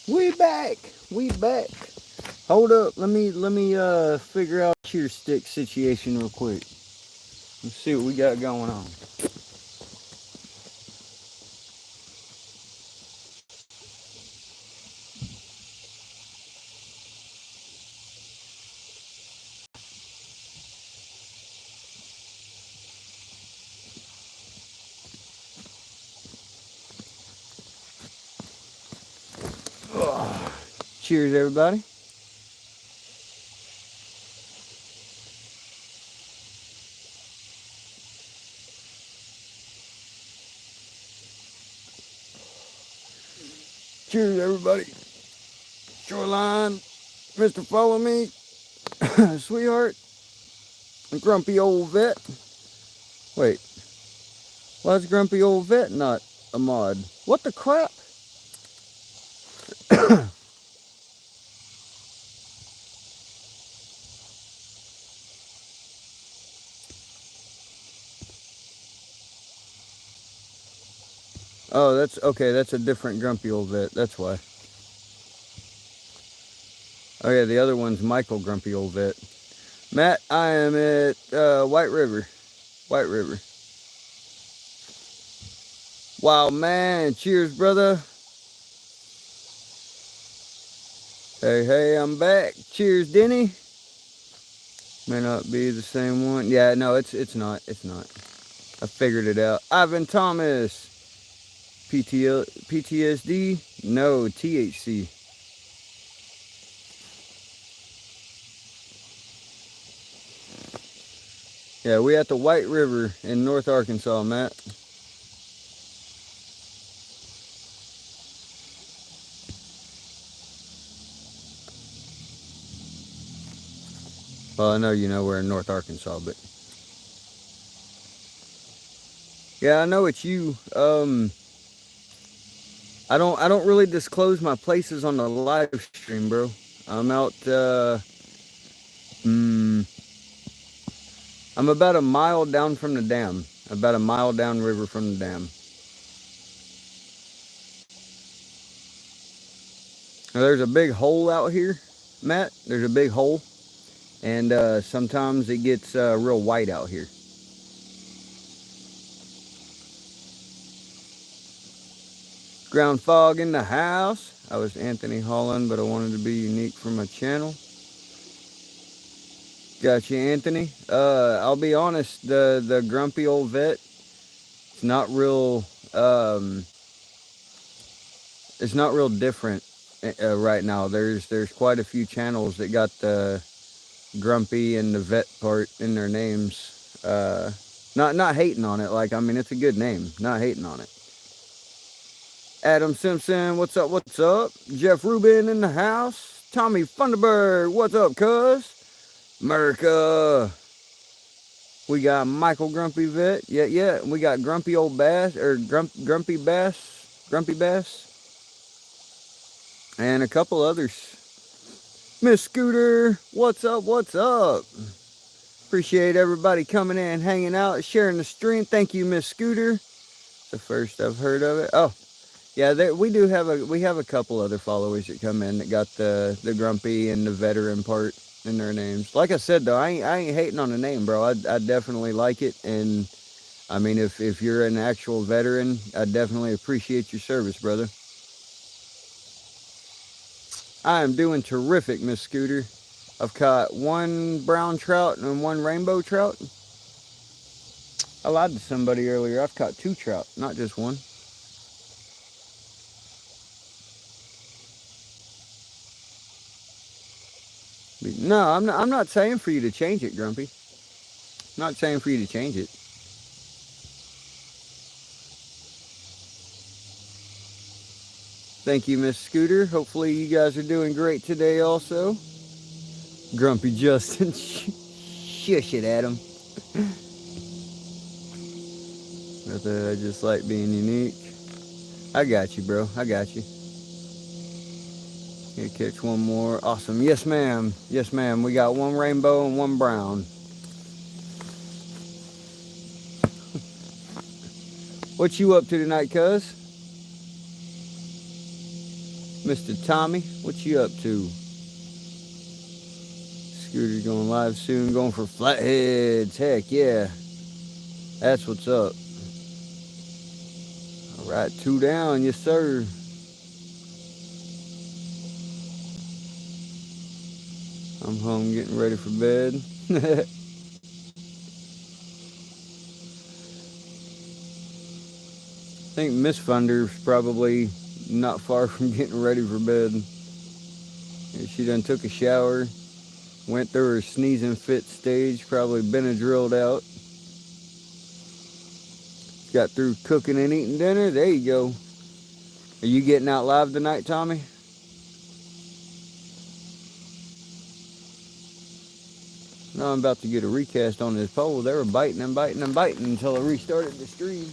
We back. We back. Hold up. Let me figure out cheer stick situation real quick. Let's see what we got going on. Cheers, everybody. Cheers, everybody. Shoreline, Mr. Follow Me, sweetheart, grumpy old vet. Wait, why is grumpy old vet not a mod? What the crap? Oh, that's okay. That's a different grumpy old vet. That's why. Oh yeah, the other one's Michael Grumpy Old Vet. Matt, I am at White River. White River. Wow, man. Cheers, brother. Hey, hey, I'm back. Cheers, Denny. May not be the same one. Yeah, no, it's not. It's not. I figured it out. Ivan Thomas. PTSD? No, THC. Yeah, we at the White River in North Arkansas, Matt. Well, I know you know we're in North Arkansas, but yeah, I know it's you. I don't really disclose my places on the live stream, bro. I'm out. Mm, I'm about a mile down from the dam. About a mile down river from the dam. Now, there's a big hole out here, Matt. There's a big hole, and sometimes it gets real white out here. Ground fog in the house. I was Anthony Holland, but I wanted to be unique for my channel. Gotcha, Anthony. I'll be honest. The grumpy old vet. It's not real. It's not real different right now. There's quite a few channels that got the grumpy and the vet part in their names. Not hating on it. Like, I mean, it's a good name. Not hating on it. Adam Simpson, what's up? What's up? Jeff Rubin in the house. Tommy Thunderbird, what's up, cuz? America. We got Michael Grumpy Vet. Yeah. We got Grumpy Old Bass, or Grumpy Bass. Grumpy Bass. And a couple others. Miss Scooter, what's up? What's up? Appreciate everybody coming in, hanging out, sharing the stream. Thank you, Miss Scooter. It's the first I've heard of it. Oh, yeah, we have a couple other followers that come in that got the grumpy and the veteran part in their names. Like I said though, I ain't hating on the name, bro. I definitely like it, and I mean if you're an actual veteran, I definitely appreciate your service, brother. I am doing terrific, Miss Scooter. I've caught one brown trout and one rainbow trout. I lied to somebody earlier. I've caught two trout, not just one. No, I'm not saying for you to change it, Grumpy. I'm not saying for you to change it. Thank you, Miss Scooter. Hopefully you guys are doing great today also. Grumpy Justin. Shush it, Adam. I just like being unique. I got you, bro. I got you. Here, catch one more. Awesome. Yes, ma'am. Yes, ma'am. We got one rainbow and one brown. What you up to tonight, cuz? Mr. Tommy, what you up to? Scooter's going live soon, going for flatheads. Heck yeah. That's what's up. Alright, 2 down, yes sir. I'm home getting ready for bed. I think Miss Funder's probably not far from getting ready for bed. She done took a shower, went through her sneezing fit stage, probably Benadrylled out. Got through cooking and eating dinner. There you go. Are you getting out live tonight, Tommy? No, I'm about to get a recast on this pole. They were biting and biting and biting until I restarted the stream.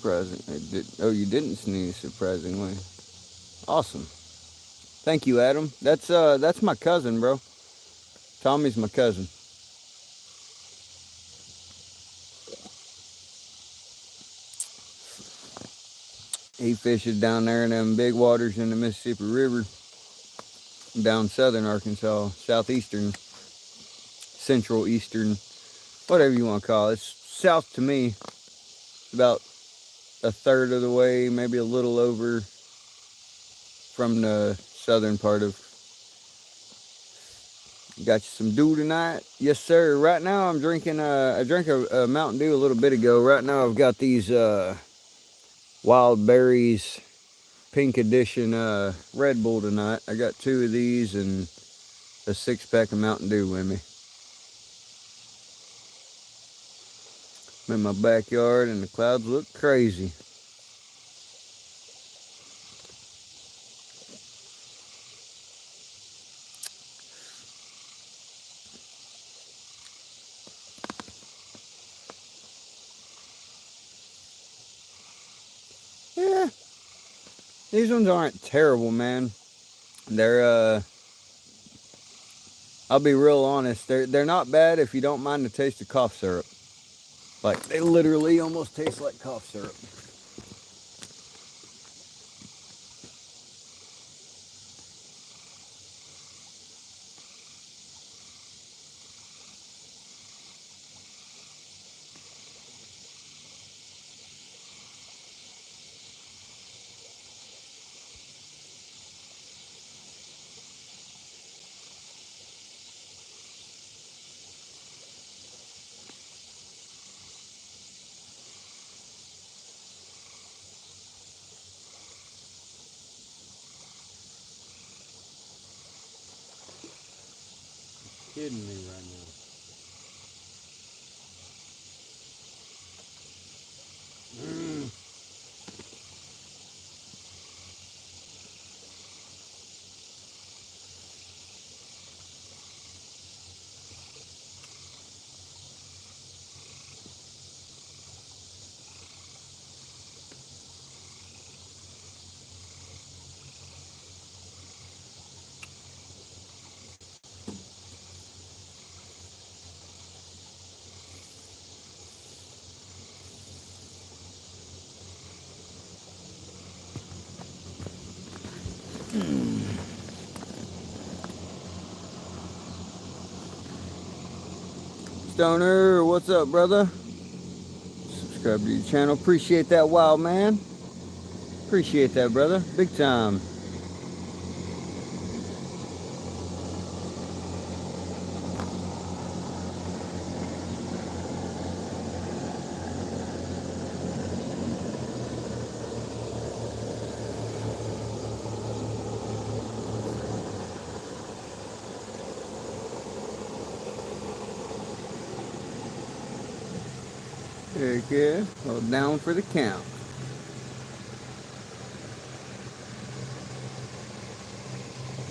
Surprising. Oh, you didn't sneeze, surprisingly. Awesome. Thank you, Adam. That's my cousin, bro. Tommy's my cousin. He fishes down there in them big waters in the Mississippi River. Down southern Arkansas, southeastern, central eastern, whatever you want to call it. It's south to me, about a third of the way, maybe a little over from the southern part of. Got you some dew tonight? Yes, sir. Right now I'm drinking, I drank a Mountain Dew a little bit ago. Right now I've got these Wild Berries Pink Edition Red Bull tonight. I got 2 of these and a 6-pack of Mountain Dew with me. I'm in my backyard and the clouds look crazy. Yeah, these ones aren't terrible, man. They're I'll be real honest, they're not bad if you don't mind the taste of cough syrup. Like, they literally almost taste like cough syrup. Kidding me right now. Stoner, what's up, brother? Subscribe to your channel. Appreciate that, wild man. Appreciate that, brother. Big time. Very good. Hold down for the count.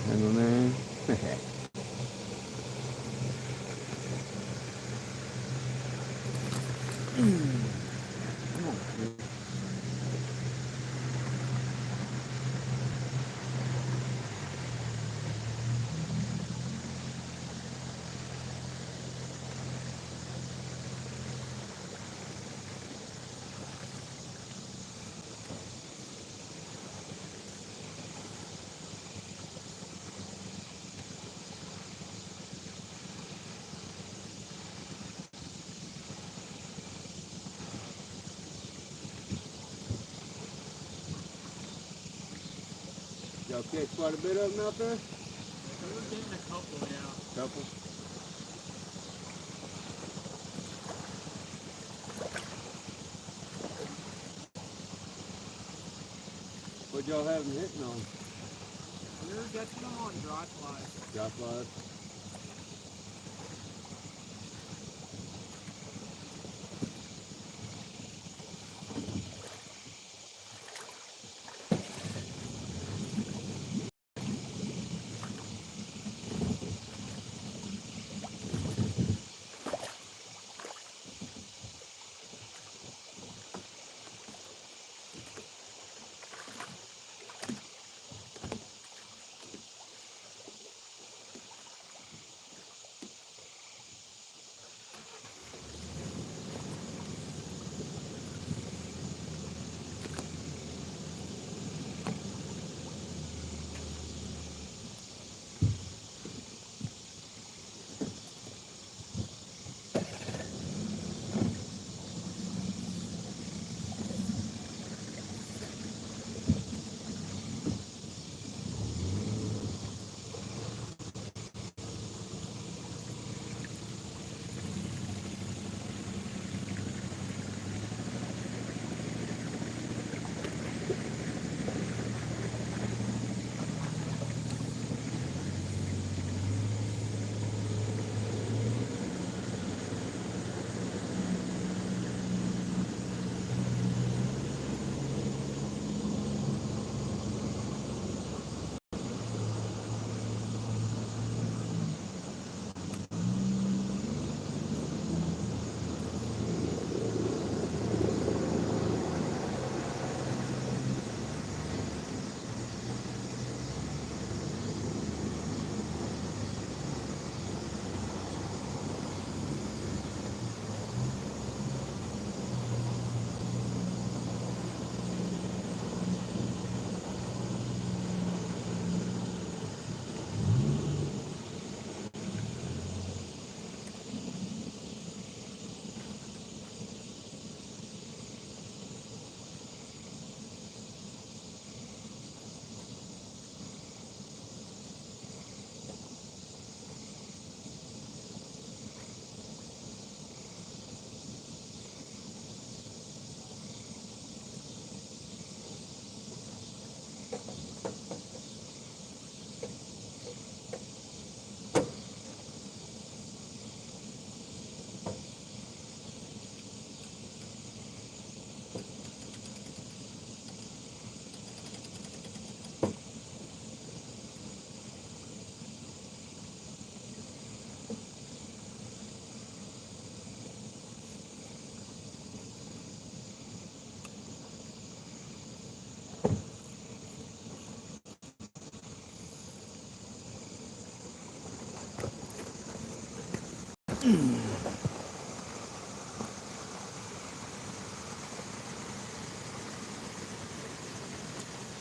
Hang on there. Y'all catch quite a bit of them out there? We're getting a couple, yeah. Couple? What y'all have them hitting on? We're catching them on dry flies. Dry flies?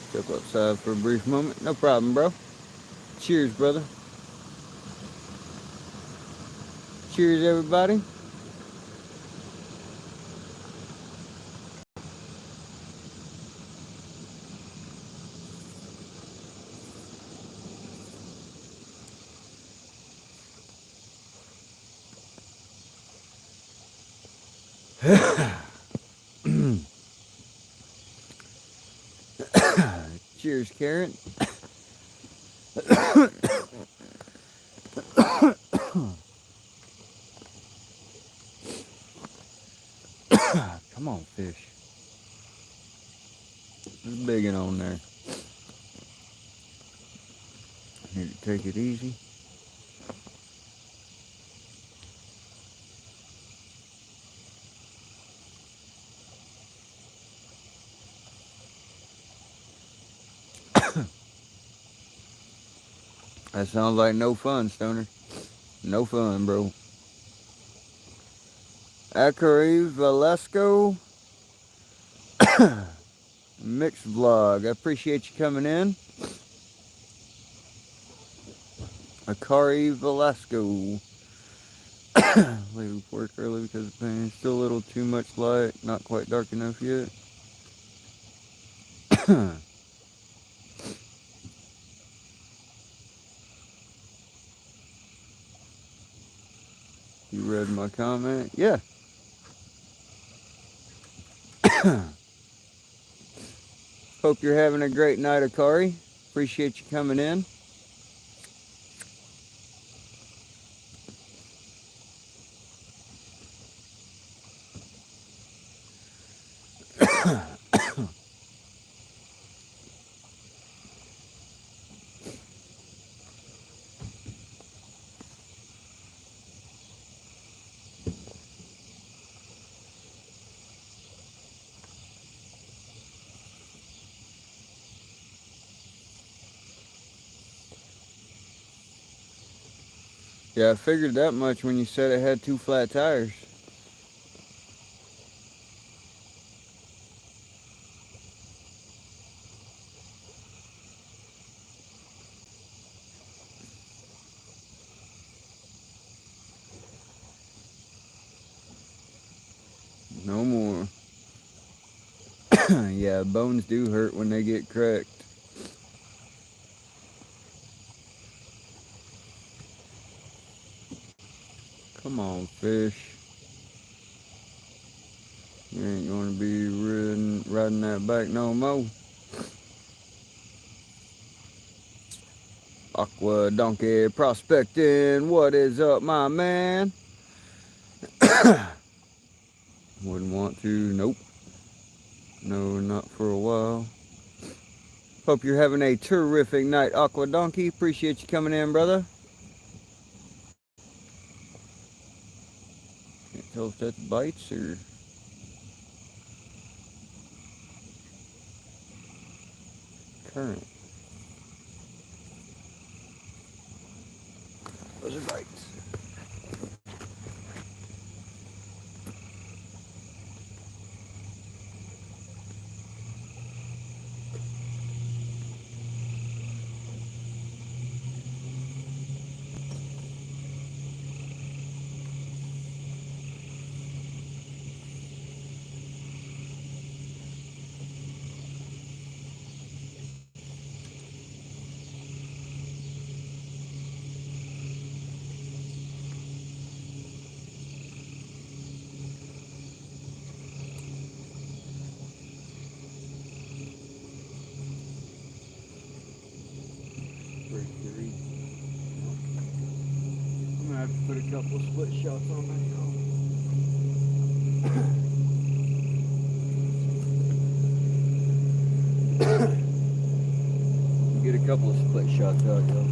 Step outside for a brief moment. No problem, bro. Cheers, brother. Cheers, everybody. Cheers, Karen. Come on, fish. There's a big one on there. Need to take it easy. That sounds like no fun, Stoner. No fun, bro. Akari Velasco Mixed Vlog. I appreciate you coming in. Akari Velasco. Leave work early because of pain. Still a little too much light. Not quite dark enough yet. You read my comment? Yeah. Hope you're having a great night, Akari. Appreciate you coming in. Yeah, I figured that much when you said it had 2 flat tires. No more. Yeah, bones do hurt when they get cracked. Come on, fish. You ain't gonna be riding that back no more. Aqua Donkey Prospecting, what is up, my man? Wouldn't want to, nope. No, not for a while. Hope you're having a terrific night, Aqua Donkey. Appreciate you coming in, brother. Can't tell if that's bites or... current. Those are bites. I'm gonna have to put a couple of split shots on that, y'all. Get a couple of split shots out, y'all.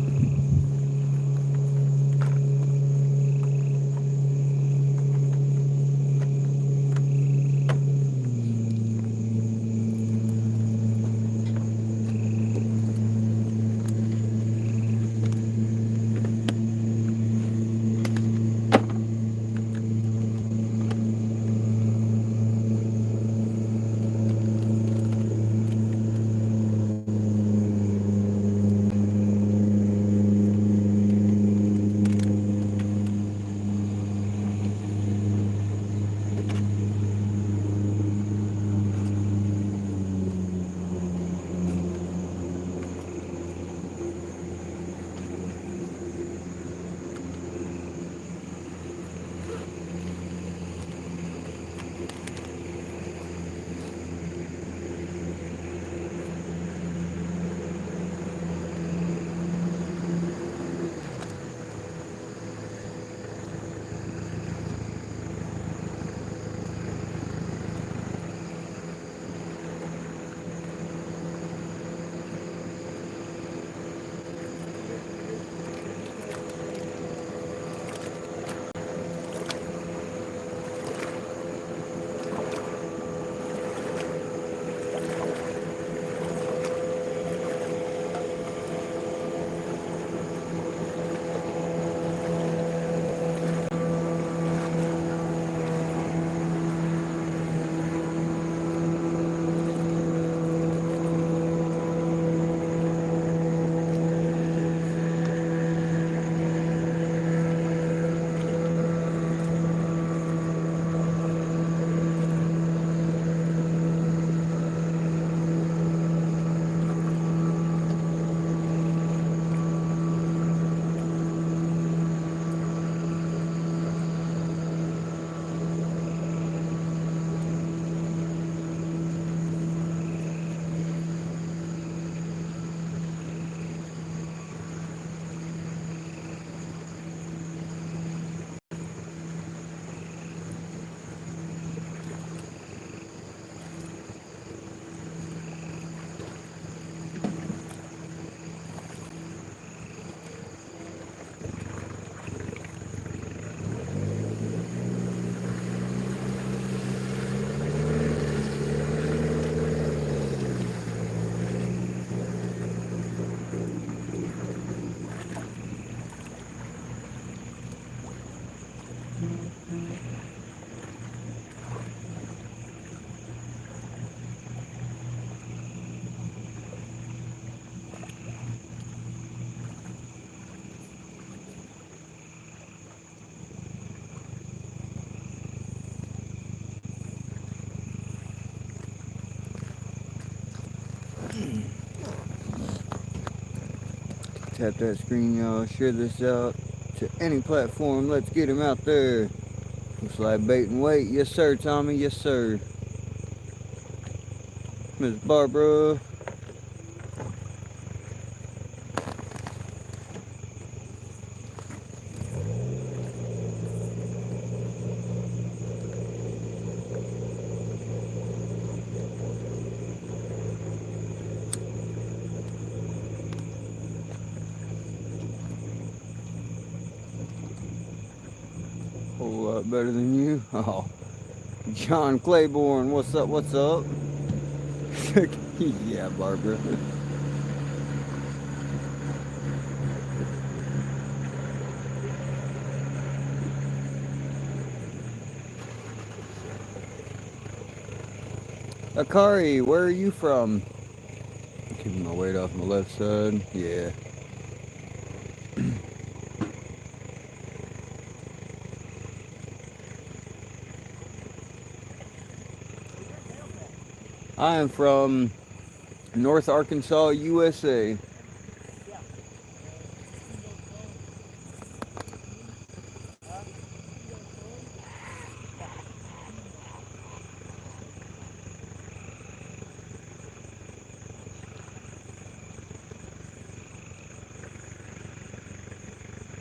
Tap that screen, y'all. Share this out to any platform. Let's get him out there. Looks like bait and wait. Yes, sir, Tommy. Yes, sir. Miss Barbara. Whole lot better than you. Oh, John Claiborne. What's up? What's up? Yeah, Barbara. Akari, where are you from? Keeping my weight off my left side. Yeah. I am from North Arkansas, USA.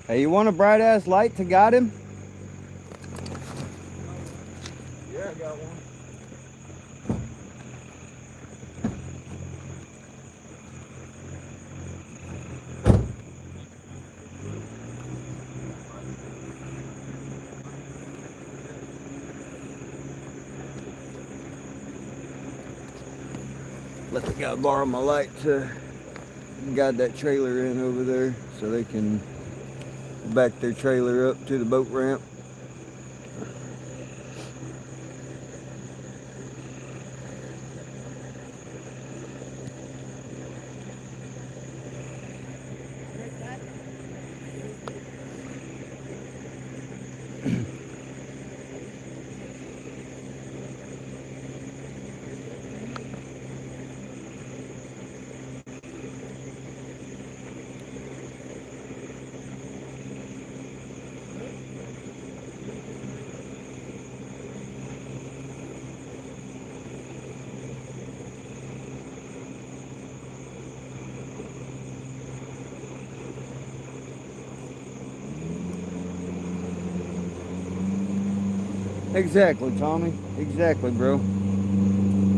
Hey, you want a bright ass light to guide him? Yeah, I got one. Let the guy borrow my light to guide that trailer in over there so they can back their trailer up to the boat ramp. Exactly, Tommy. Exactly, bro.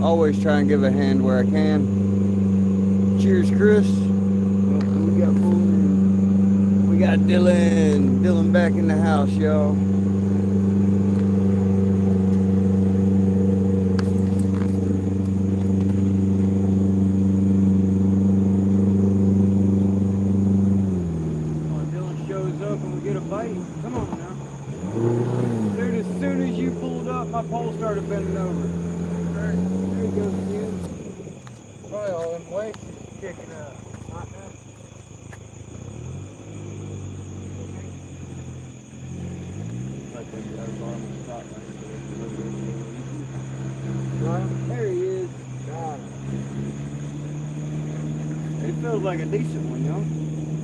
Always try and give a hand where I can. Cheers, Chris. We got Fuller. We got Dylan. Dylan back in the house, y'all. When Dylan shows up and we get a bite, come on now. Dude, as soon as you pulled up, my pole started bending over. There he goes again. Probably all them weights is kicking up. There he is. Got him. It feels like a decent one, y'all.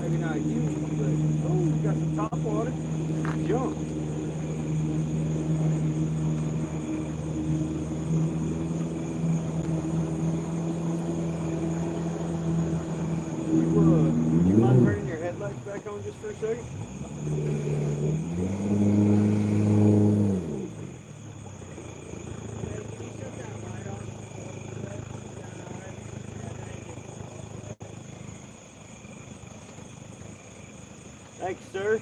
Maybe not huge, but oh, you got some top water. Jump. Would you mind turning your headlights back on just for a second? Thanks, sir.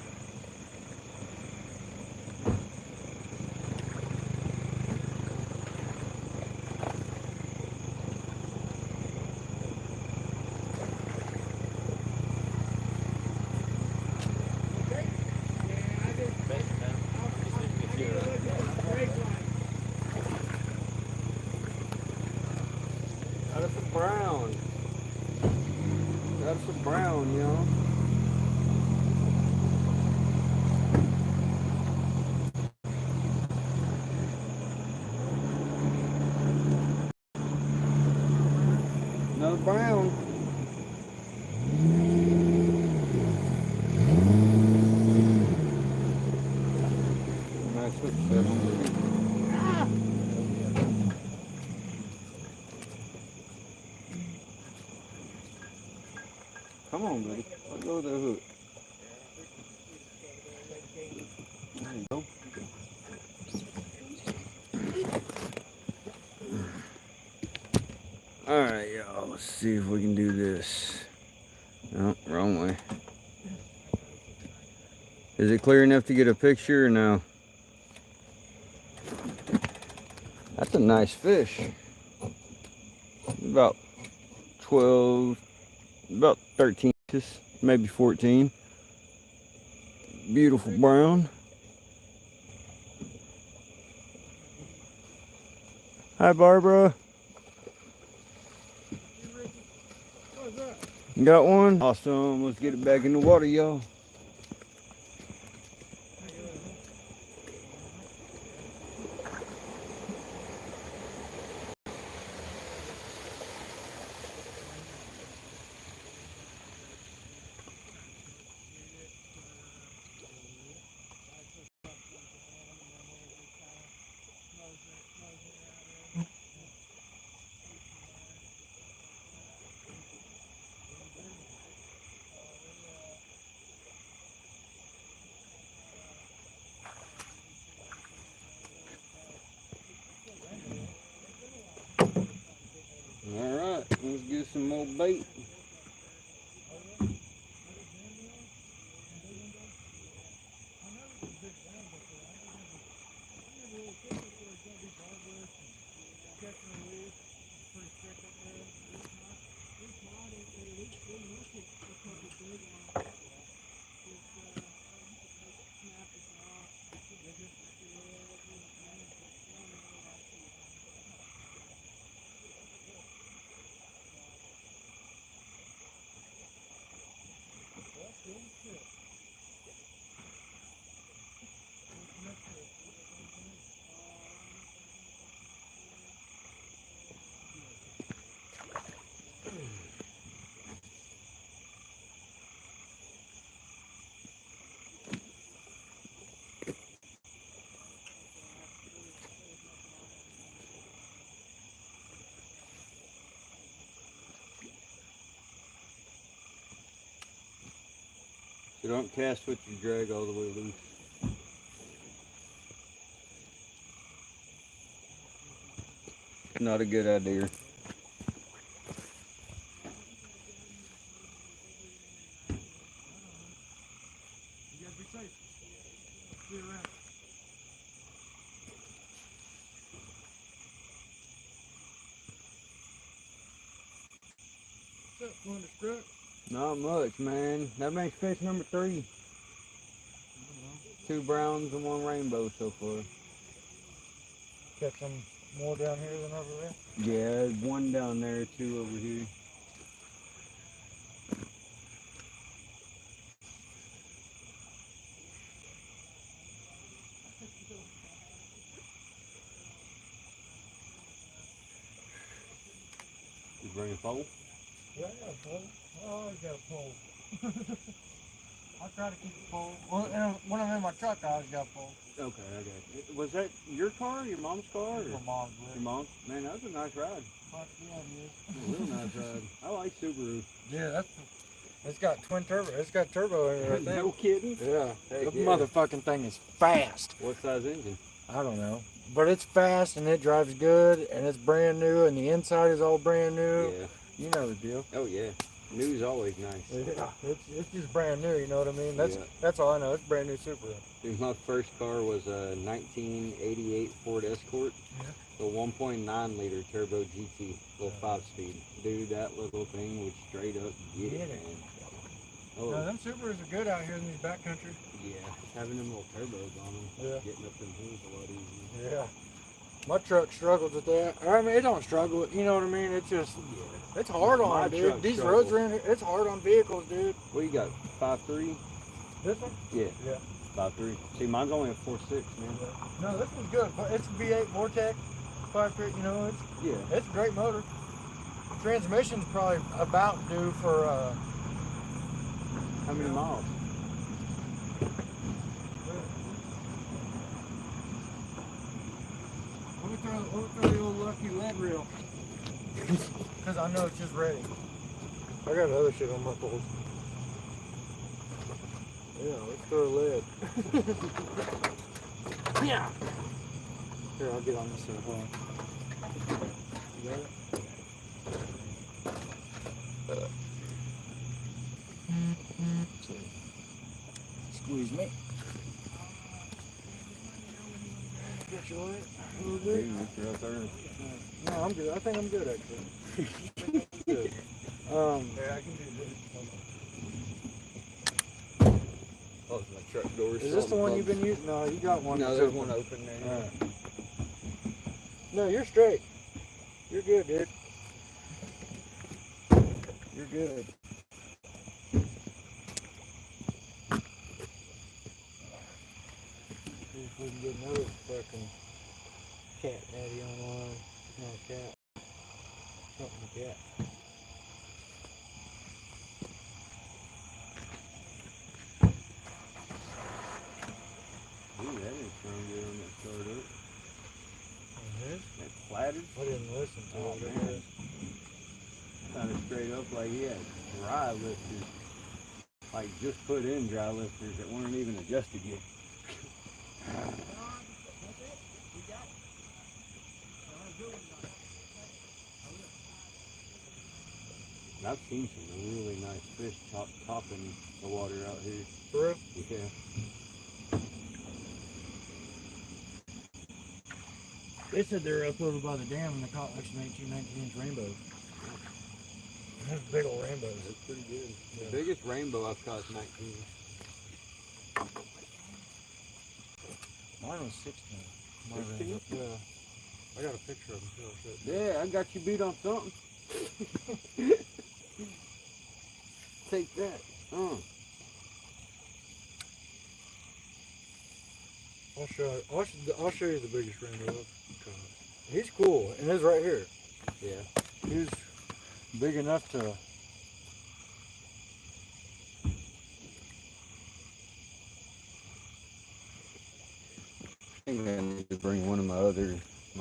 That's a brown. That's a brown, y'all. Another brown. Come on, buddy. I'll go with the hook. There you go. Alright, y'all. Let's see if we can do this. No, wrong way. Is it clear enough to get a picture or no? That's a nice fish. About 12, about 13 inches, maybe 14. Beautiful brown. Hi, Barbara. Got one? Awesome. Let's get it back in the water, y'all. Alright, let's get some more bait. So don't cast with your drag all the way loose. Not a good idea. You gotta be safe. See you around. What's up, Wonder Strut? Not much, man. That makes fish number 3. 2 browns and 1 rainbow so far. Catch some more down here than over there? Yeah, there's 1 down there, 2 over here. You bring a pole? Yeah, I got a pole. I always got a pole. I try to keep a pole. Well, and when I'm in my truck, I always got a pole. Okay, I got it. Was that your car, your mom's car? My mom's with Your mom's? Man, that was a nice ride. Yeah, it is. A real nice ride. I like Subaru. Yeah, it's got twin turbo. It's got turbo in it, I think. No kidding? Yeah, Heck the yeah. motherfucking thing is fast. What size engine? I don't know, but it's fast and it drives good and it's brand new and the inside is all brand new. Yeah. You know the deal. Oh yeah. New's always nice. Yeah, it's just brand new. You know what I mean? Yeah. That's all I know. It's brand new Subaru. Dude, my first car was a 1988 Ford Escort. Yeah. The 1.9 liter turbo GT, little 5-speed. Dude, that little thing would straight up get it, man. Oh, No, them Subarus are good out here in these backcountry. yeah. Having them little turbos on them. Yeah. Getting up them hills a lot easier. Yeah. My truck struggles with that. I mean, it don't struggle. You know what I mean? It's just, it's hard on My it, dude. truck These struggles. roads around here, it's hard on vehicles, dude. What you got? 5.3? This one? Yeah. Yeah. 5.3. See, mine's only a 4.6, man. No, this one's good. But it's a V8 Vortex, 5.3. You know, Yeah. it's a great motor. Transmission's probably about due for How many miles? Let me throw the old lucky lead reel. Because I know it's just ready. I got other shit on my poles. Yeah, let's throw a lead. Yeah. Here, I'll get on this side. Hold on. You got it? Squeeze me. Get your light a little bit. No, I'm good. I think I'm good actually. Good. Yeah, I can do this. Oh, my truck door Is this the one you've been using? No, you got one. No, there's one open there. All right. No, you're straight. You're good, dude. You're good. See if we can get another fucking cat daddy online. Not a cat. Something like that. Ooh, that didn't sound good on that startup. Mm-hmm. That flattered. I didn't listen to Oh, it. man. Sounded straight up like he had dry lifters. Like just put in dry lifters that weren't even adjusted yet. And I've seen some really nice fish topping the water out here. For real? Yeah. They said they were up over by the dam and they caught like some 18, 19-inch rainbows. Those big old rainbows. That's pretty good. Yeah. The biggest rainbow I've caught is 19. Mine was 16. 16? Yeah. I got a picture of them too. Yeah, I got you beat on something. Take that. I'll show you the biggest rainbow I've caught. He's cool, and it's right here. Yeah. He's big enough to. I think I need to bring one of my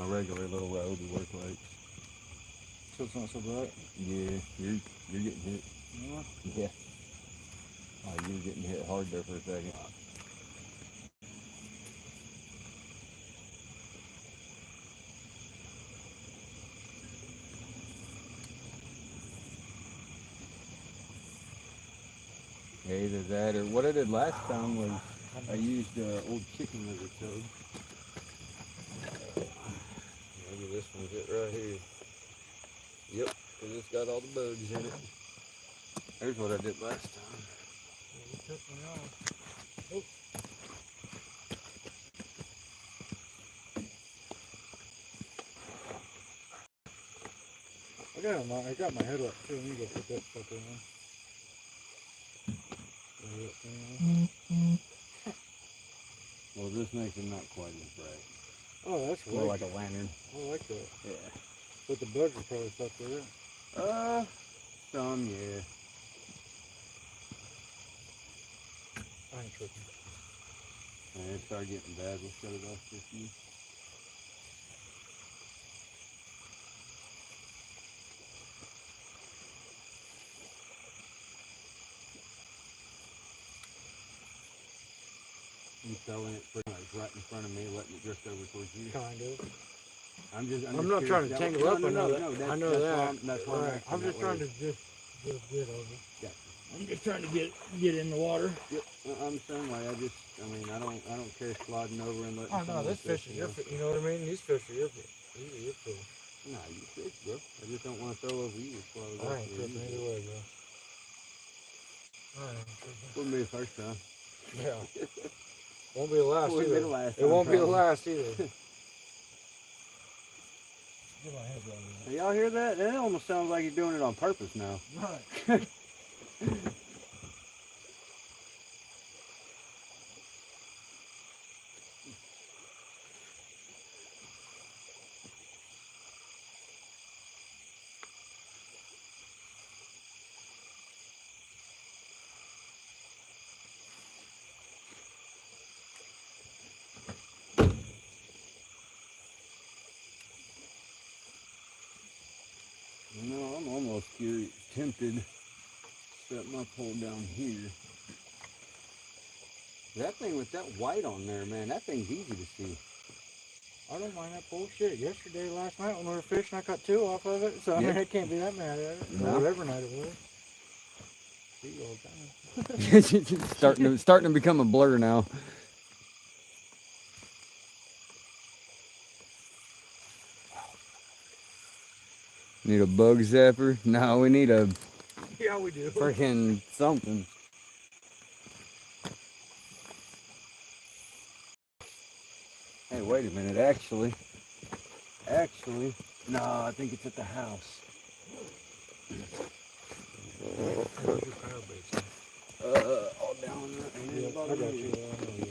regular little rowdy work lights. So it's not so bright. Yeah, you're getting hit. Yeah. Yeah. Oh, you were getting hit hard there for a second. Yeah, either that or what I did last time was I used old chicken liver tub. Maybe this one's it right here. Yep, because it's got all the bugs in it. There's what I did last time. Yeah, you took me off. Oh. I got my headlight too. Let me go put that fucker on. Well, this makes it not quite as bright. Oh, that's More like a lantern. I like that. Yeah. But the bugs are probably stuck with it. Some, yeah. I ain't tripping. When it started getting bad, we'll shut it off for a few. You selling it pretty much right in front of me, letting it drift over towards you. Kind of. I'm just not trying to tangle up. I know that. That's why I'm just trying to just get over. Gotcha. I'm just trying to get in the water. Yep, I'm the same way. I don't care sliding over and letting. Oh no, this fish is your fish. You know what I mean? These fish are your fish. These are your fish. Nah, you fish, bro. I just don't want to throw over you. I ain't tripping either way, bro. I ain't tripping. Wouldn't be the first time. Yeah. Won't be the last Wouldn't either. be the last It time, won't be the probably. last either. Get my head around that. Y'all hear that? That almost sounds like you're doing it on purpose now. Right. No, I'm almost tempted to set my pole down here. That thing with that white on there, man, that thing's easy to see. I don't mind that bullshit. Yesterday, last night when we were fishing, I caught 2 off of it. So I mean, I can't be that mad at it. No. Or every night it was. See you all the time. starting to become a blur now. Need a bug zapper? No, we need a Yeah, we do. freaking something. Hey, wait a minute. Actually, no, I think it's at the house. All down there. Yeah, I got you. I know you.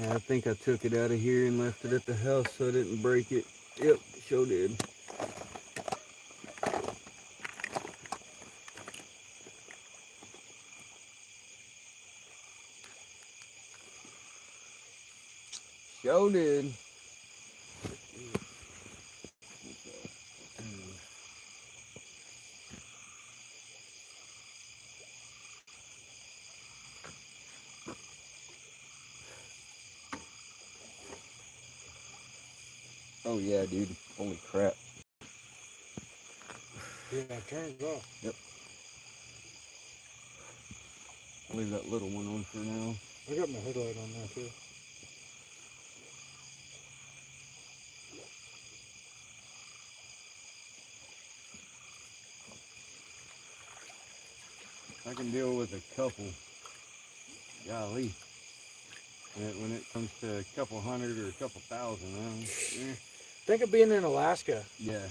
Yeah, I think I took it out of here and left it at the house so I didn't break it. Yep, sure did. Sure did. Oh yeah, dude. Holy crap. Yeah, turn it off. Yep. I'll leave that little one on for now. I got my headlight on there too. I can deal with a couple. Golly. When it comes to a couple hundred or a couple thousand, yeah. Think of being in Alaska. Yeah.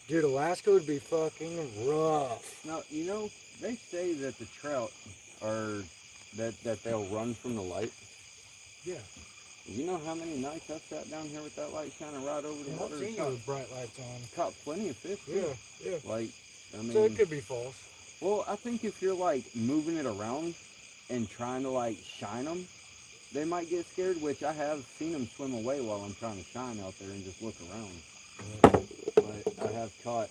Dude, Alaska would be fucking rough. Now, you know, they say that the trout are, that they'll run from the light. Yeah. You know how many nights I've sat down here with that light shining right over the water? I've seen you with bright lights on. Caught plenty of fish, too. Yeah, yeah. Like, I mean... So it could be false. Well, I think if you're, like, moving it around and trying to, like, shine them, they might get scared, which I have seen them swim away while I'm trying to shine out there and just look around. Yeah. But I have caught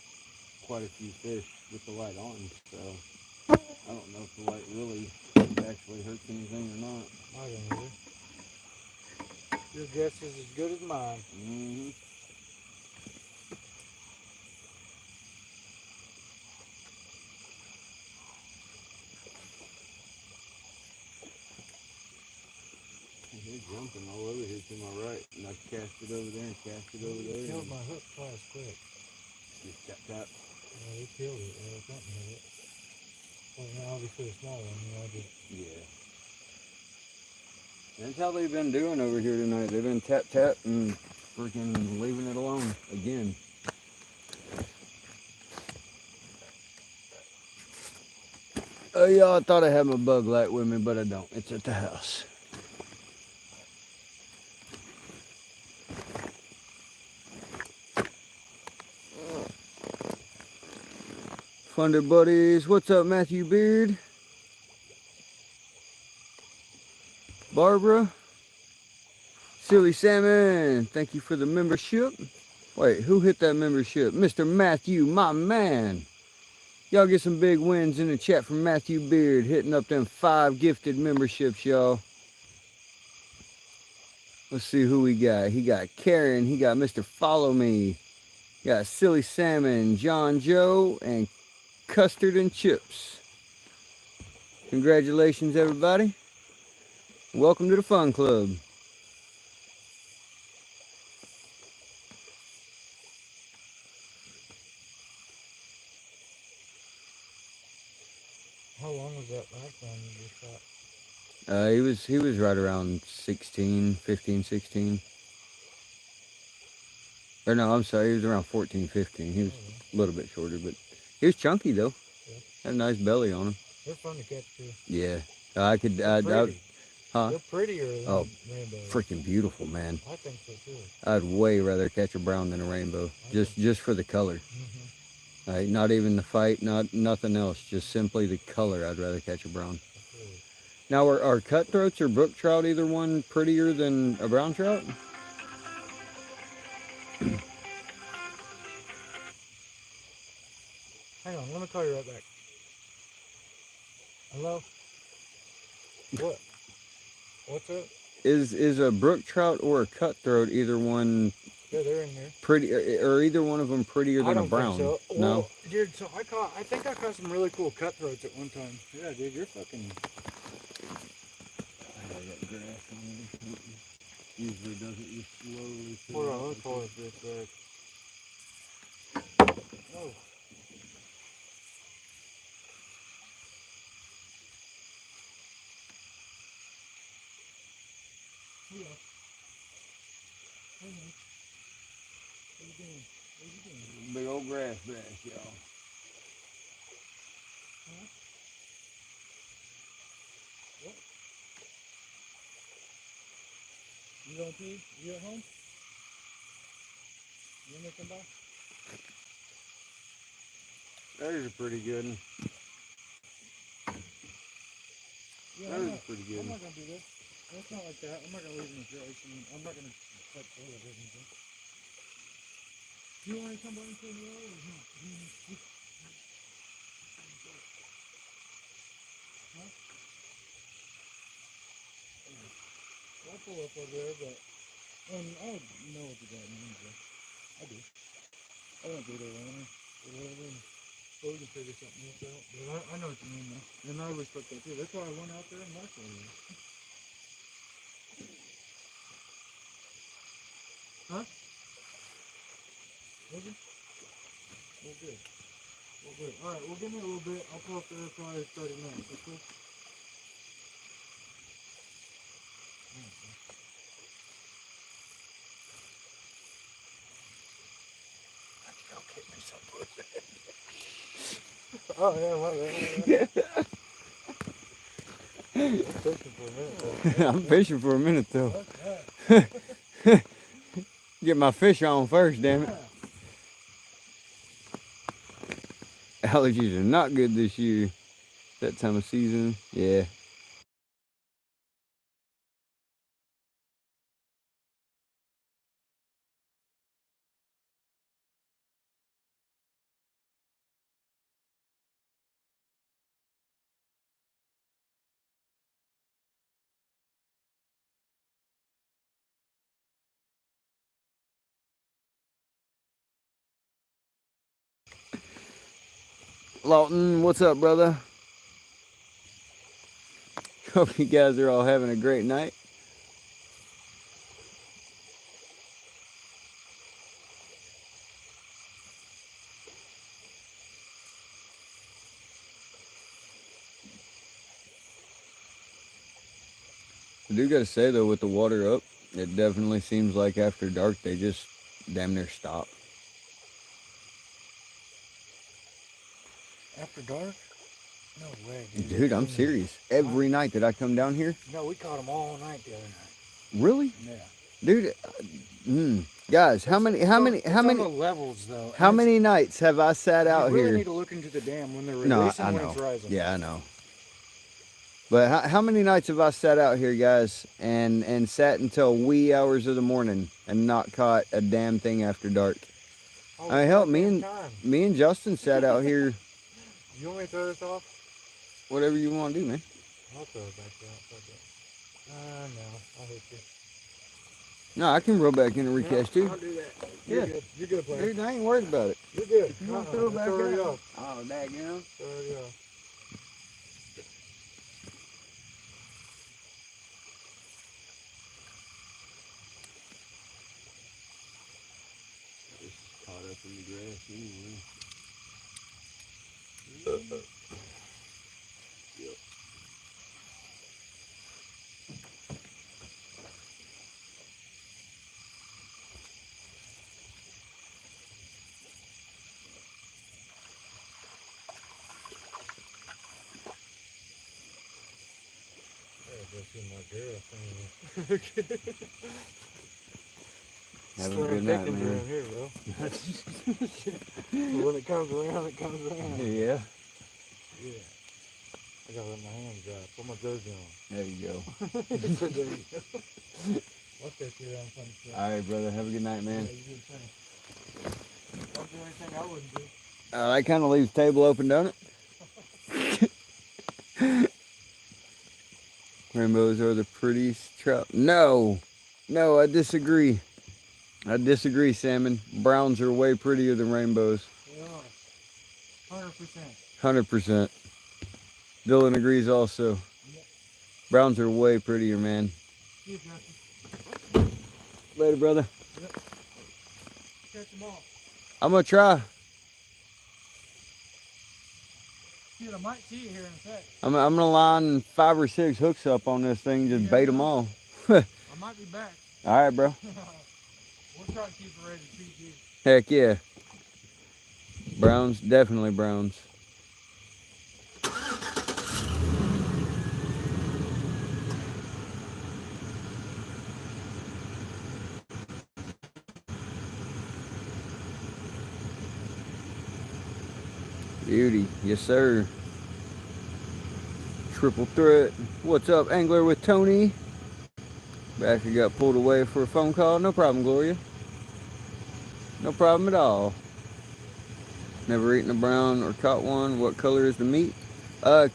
quite a few fish with the light on, so I don't know if the light really actually hurts anything or not. I don't know. Your guess is as good as mine. Mm-hmm. They're jumping all over here to my right, and I cast it over there and cast it over there. Killed my hook twice quick. Just tap tap. Yeah, he killed it. Something hit it. Well, now obviously a small one, you know, just... Yeah. That's how they've been doing over here tonight. They've been tap tap and freaking leaving it alone again. Oh yeah, I thought I had my bug light with me, but I don't. It's at the house. Thunder buddies, what's up, Matthew Beard? Barbara, Silly Salmon, thank you for the membership. Wait, who hit that membership? Mr. Matthew, my man. Y'all get some big wins in the chat from Matthew Beard, hitting up them 5 gifted memberships, y'all. Let's see who we got. He got Karen, he got Mr. Follow Me, he got Silly Salmon, John Joe, and Custard and Chips. Congratulations, everybody. Welcome to the Fun Club. How long was that last one you just shot? He was right around 15, 16. Or no, I'm sorry, he was around 14, 15. He was a little bit shorter, but he was chunky though. Yeah. Had a nice belly on him. They're fun to catch too. Yeah. They're Huh? prettier than Oh, rainbows. freaking beautiful, man. I think so too. I'd way rather catch a brown than a rainbow, just for the color. Mm-hmm. Not even the fight, nothing else, just simply the color. I'd rather catch a brown. Absolutely. Now, are cutthroats or brook trout either one prettier than a brown trout? Hang on, let me call you right back. Hello? What? What's up? Is a brook trout or a cutthroat either one Yeah, they're in there. pretty, or either one of them prettier than a brown? Think so. No. Well, dude, so I think I caught some really cool cutthroats at one time. Yeah, dude, you're fucking. I got grass on it. Usually doesn't just slowly. Hold on, let me pull it real quick. Oh. Yeah. Hey, man. What are you doing? What are you doing? Big old grass bass, y'all. Huh? What? You going pee? You at home? You want me to come by? There's a pretty good one. Yeah, That was pretty good. I'm not gonna do this. It's not like that. I'm not gonna leave him in grace. I'm not gonna touch soil or anything. Do you want to come by and say hello or not? Huh? I'll pull up over there, but I don't know what you got means, but I do. I don't do that around or whatever. So we can figure something else out. But I know what you mean, though. And I respect that too. That's why I went out there and watched all this. Huh? Was it? Well, good. Well, good. Alright, well, give me a little bit. I'll pull up there probably 30 minutes. That's cool? Go get me some pussy. Oh, yeah, my bad. I'm fishing for a minute, though. I'm fishing for a minute though. Okay. Get my fish on first, damn it. Allergies are not good this year. That time of season, yeah. Lawton, what's up, brother? Hope you guys are all having a great night. I do gotta say though, with the water up, it definitely seems like after dark they just damn near stop. After dark? No way, dude. Dude, I'm serious. Every night that I come down here. No, we caught them all night the other night. Really? Yeah. Dude, guys, how many levels though? How many nights have I sat out You really here? need to look into the dam when they're No, releasing I when know. it's rising. Yeah, I know. But how many nights have I sat out here, guys, and sat until wee hours of the morning and not caught a damn thing after dark? Oh, I mean, hell, me time. and Justin sat out here. You want me to throw this off? Whatever you want to do, man. I'll throw it back out. No, I'll hit you. No, I can roll back in and recast too. I'll do that. Yeah. You're good, player. Dude, I ain't worried about it. You're good. You want to throw it back throw it out? off. Oh, daggone. Throw it off. It's caught up in the grass anyway. Yep. Go see my girlfriend. Have a good night, man. Around here, bro. When it comes around, it comes around. Yeah. Yeah. I gotta let my hands dry. Put my jersey on. There you go. There you go. I'll catch you around sunset. All right, brother. Have a good night, man. Yeah, you do the same. Don't do anything I wouldn't do. That kind of leaves the table open, don't it? Rainbows are the prettiest trout. No, no, I disagree. I disagree, Salmon. Browns are way prettier than rainbows. They are. 100%. 100%. Dylan agrees also. Yep. Browns are way prettier, man. See you, Justin. Later, brother. Yep. Catch them all. I'm going to try. Dude, I might see you here in a sec. I'm going to line 5 or 6 hooks up on this thing, just bait them all. I might be back. All right, bro. We'll try to keep it ready to feed you. Heck yeah. Browns, definitely browns. Beauty, yes sir. Triple threat. What's up, angler with Tony? Backer got pulled away for a phone call. No problem, Gloria. No problem at all. Never eaten a brown or caught one. What color is the meat?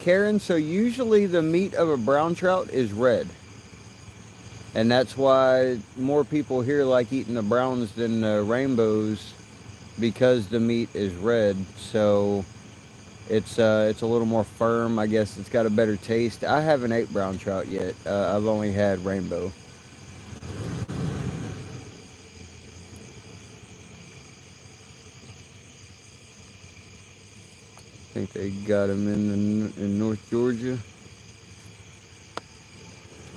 Karen, so usually the meat of a brown trout is red. And that's why more people here like eating the browns than the rainbows, because the meat is red. So it's a little more firm. I guess it's got a better taste. I haven't ate brown trout yet. I've only had rainbow. I think they got him in North Georgia.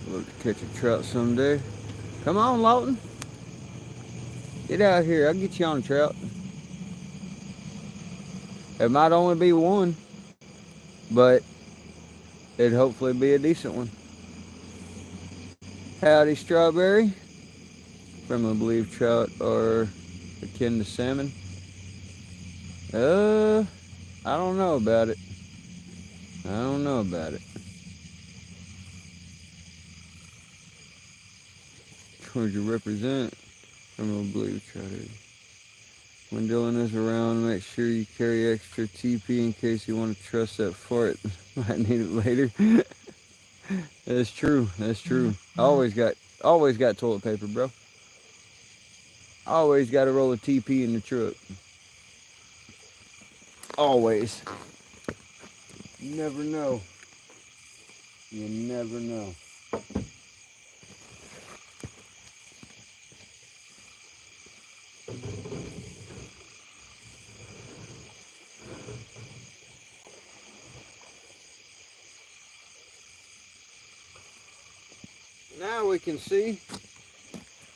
Love to catch a trout someday. Come on, Lawton. Get out here. I'll get you on a trout. It might only be one, but it'd hopefully be a decent one. Howdy, Strawberry. Firmly believe trout are akin to salmon. I don't know about it. I don't know about it. Georgia represent. Firmly believe trout are. When Dylan is around, make sure you carry extra TP in case you want to trust that fart. Might need it later. That's true. That's true. Always got toilet paper, bro. Always got a roll of TP in the truck. Always. You never know. You never know. Now we can see.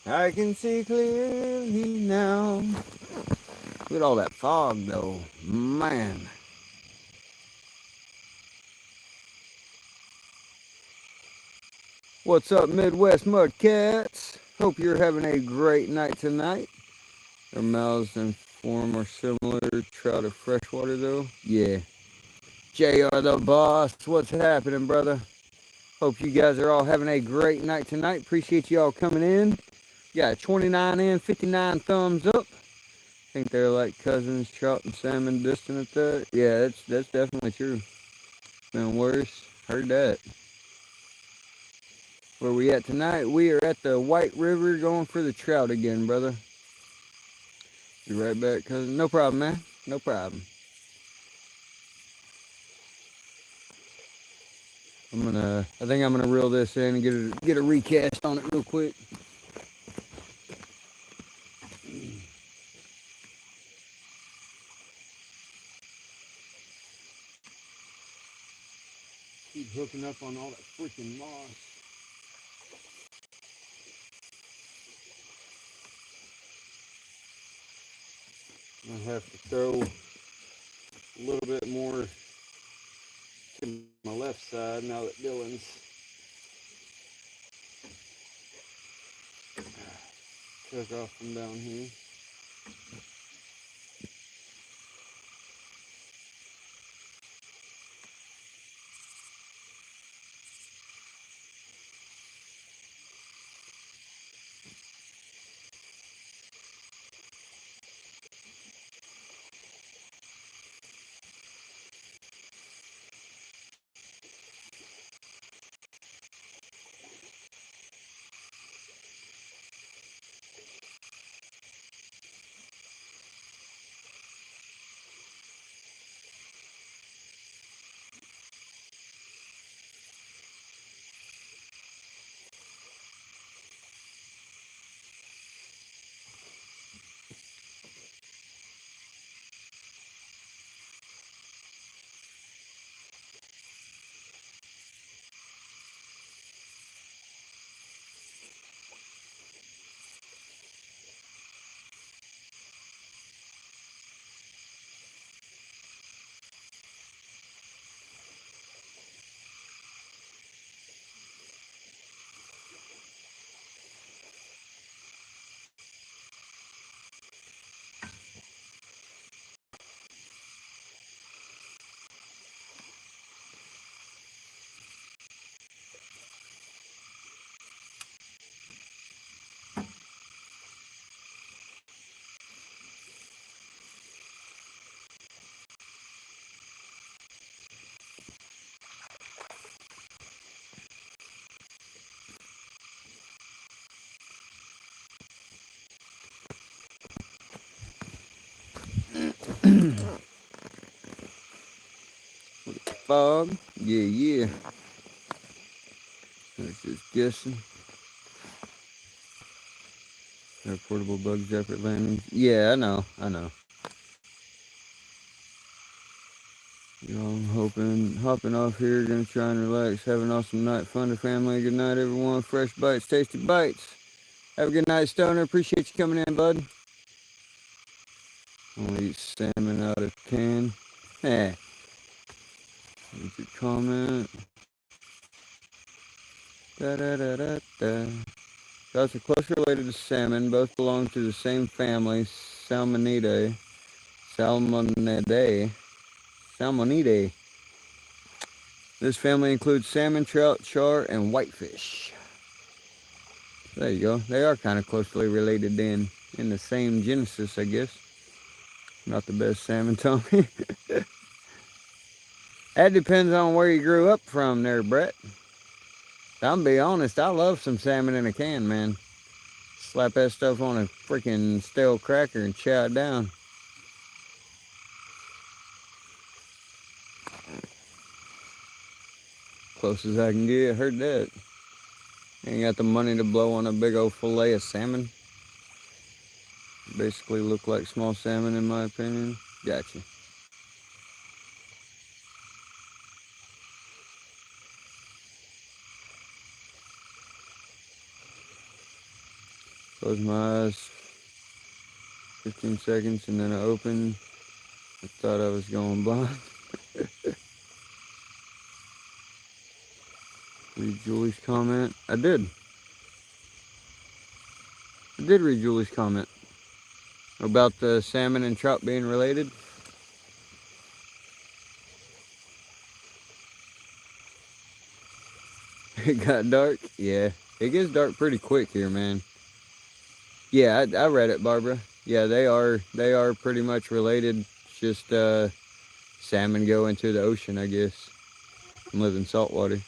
I can see clearly now. Look at all that fog though. Man. What's up, Midwest Mudcats? Hope you're having a great night tonight. Their mouths and form are similar. Trout are freshwater though. Yeah. JR the boss. What's happening, brother? Hope you guys are all having a great night tonight. Appreciate you all coming in. Got 29 in, 59 thumbs up. Think they're like cousins, trout and salmon, distant at that. Yeah, that's definitely true. Been worse. Heard that. Where we at tonight? We are at the White River going for the trout again, brother. Be right back, cousin. No problem, man. No problem. I think I'm gonna reel this in and get a recast on it real quick. Keep hooking up on all that freaking moss. I'm gonna have to throw a little bit more to my left side now that Dylan's took off from down here. Fog. Yeah. That's just guessing. Our portable bug zapper landings. Yeah, I know. You know, I'm hopping off here, gonna try and relax, have an awesome night, fun to family. Good night, everyone. Fresh bites, tasty bites. Have a good night, Stoner. Appreciate you coming in, bud. Only eat salmon out of can. Eh. Read your comment. Da. Trout are closely related to salmon. Both belong to the same family, Salmonidae. Salmonidae. This family includes salmon, trout, char, and whitefish. There you go. They are kind of closely related then. In the same genesis, I guess. Not the best salmon, Tommy. That depends on where you grew up from there, Brett. I'm be honest, I love some salmon in a can, man. Slap that stuff on a freaking stale cracker and chow it down. Close as I can get, heard that. Ain't got the money to blow on a big old fillet of salmon. Basically look like small salmon in my opinion. Gotcha. Close my eyes 15 seconds and then I open. I thought I was going blind. Read Julie's comment. I did read Julie's comment about the salmon and trout being related. It got dark. Yeah, it gets dark pretty quick here, man. Yeah, I read it, Barbara. Yeah, they are pretty much related. Just salmon go into the ocean, I guess, and live in saltwater.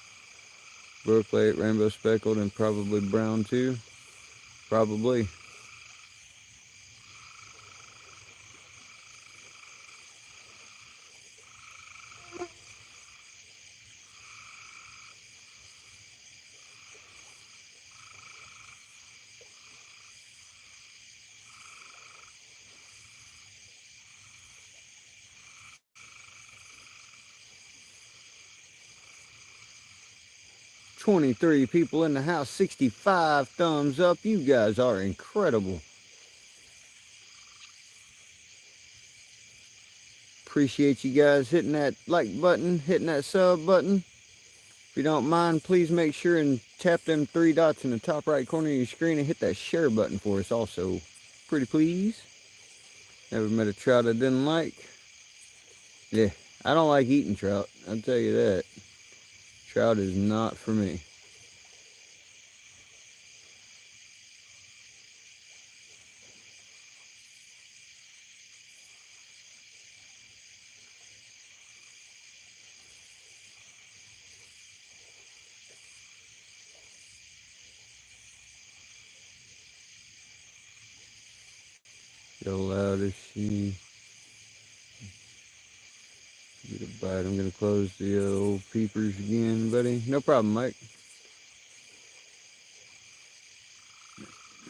Brook lake, rainbow speckled, and probably brown too. Probably. "23 people in the house, 65 thumbs up. You guys are incredible. Appreciate you guys hitting that like button, hitting that sub button. If you don't mind, please make sure and tap them 3 dots in the top right corner of your screen and hit that share button for us also. Pretty please. Never met a trout I didn't like. Yeah, I don't like eating trout. I'll tell you that. Trout is not for me. Go loud as she. Get a bite. I'm gonna close the old peepers again, buddy. No problem, Mike.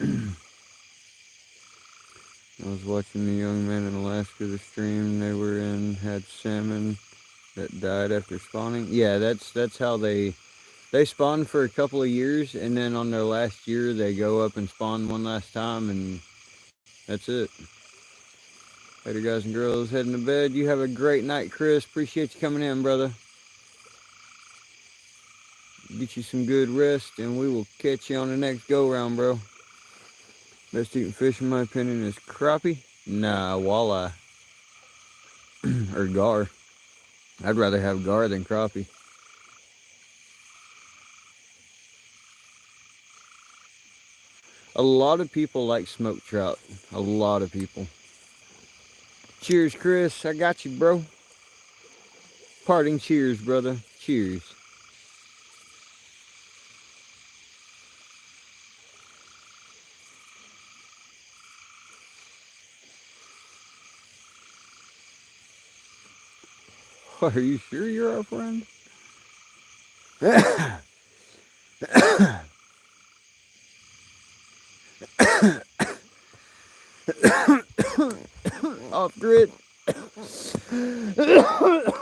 I was watching the young men in Alaska, the stream they were in had salmon that died after spawning. Yeah, that's how they spawn for a couple of years, and then on their last year they go up and spawn one last time, and that's it. Later, guys and girls, heading to bed. You have a great night, Chris. Appreciate you coming in, brother. Get you some good rest, and we will catch you on the next go-round, bro. Best eating fish, in my opinion, is crappie. Nah, walleye. Or gar. I'd rather have gar than crappie. A lot of people like smoked trout. A lot of people. Cheers, Chris. I got you, bro. Parting cheers, brother. Cheers. Are you sure you're our friend? Off grid.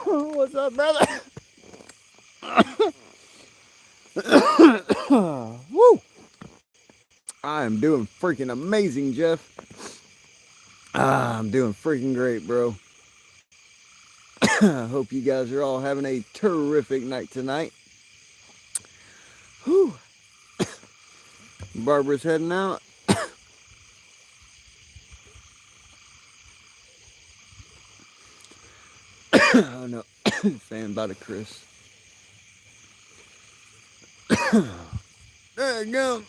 What's up, brother? Woo! I am doing freaking amazing, Jeff. I'm doing freaking great, bro. I hope you guys are all having a terrific night tonight. Whew. Barbara's heading out. Oh no, saying bye to Chris. There you go.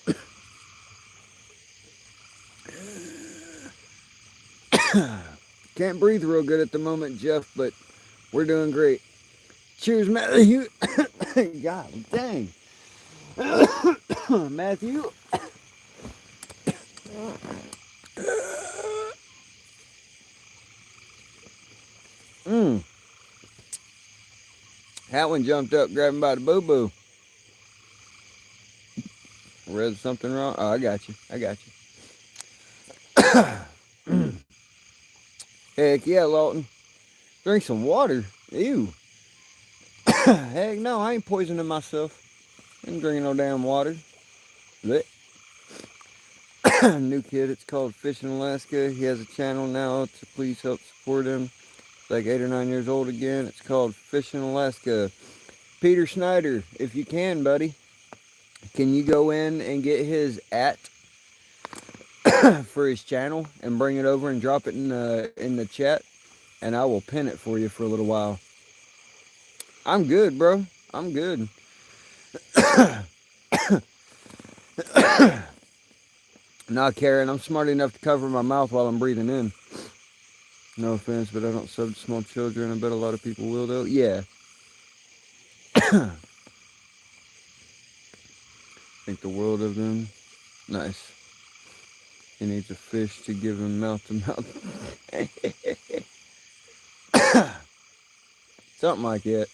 Can't breathe real good at the moment, Jeff, but we're doing great. Cheers, Matthew. God dang. Matthew. That one jumped up, grabbing by the boo-boo. Read something wrong? Oh, I got you. I got you. Heck yeah, Lawton. Drink some water. Ew. Heck no, I ain't poisoning myself. I ain't drinking no damn water. Blech. New kid, it's called Fish in Alaska. He has a channel now, so please help support him. It's like 8 or 9 years old again. It's called Fish in Alaska. Peter Snyder, if you can, buddy, can you go in and get his @ for his channel and bring it over and drop it in the chat, and I will pin it for you for a little while. I'm good, bro. I'm good. Nah, Karen, I'm smart enough to cover my mouth while I'm breathing in. No offense, but I don't sub to small children. I bet a lot of people will, though. Yeah. Think the world of them. Nice. He needs a fish to give him mouth to mouth. Something like that.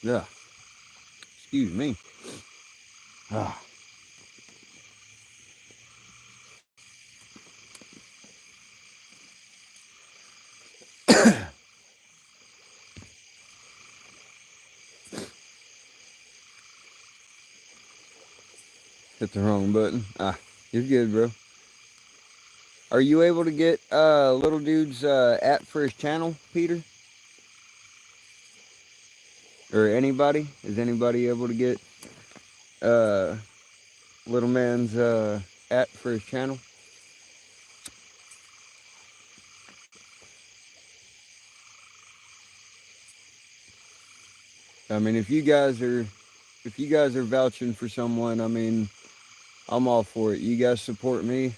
Yeah. Excuse me. Ah. Hit the wrong button. Ah, you're good, bro. Are you able to get little dude's @ for his channel, Peter? Or anybody? Is anybody able to get little man's @ for his channel? I mean, if you guys are vouching for someone, I mean, I'm all for it. You guys support me,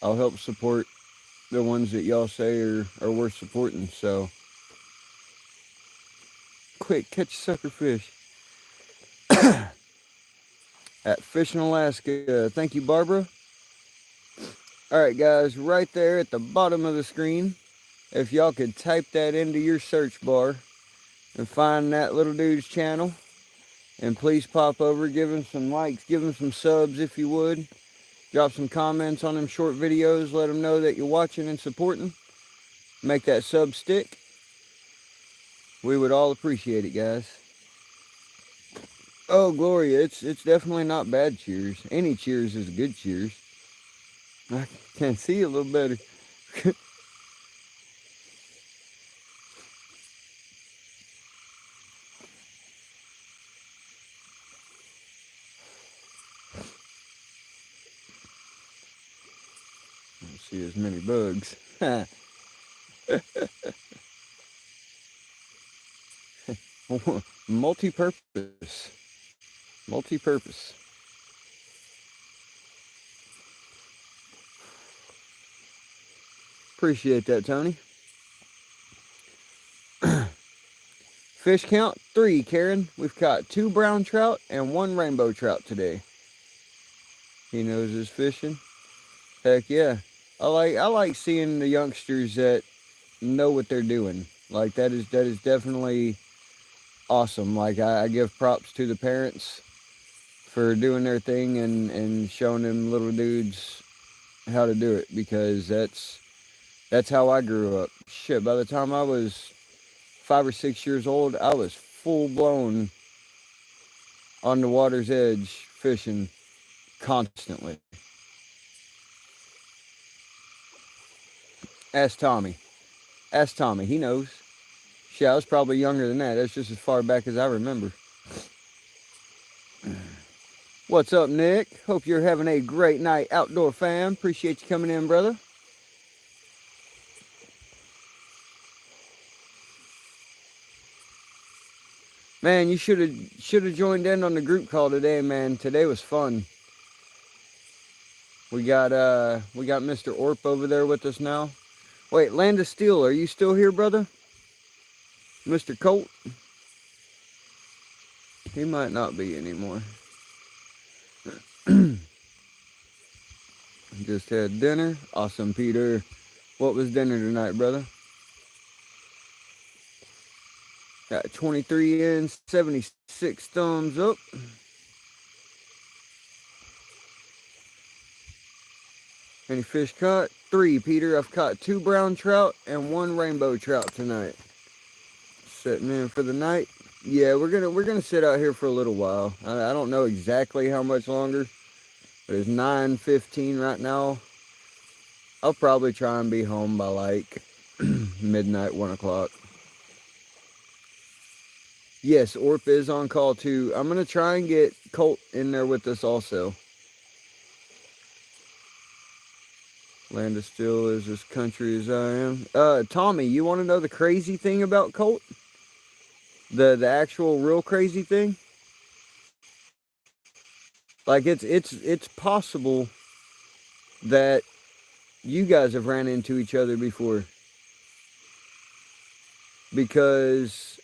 I'll help support the ones that y'all say are worth supporting. So, quick, catch a sucker fish. @ Fish in Alaska. Thank you, Barbara. Alright, guys, right there at the bottom of the screen, if y'all could type that into your search bar and find that little dude's channel, and please pop over, give him some likes, give him some subs if you would. Drop some comments on them short videos. Let them know that you're watching and supporting. Make that sub stick. We would all appreciate it, guys. Oh, Gloria, it's definitely not bad cheers. Any cheers is good cheers. I can see a little better. Don't see as many bugs. Multi-purpose. Multi-purpose. Appreciate that, Tony. Fish count 3, Karen. We've caught 2 brown trout and 1 rainbow trout today. He knows his fishing. Heck yeah. I like seeing the youngsters that know what they're doing. Like that is definitely awesome. Like I give props to the parents for doing their thing and showing them little dudes how to do it, because that's how I grew up. Shit, by the time I was 5 or 6 years old, I was full blown on the water's edge fishing constantly. Ask Tommy. Ask Tommy. He knows. Shit, I was probably younger than that. That's just as far back as I remember. What's up, Nick? Hope you're having a great night, outdoor fam. Appreciate you coming in, brother. Man, you should have joined in on the group call today, man. Today was fun. We got Mr. Orp over there with us now. Wait, Land of Steel, are you still here, brother? Mr. Colt? He might not be anymore. Just had dinner. Awesome, Peter. What was dinner tonight, brother? Got 23 in, 76 thumbs up. Any fish caught? 3, Peter. I've caught 2 brown trout and 1 rainbow trout tonight. Setting in for the night. Yeah, we're gonna sit out here for a little while. I don't know exactly how much longer, but it's 9:15 right now. I'll probably try and be home by like midnight, 1 o'clock. Yes, Orp is on call too. I'm gonna try and get Colt in there with us also. Land of Steel is as country as I am. Tommy, you want to know the crazy thing about Colt? The actual real crazy thing? Like it's possible that you guys have ran into each other before, because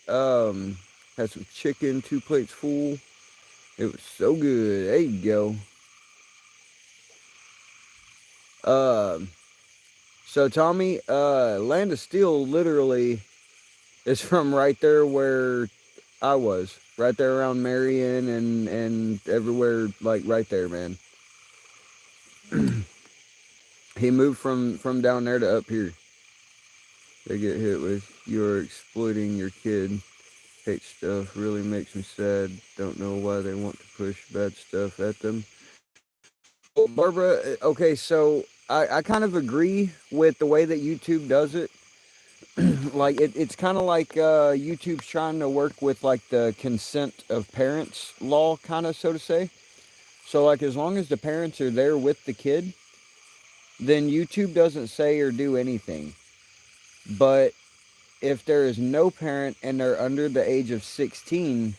had some chicken, 2 plates full. It was so good. There you go. So Tommy, Land of Steel literally is from right there where I was, right there around Marion and everywhere, like right there, man. He moved from down there to up here. They get hit with, "You're exploiting your kid. Hate stuff. Really makes me sad. Don't know why they want to push bad stuff at them." Well, Barbara, okay, so I kind of agree with the way that YouTube does it. Like it's kind of like YouTube's trying to work with like the consent of parents law, kind of, so to say. So like as long as the parents are there with the kid, then YouTube doesn't say or do anything. But if there is no parent and they're under the age of 16,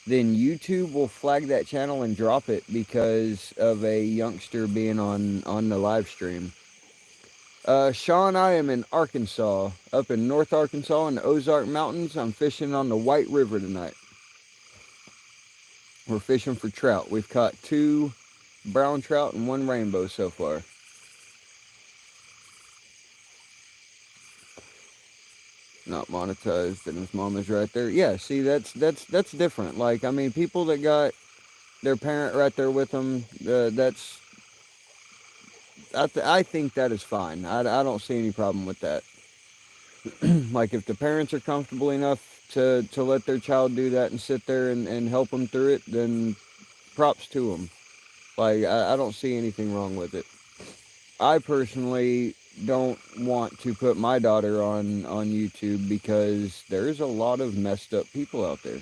then YouTube will flag that channel and drop it because of a youngster being on the live stream. Sean, I am in Arkansas, up in North Arkansas in the Ozark Mountains. I'm fishing on the White River tonight. We're fishing for trout. We've caught 2 brown trout and 1 rainbow so far. Not monetized, and his mom is right there. Yeah, see, that's different. Like, I mean, people that got their parent right there with them, that's, I think that is fine. I don't see any problem with that. Like, if the parents are comfortable enough to let their child do that and sit there and help them through it, then props to them. Like, I don't see anything wrong with it. I personally don't want to put my daughter on YouTube because there's a lot of messed up people out there.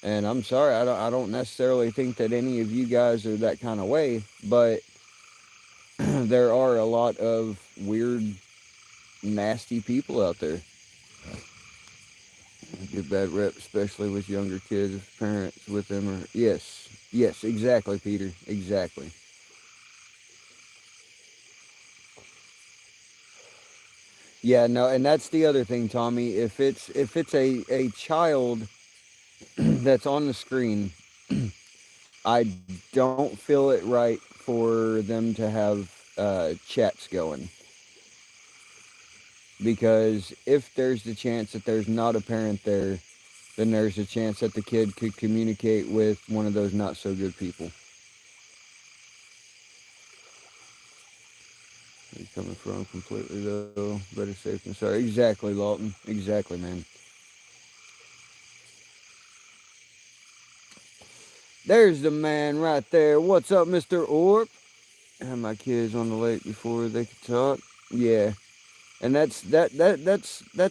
And I'm sorry, I don't necessarily think that any of you guys are that kind of way, but there are a lot of weird, nasty people out there. Get bad rep, especially with younger kids, if parents with them are... Yes, exactly, Peter, exactly. Yeah, no, and that's the other thing, Tommy. If it's a child that's on the screen, I don't feel it right for them to have chats going, because if there's the chance that there's not a parent there, then there's a chance that the kid could communicate with one of those not so good people. Where you coming from completely though? Better safe than sorry. Exactly, Lawton. Exactly, man. There's the man right there. What's up, Mr. Orp? I had my kids on the lake before they could talk. Yeah. And that's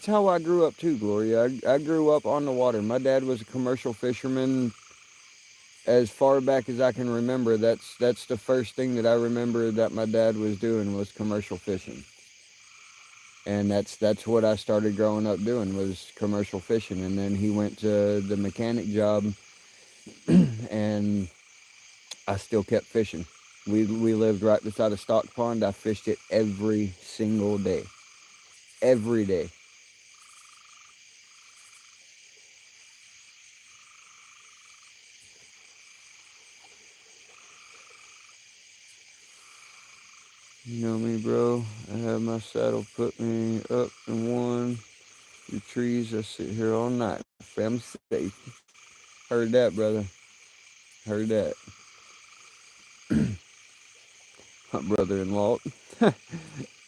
how I grew up too, Gloria. I grew up on the water. My dad was a commercial fisherman as far back as I can remember. That's the first thing that I remember that my dad was doing was commercial fishing. And that's what I started growing up doing was commercial fishing. And then he went to the mechanic job and I still kept fishing. We lived right beside a stock pond. I fished it every single day. Every day. You know me, bro. I have my saddle put me up in one. The trees, I sit here all night. Family safe. Heard that, brother. Heard that. My brother-in-law.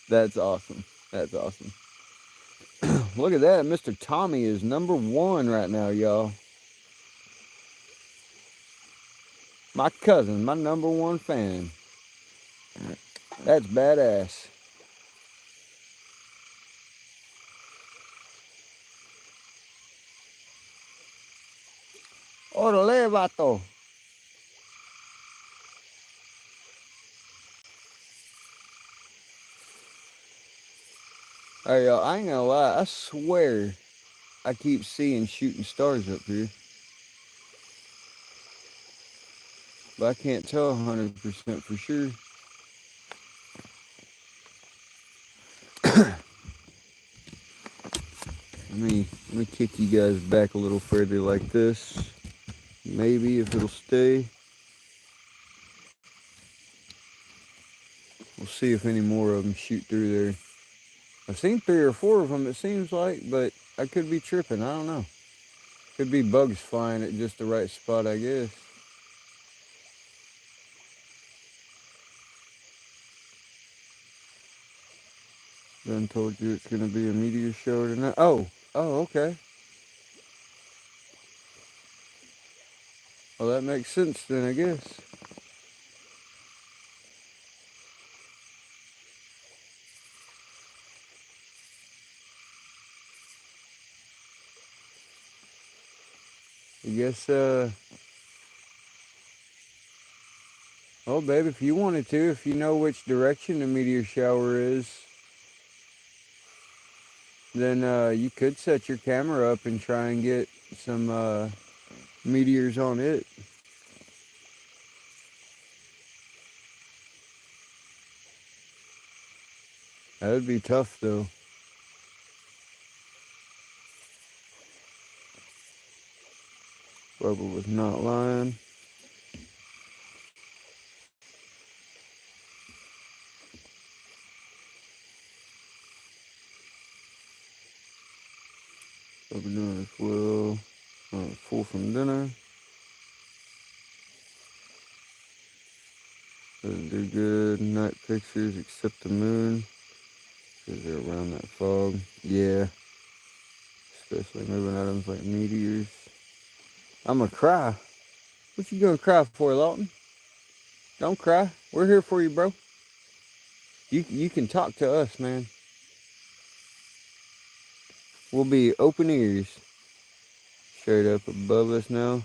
That's awesome. That's awesome. Look at that. Mr. Tommy is #1 right now, y'all. My cousin, my #1 fan. That's badass. Orale, vato. Hey, y'all, I ain't gonna lie. I swear I keep seeing shooting stars up here. But I can't tell 100% for sure. Let me kick you guys back a little further like this. Maybe if it'll stay. We'll see if any more of them shoot through there. I've seen 3 or 4 of them, it seems like, but I could be tripping. I don't know. Could be bugs flying at just the right spot, I guess. Done told you it's going to be a meteor shower tonight. Oh, okay. Well, that makes sense then, I guess. I guess, oh, babe, if you wanted to, if you know which direction the meteor shower is, then you could set your camera up and try and get some meteors on it. That would be tough, though. Bubba was not lying. Bubba doing as well. Full from dinner. Doesn't do good. Night pictures except the moon. Because they're around that fog. Yeah. Especially moving items like meteors. I'm gonna cry. What you gonna cry for, Lawton? Don't cry. We're here for you, bro. You can talk to us, man. We'll be open ears. Straight up above us now.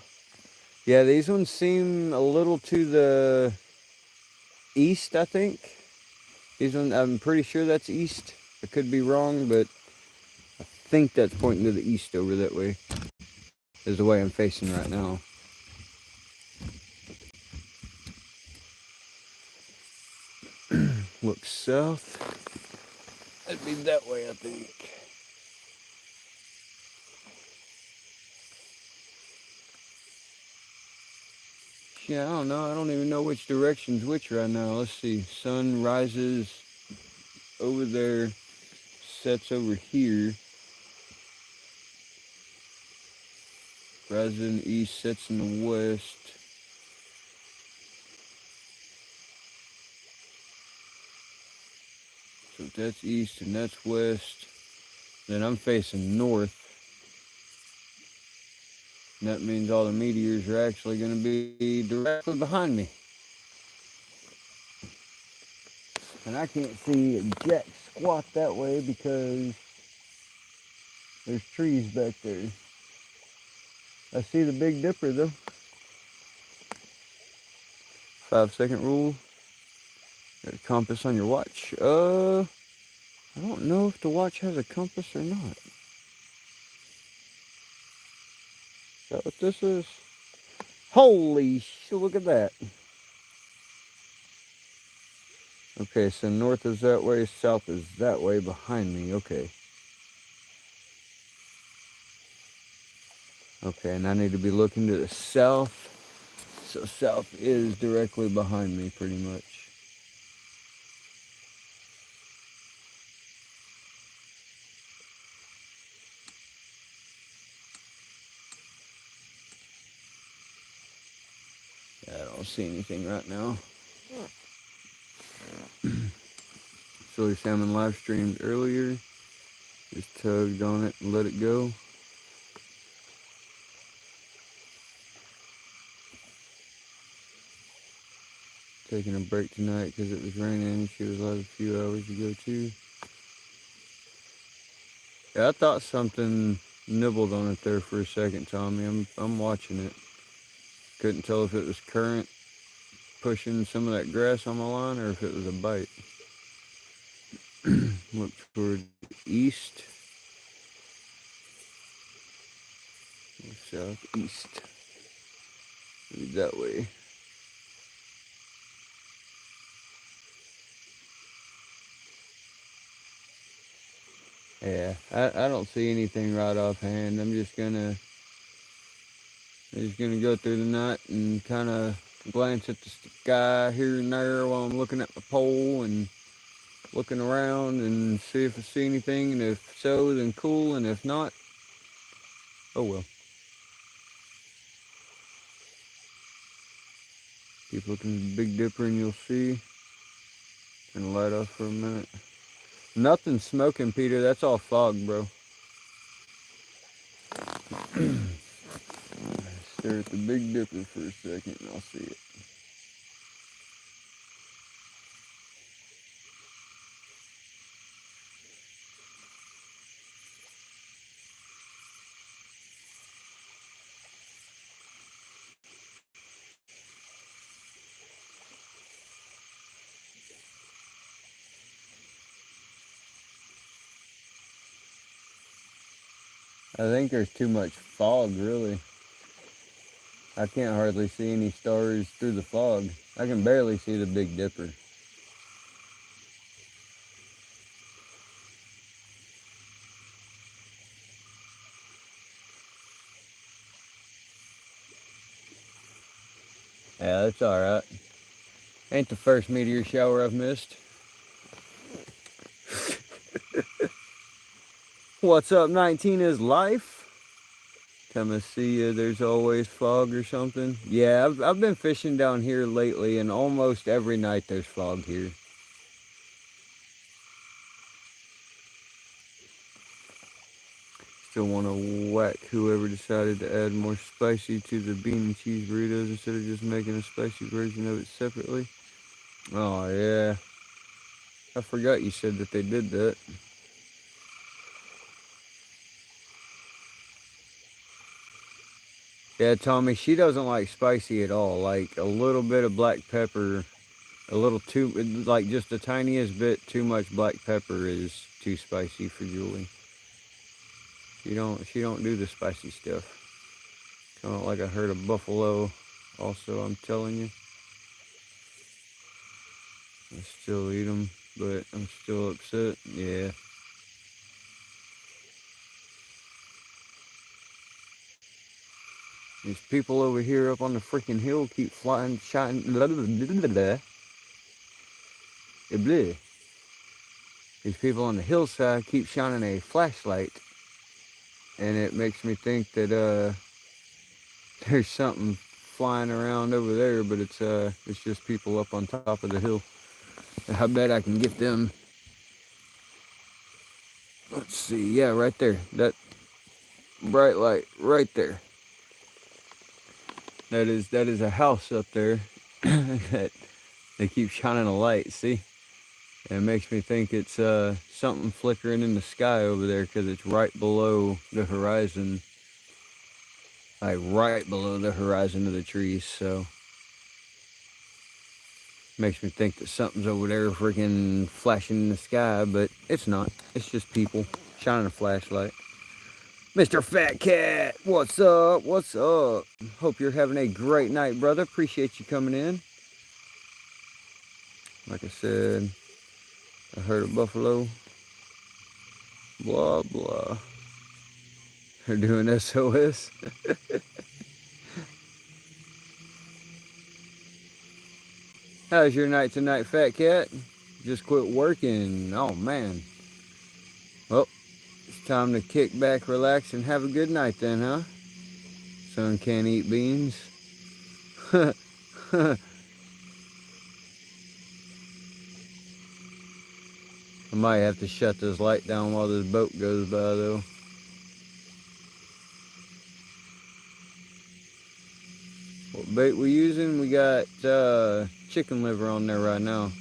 Yeah, these ones seem a little to the east, I think. These ones, I'm pretty sure that's east. I could be wrong, but I think that's pointing to the east over that way. Is the way I'm facing right now. Look south. It'd be that way, I think. Yeah, I don't know. I don't even know which direction's which right now. Let's see. Sun rises over there, sets over here. Rises in the east, sets in the west. So if that's east and that's west, then I'm facing north. And that means all the meteors are actually going to be directly behind me. And I can't see jack squat that way because there's trees back there. I see the Big Dipper though. 5-second rule. Got a compass on your watch. I don't know if the watch has a compass or not. Is that what this is? Holy shit, look at that. Okay, so north is that way, south is that way behind me. Okay. Okay, and I need to be looking to the south. So south is directly behind me pretty much. Yeah, I don't see anything right now. Silly Salmon live streamed earlier. Just tugged on it and let it go. Taking a break tonight because it was raining. She was out a few hours ago too. Yeah, I thought something nibbled on it there for a second, Tommy. I'm watching it. Couldn't tell if it was current pushing some of that grass on my line or if it was a bite. Look toward east. Southeast. Maybe that way. Yeah, I don't see anything right offhand. I'm just gonna go through the night and kind of glance at the sky here and there while I'm looking at my pole and looking around and see if I see anything. And if so, then cool. And if not, oh well. Keep looking at the Big Dipper and you'll see. Turn the light off for a minute. Nothing's smoking, Peter. That's all fog, bro. Stare at the Big Dipper for a second and I'll see it. I think there's too much fog, really. I can't hardly see any stars through the fog. I can barely see the Big Dipper. Yeah, that's alright. Ain't the first meteor shower I've missed. What's up, 19 is life? Come and see you. There's always fog or something. Yeah, I've been fishing down here lately, and almost every night there's fog here. Still want to whack whoever decided to add more spicy to the bean and cheese burritos instead of just making a spicy version of it separately. Oh, yeah. I forgot you said that they did that. Yeah, Tommy, she doesn't like spicy at all. Like a little bit of black pepper, a little too, like just the tiniest bit too much black pepper is too spicy for Julie. She don't do the spicy stuff. Kind of like a herd of buffalo. Also, I'm telling you, I still eat them. but I'm still upset. Yeah. These people over here up on the freaking hill keep flying, shining. Blah, blah, blah, blah, blah. Blah. These people on the hillside keep shining a flashlight, and it makes me think that there's something flying around over there, but it's just people up on top of the hill. I bet I can get them. Let's see. Yeah, right there. That bright light right there. That is a house up there that they keep shining a light. See, and it makes me think it's something flickering in the sky over there because it's right below the horizon, like right below the horizon of the trees. So makes me think that something's over there freaking flashing in the sky, but it's not. It's just people shining a flashlight. Mr. Fat Cat, what's up? What's up? Hope you're having a great night, brother. Appreciate you coming in. Like I said, I heard a buffalo. Blah, blah. They're doing SOS. How's your night tonight, Fat Cat? Just quit working. Oh, man. Well, it's time to kick back, relax, and have a good night then, huh? Son can't eat beans. I might have to shut this light down while this boat goes by, though. What bait we using? We got chicken liver on there right now.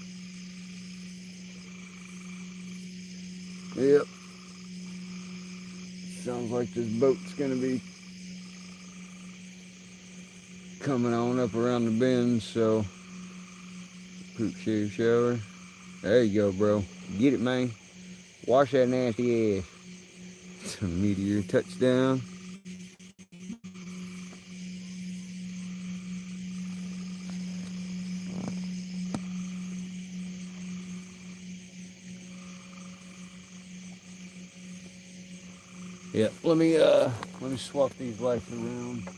Yep. Sounds like this boat's gonna be coming on up around the bend, so poop, shave, shower. There you go, bro. Get it, man. Wash that nasty ass. It's a meteor touchdown. Yeah, let me swap these lights around.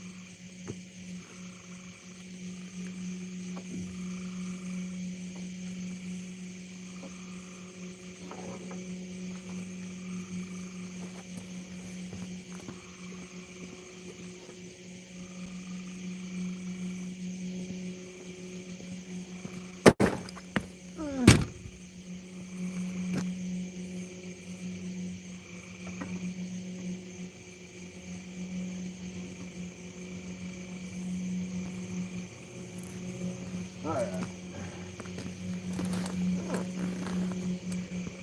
Alright.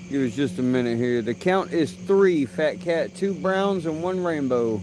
Give us just a minute here. The count is 3, Fat Cat, 2 browns and 1 rainbow.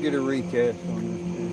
Get a recast on this too.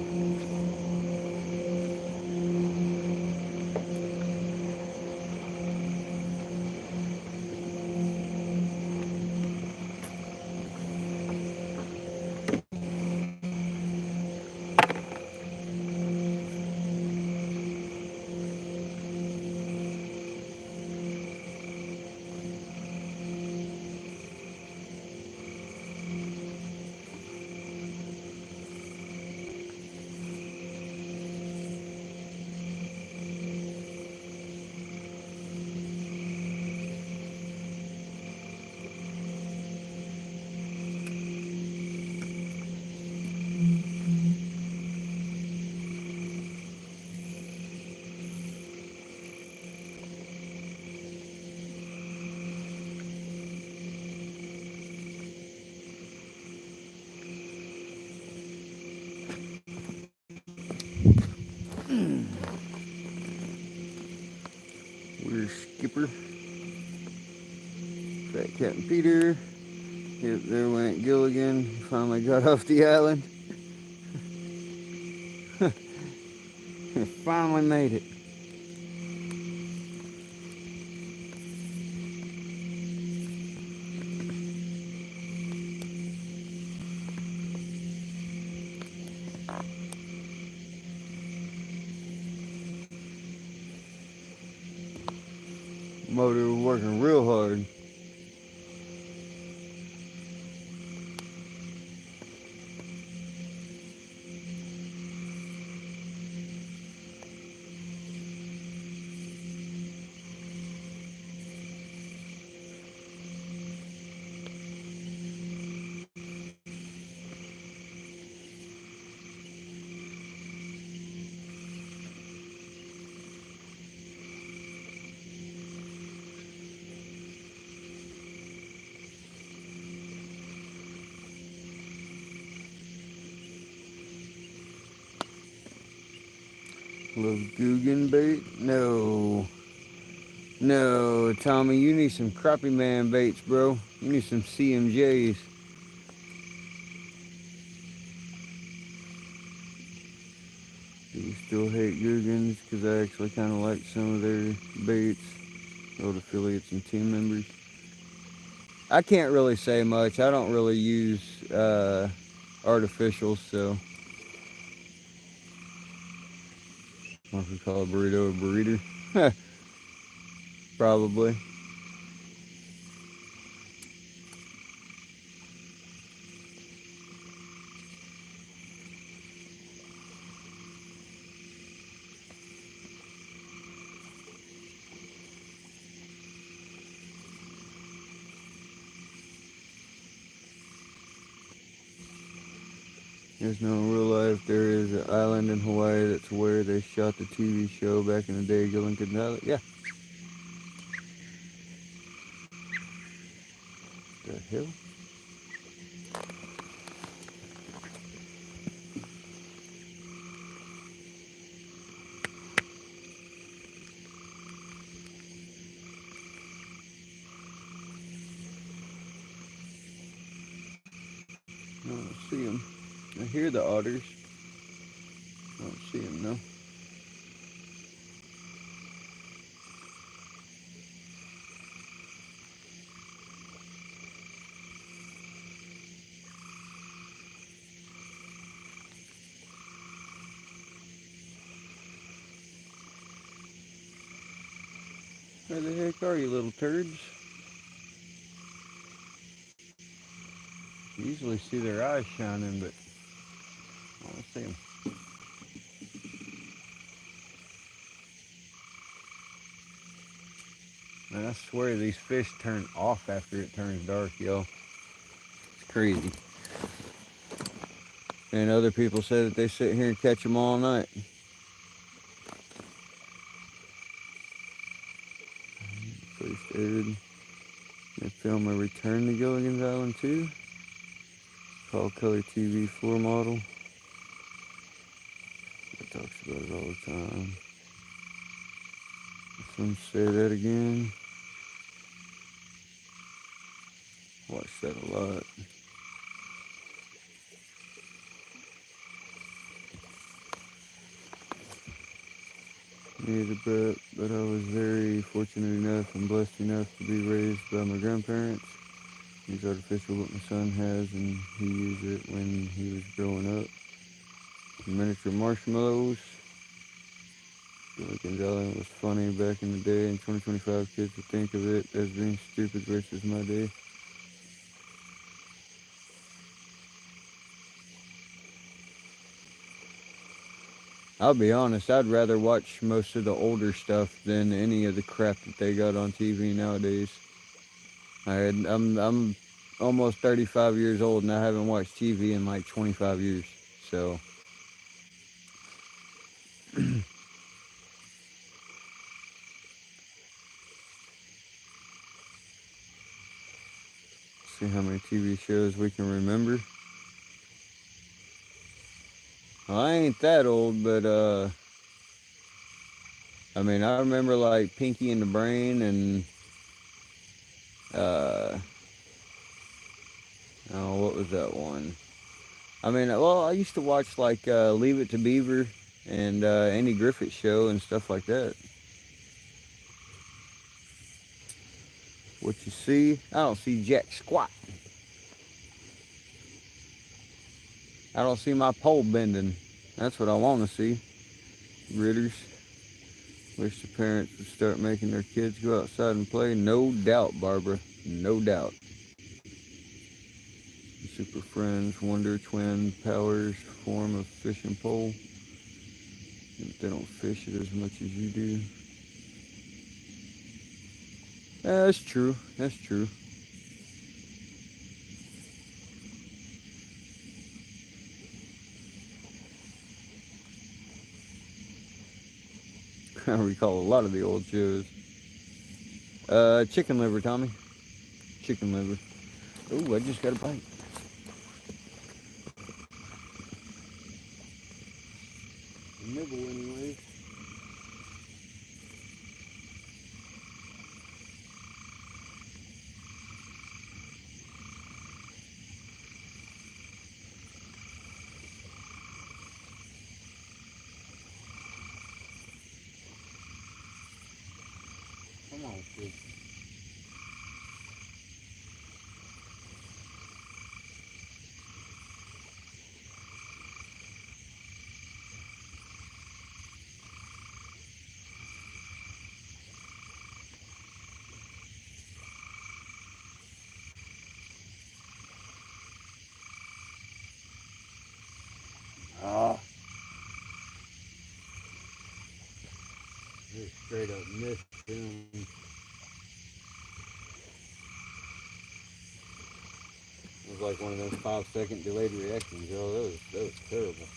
Where's Skipper? Fat Captain Peter. Yep, there went Gilligan. Finally got off the island. Finally made it. Motor was working real hard. Love Guggen bait? No. No, Tommy, you need some crappie man baits, bro. You need some CMJs. Do you still hate Guggens? Because I actually kind of like some of their baits. Old affiliates and team members. I can't really say much. I don't really use artificials, so what we call a burrito a burrito. Probably. There's no in real life. There is an island in Hawaii that's where they shot the TV show back in the day, Gilligan Island. Yeah. The hell? I don't see them. I hear the otters. I don't see them, no. Where the heck are you, little turds? You usually see their eyes shining, but I don't see them. Man, I swear these fish turn off after it turns dark, y'all. It's crazy. And other people say that they sit here and catch them all night. First aired. They film a return to Gilligan's Island too. Called Color TV floor model. It talks about it all the time. Some say that again. Watch that a lot. Neither but I was very fortunate enough and blessed enough to be raised by my grandparents. Use artificial what my son has, and he used it when he was growing up. Miniature marshmallows. Gilligan's Island was funny back in the day, and 2025 kids would think of it as being stupid versus my day. I'll be honest, I'd rather watch most of the older stuff than any of the crap that they got on TV nowadays. I'm almost 35 years old and I haven't watched TV in like 25 years. So see how many TV shows we can remember. Well, I ain't that old, but I mean, I remember like Pinky and the Brain and uh, oh, what was that one? I mean, well, I used to watch like Leave It to Beaver and Andy Griffith Show and stuff like that. What you see? I don't see jack squat. I don't see my pole bending. That's what I want to see. Ritters. Wish the parents would start making their kids go outside and play. No doubt, Barbara. No doubt. Super Friends, Wonder Twin, Powers, form of fishing pole. They don't fish it as much as you do. That's true. That's true. I recall a lot of the old shows. Chicken liver, Tommy. Chicken liver. Oh, I just got a bite. Nibble anyway. Come on, kid. Ah, just straight up missed him. It was like one of those 5-second delayed reactions, yo. That was terrible.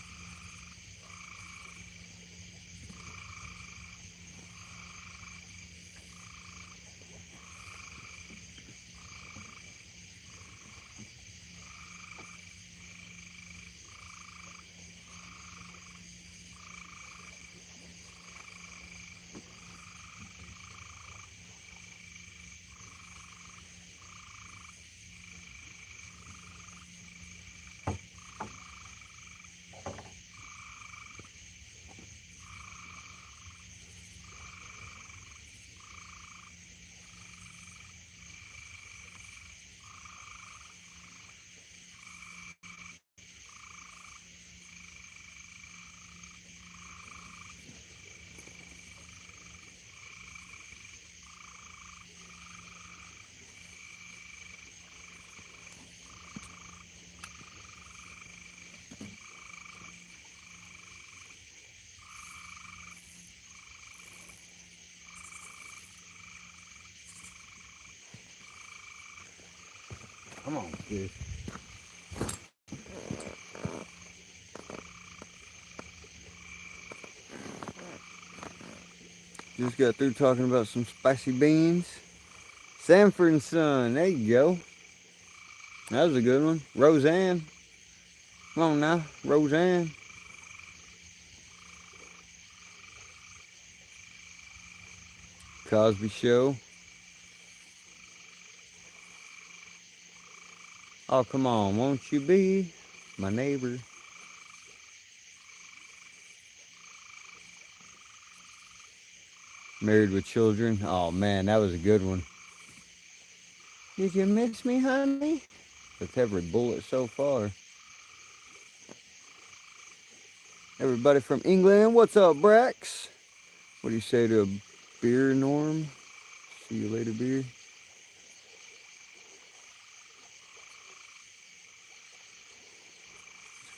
Come on, kid. Just got through talking about some spicy beans. Sanford and Son. There you go. That was a good one. Roseanne. Come on now. Roseanne. Cosby Show. Oh, come on. Won't you be my neighbor? Married with Children. Oh, man. That was a good one. Did you miss me, honey? With every bullet so far. Everybody from England. What's up, Brax? What do you say to a beer, Norm? See you later, beer.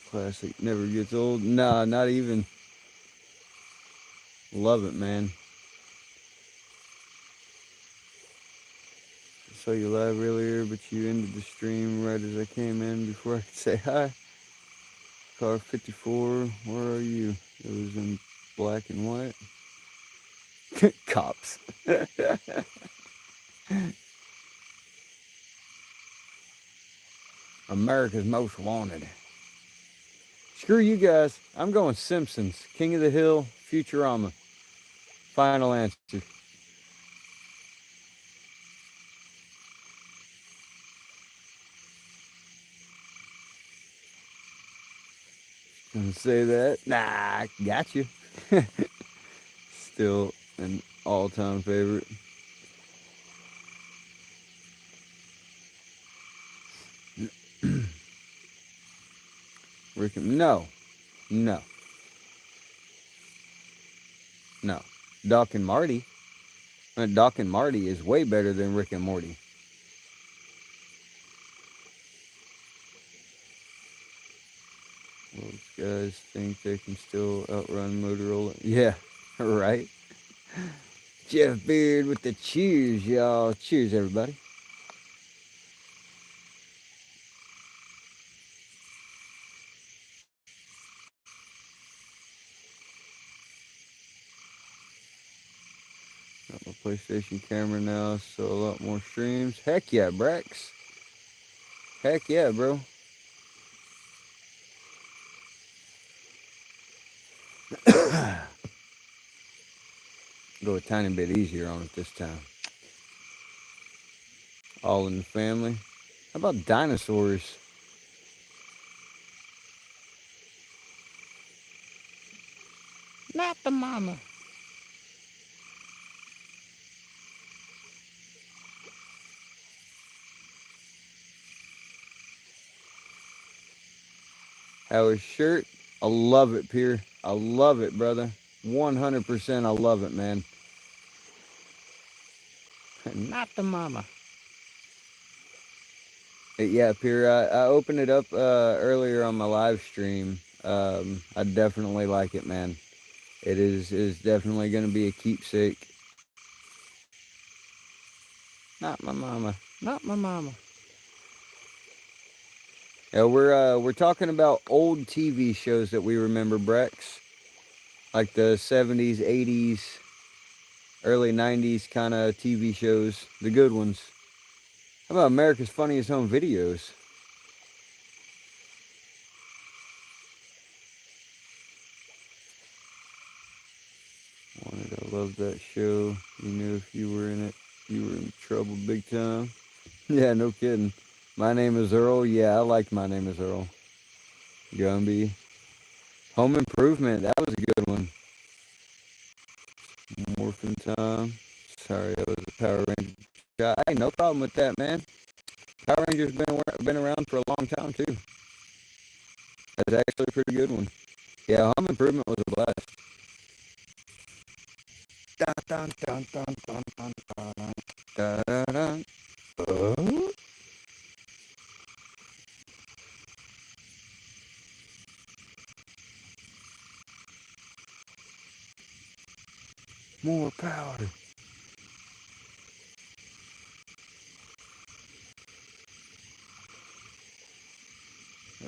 Classic. Never gets old. Nah, not even. Love it, man. Saw you live earlier, but you ended the stream right as I came in before I could say hi. Car 54, where are you? It was in black and white. Cops. America's Most Wanted. Screw you guys. I'm going Simpsons. King of the Hill, Futurama. Final answer. Gonna say that. Nah, got you. Still an all-time favorite. Rick and no, no, no. Doc and Marty. Doc and Marty is way better than Rick and Morty. Those guys think they can still outrun Motorola. Yeah, right. Jeff Beard with the cheers, y'all. Cheers, everybody. Got my PlayStation camera now, so a lot more streams. Heck yeah, Brax. Heck yeah, bro. Go a tiny bit easier on it this time. All in the family. How about dinosaurs? Not the mama. How's shirt? I love it, Pierre. I love it, brother. 100% I love it, man. Not the mama. Yeah, Pierre, I opened it up earlier on my live stream. I definitely like it, man. It is definitely going to be a keepsake. Not my mama. Not my mama. Yeah, we're talking about old TV shows that we remember, Brex. Like the 70s, 80s, early 90s kind of TV shows. The good ones. How about America's Funniest Home Videos? I love that show. You knew if you were in it, you were in trouble big time. Yeah, no kidding. My Name is Earl. Yeah, I liked My Name is Earl. Gumby. Home Improvement. That was a good one. Morphin' Time. Sorry, that was a Power Ranger shot. Hey, no problem with that, man. Power Rangers been around for a long time too. That's actually a pretty good one. Yeah, Home Improvement was a blast. Dun, dun, dun, dun, dun, dun, dun, dun, dun, dun. More power. I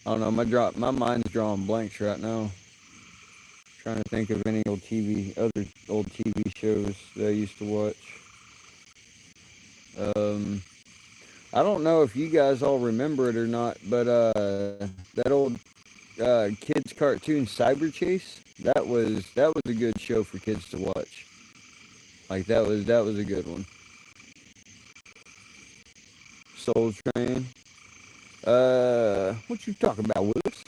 don't know. My mind's drawing blanks right now. Trying to think of any other old TV shows that I used to watch. I don't know if you guys all remember it or not, but that old kids cartoon Cyber Chase, that was a good show for kids to watch. Like that was a good one. Soul Train. What you talking about, Willis?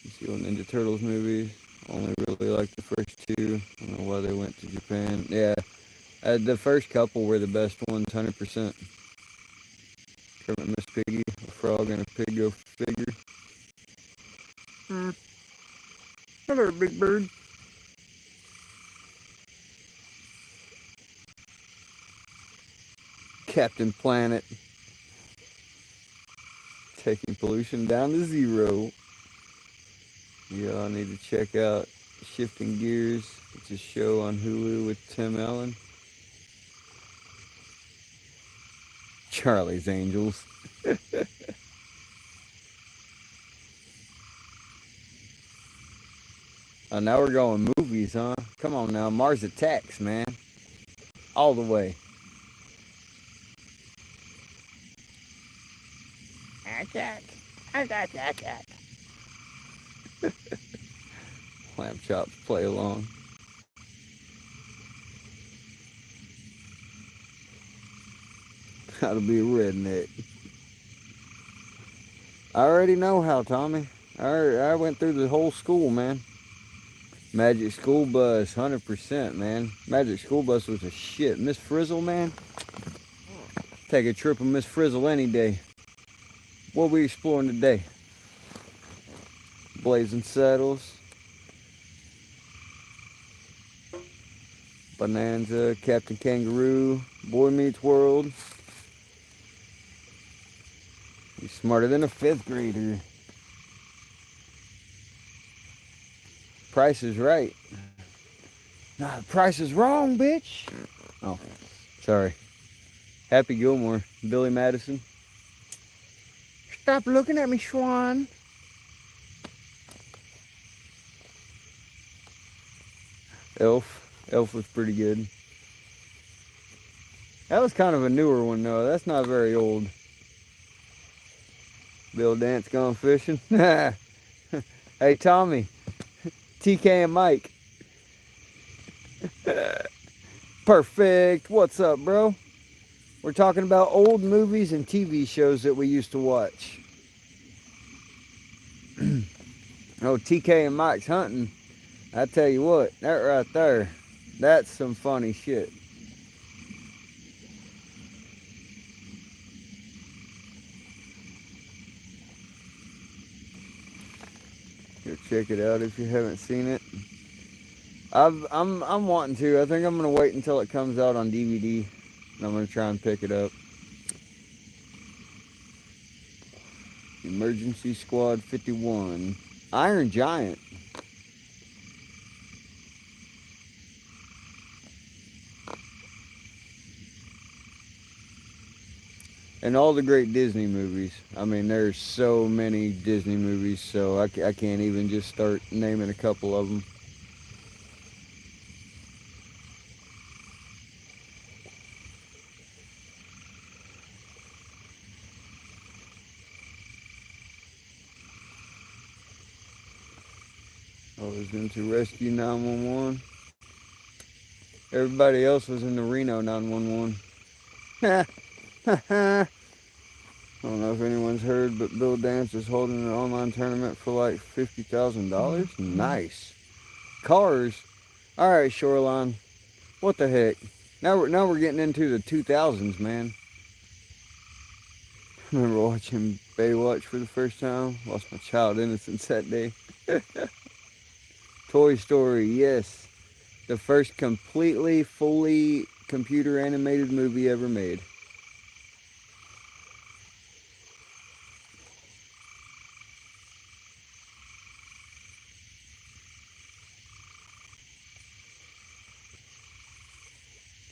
You see old Ninja Turtles movies. Only really like the first two. I don't know why they went to Japan. Yeah, the first couple were the best ones, 100%. Kermit, Miss Piggy, a frog and a pig go figure. Hello, Big Bird. Captain Planet. Taking pollution down to zero. Y'all need to check out Shifting Gears. It's a show on Hulu with Tim Allen. Charlie's Angels. Now we're going movies, huh? Come on now, Mars Attacks, man. All the way. Attack. Attack, attack. Lamb chops play along. How to be a redneck. I already know how, Tommy. I went through the whole school, man. Magic School Bus, 100%, man. Magic School Bus was a shit. Miss Frizzle, man. Take a trip with Miss Frizzle any day. What are we exploring today? Blazing Saddles. Bonanza, Captain Kangaroo, Boy Meets World. He's smarter than a 5th grader. Price is Right. Nah, the price is wrong, bitch. Oh, sorry. Happy Gilmore, Billy Madison. Stop looking at me, Schwan. Elf. Elf was pretty good. That was kind of a newer one, though. That's not very old. Bill Dance Gone Fishing. Hey, Tommy. TK and Mike. Perfect. What's up, bro? We're talking about old movies and TV shows that we used to watch. Oh, TK and Mike's hunting. I tell you what, that right there, that's some funny shit. Go check it out if you haven't seen it. I'm wanting to. I think I'm gonna wait until it comes out on DVD, and I'm gonna try and pick it up. Emergency Squad 51, Iron Giant. And all the great Disney movies. I mean, there's so many Disney movies, so I can't even just start naming a couple of them. I was into Rescue 911. Everybody else was in the Reno 911. I don't know if anyone's heard, but Bill Dance is holding an online tournament for like $50,000. Nice. Cars. All right, Shoreline. What the heck? Now we're getting into the 2000s, man. I remember watching Baywatch for the first time. Lost my child innocence that day. Toy Story, yes. The first completely, fully computer animated movie ever made.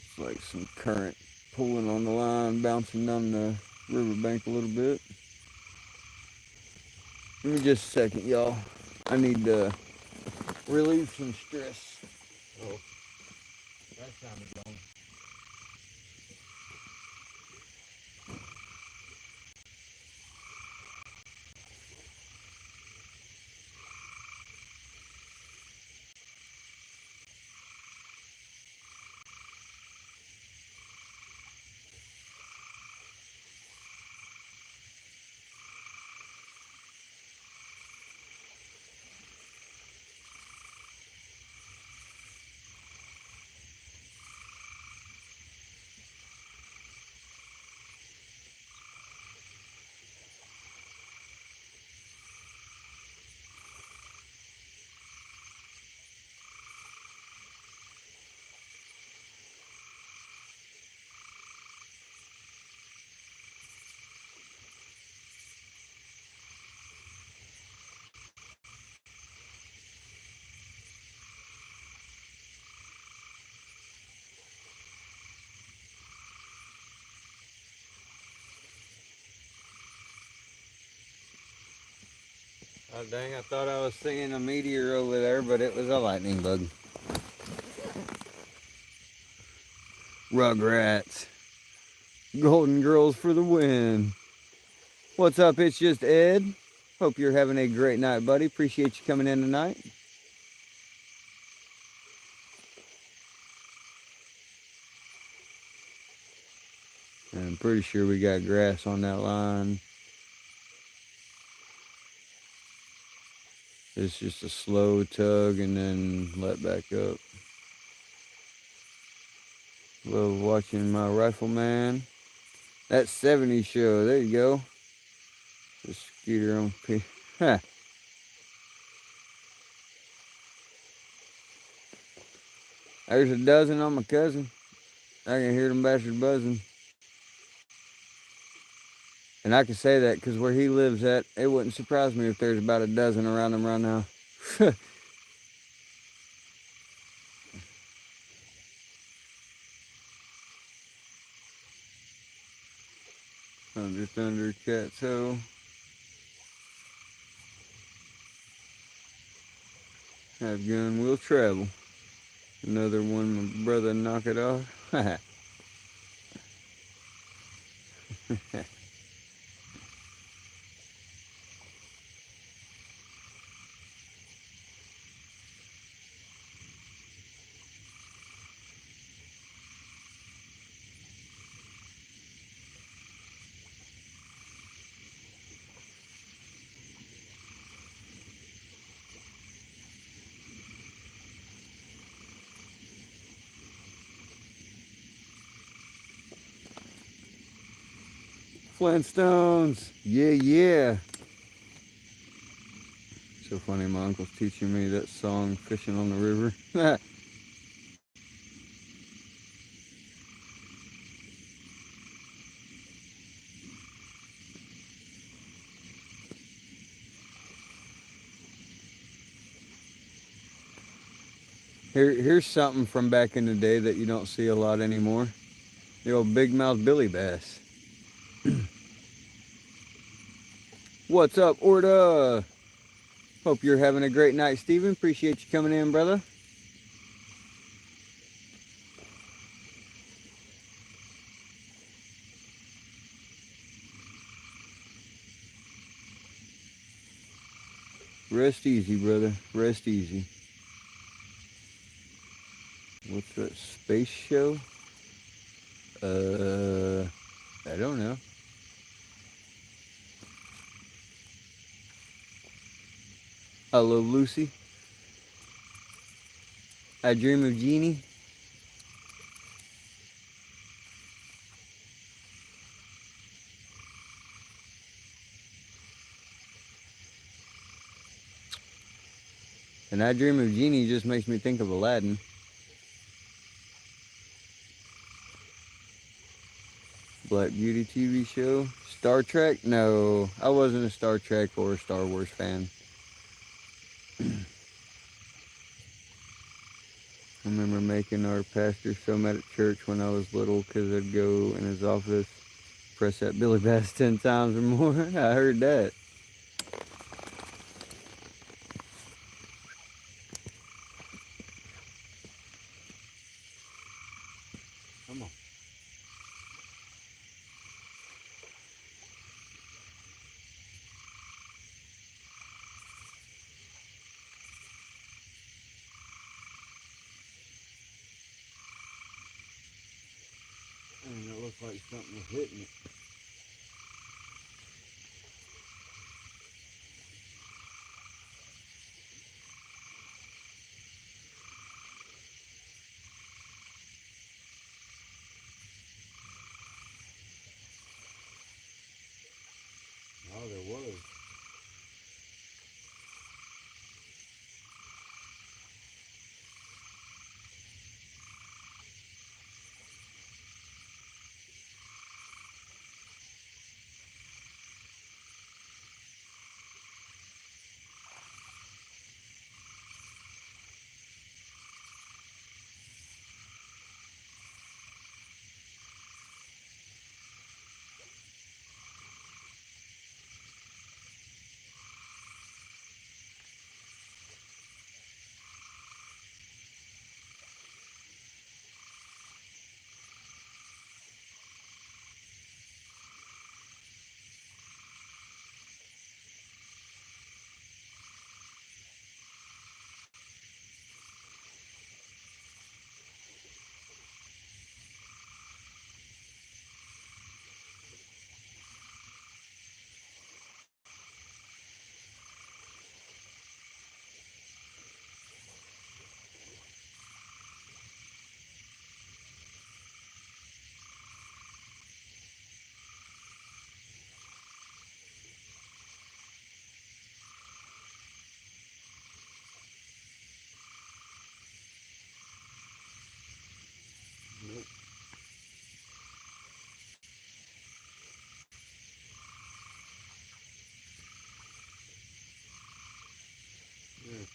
It's like some current pulling on the line, bouncing down the riverbank a little bit. Give me just a second, y'all. I need to relieve some stress. Oh, that's time is gone. Oh dang, I thought I was seeing a meteor over there, but it was a lightning bug. Rugrats. Golden Girls for the win. What's up? It's just Ed. Hope you're having a great night, buddy. Appreciate you coming in tonight. And I'm pretty sure we got grass on that line. It's just a slow tug and then let back up. Love watching my rifleman. That 70s show. There you go. The Scooter on P. Ha. There's a dozen on my cousin. I can hear them bastards buzzing. And I can say that because where he lives at, it wouldn't surprise me if there's about a dozen around him right now. Just under cat's hole. Have gun will travel. Another one, my brother knock it off. Flintstones. Yeah, yeah. So funny, my uncle's teaching me that song, Fishing on the River. Here's something from back in the day that you don't see a lot anymore. The old big mouth billy bass. What's up, Orta? Hope you're having a great night, Steven. Appreciate you coming in, brother. Rest easy, brother. Rest easy. What's that space show? I don't know. I love Lucy. I dream of Jeannie. And I dream of Jeannie just makes me think of Aladdin. Black Beauty TV show. Star Trek? No, I wasn't a Star Trek or a Star Wars fan. I remember making our pastor so mad at church when I was little because I'd go in his office, press that Billy Bass 10 times or more. I heard that. Come on. And it looked like something was hitting it. Oh, there was.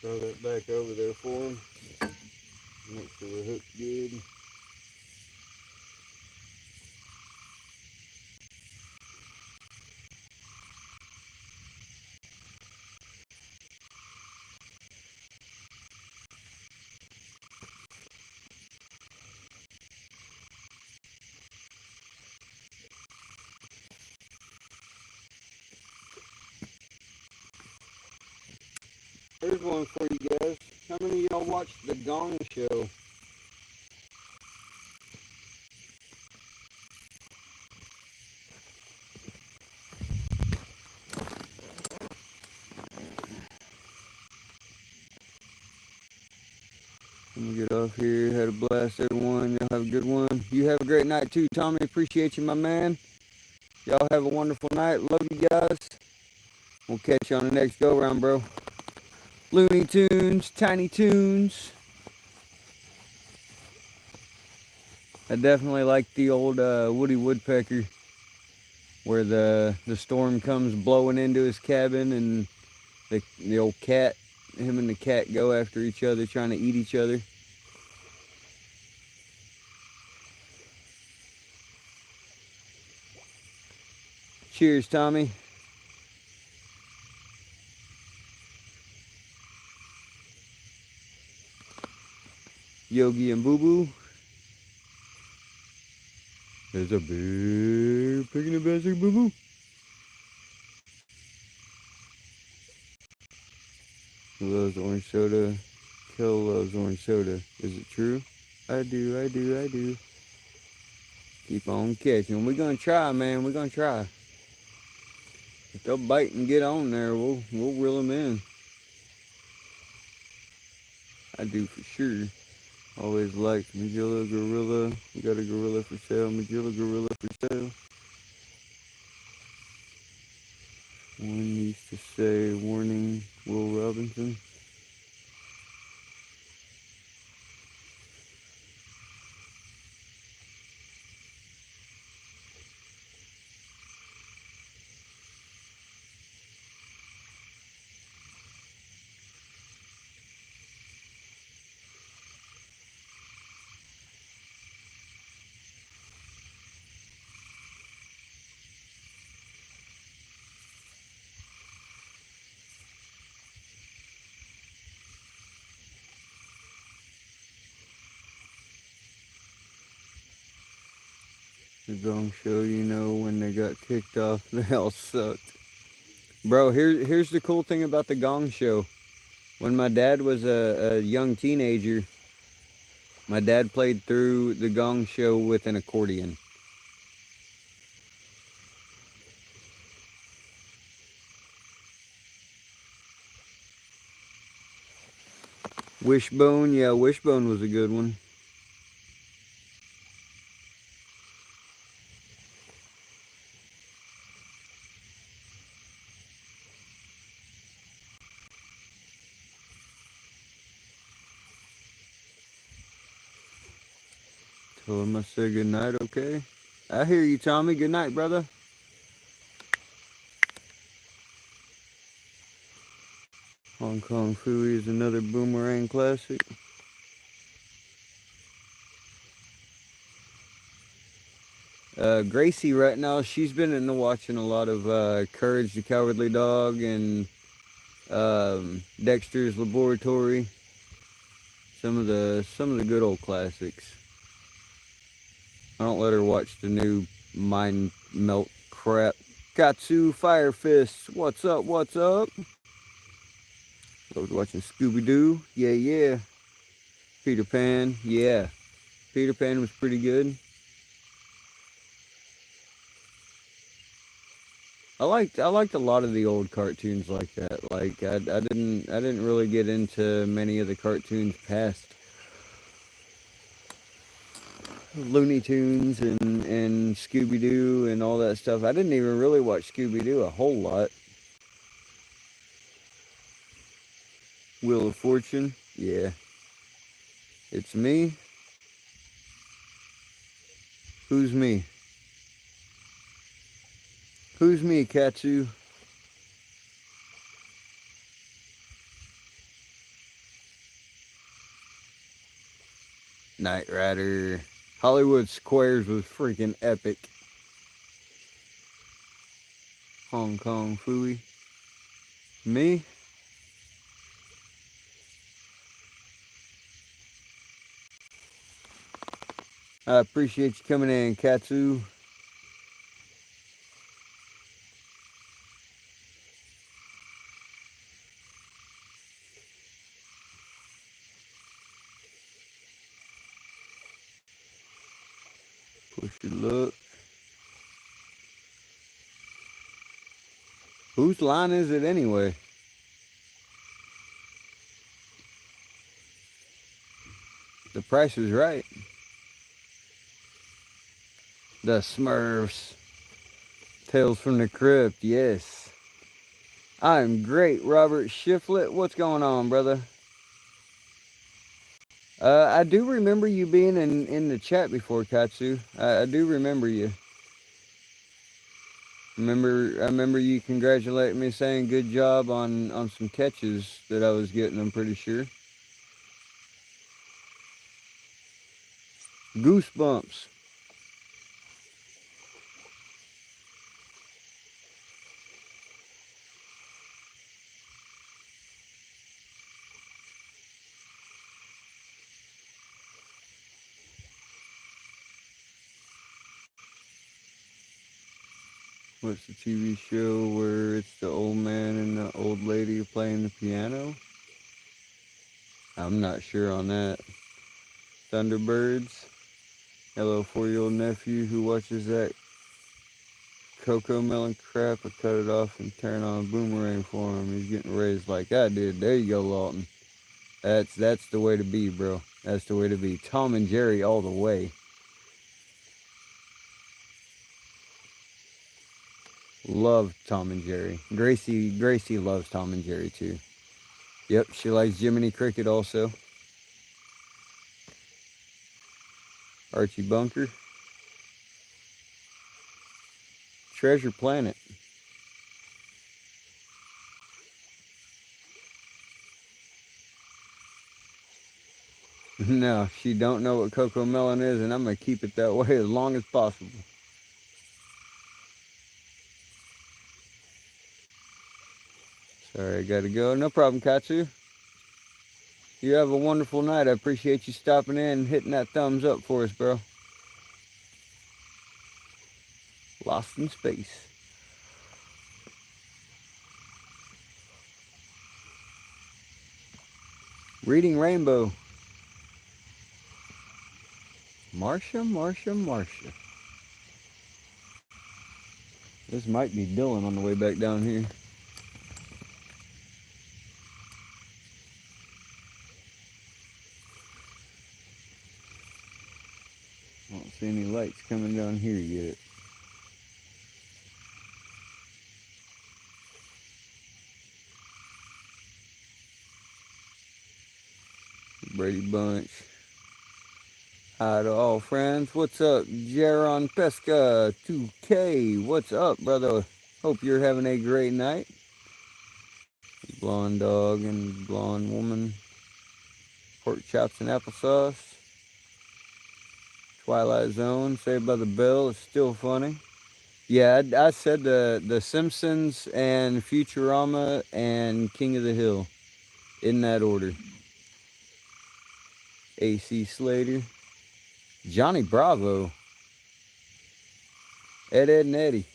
Throw that back over there for him. Make sure we're hooked good. Here's one for you guys. How many of y'all watched The Gong Show? Let me get off here. Had a blast, everyone. Y'all have a good one. You have a great night too, Tommy. Appreciate you, my man. Y'all have a wonderful night. Love you guys. We'll catch you on the next go round, bro. Looney Tunes, Tiny Tunes. I definitely like the old Woody Woodpecker, where the storm comes blowing into his cabin and the old cat, him and the cat go after each other, trying to eat each other. Cheers, Tommy. Yogi and Boo Boo. There's a bear picking a basket, Boo Boo. Who loves orange soda? Kel loves orange soda. Is it true? I do, I do, I do. Keep on catching. We're gonna try, man. We're gonna try. If they'll bite and get on there, we'll reel them in. I do for sure. Always liked Magilla Gorilla. We got a gorilla for sale. Magilla Gorilla for sale. One used to say, warning, Will Robinson. The Gong Show, you know, when they got kicked off, they all sucked. Bro, here's the cool thing about the Gong Show. When my dad was a young teenager, my dad played through the Gong Show with an accordion. Wishbone, yeah, Wishbone was a good one. Tell him I said good night, okay? I hear you, Tommy. Good night, brother. Hong Kong Phooey is another boomerang classic. Gracie right now, she's been into watching a lot of Courage the Cowardly Dog and Dexter's Laboratory. Some of the good old classics. I don't let her watch the new mind melt crap. Katsu Fire Fists, what's up, what's up? I was watching Scooby-Doo, yeah. Peter Pan, yeah. Peter Pan was pretty good. I liked a lot of the old cartoons like that. Like I didn't really get into many of the cartoons past Looney Tunes and Scooby-Doo and all that stuff. I didn't even really watch Scooby-Doo a whole lot. Wheel of Fortune, yeah. It's me. Who's me? Who's me, Katsu? Night Rider. Hollywood Squares was freaking epic. Hong Kong Phooey. Me? I appreciate you coming in, Katsu. Push your look. Whose line is it anyway? The Price is Right. The Smurfs. Tales from the Crypt, yes. I'm great, Robert Shiflett. What's going on, brother? I do remember you being in the chat before, Katsu. I do remember you. I remember you congratulating me, saying good job on some catches that I was getting, I'm pretty sure. Goosebumps. What's the TV show where it's the old man and the old lady playing the piano? I'm not sure on that. Thunderbirds. Hello, 4-year-old nephew who watches that cocoa melon crap. I cut it off and turn on a boomerang for him. He's getting raised like I did. There you go, Lawton. That's the way to be, bro. That's the way to be. Tom and Jerry all the way. Love Tom and Jerry. Gracie loves Tom and Jerry too. Yep, she likes Jiminy Cricket also. Archie Bunker. Treasure Planet. No, she don't know what cocoa melon is, and I'm gonna keep it that way as long as possible. Sorry, I gotta go. No problem, Katsu. You have a wonderful night. I appreciate you stopping in and hitting that thumbs up for us, bro. Lost in Space. Reading Rainbow. Marsha. This might be Dylan on the way back down here. I don't see any lights coming down here yet. Brady Bunch. Hi to all friends. What's up, Jaron Pesca 2K? What's up, brother? Hope you're having a great night. Blonde dog and blonde woman. Pork chops and applesauce. Twilight Zone. Saved by the Bell is still funny. Yeah, I said the Simpsons and Futurama and King of the Hill in that order. AC Slater. Johnny Bravo. Ed, and Eddie.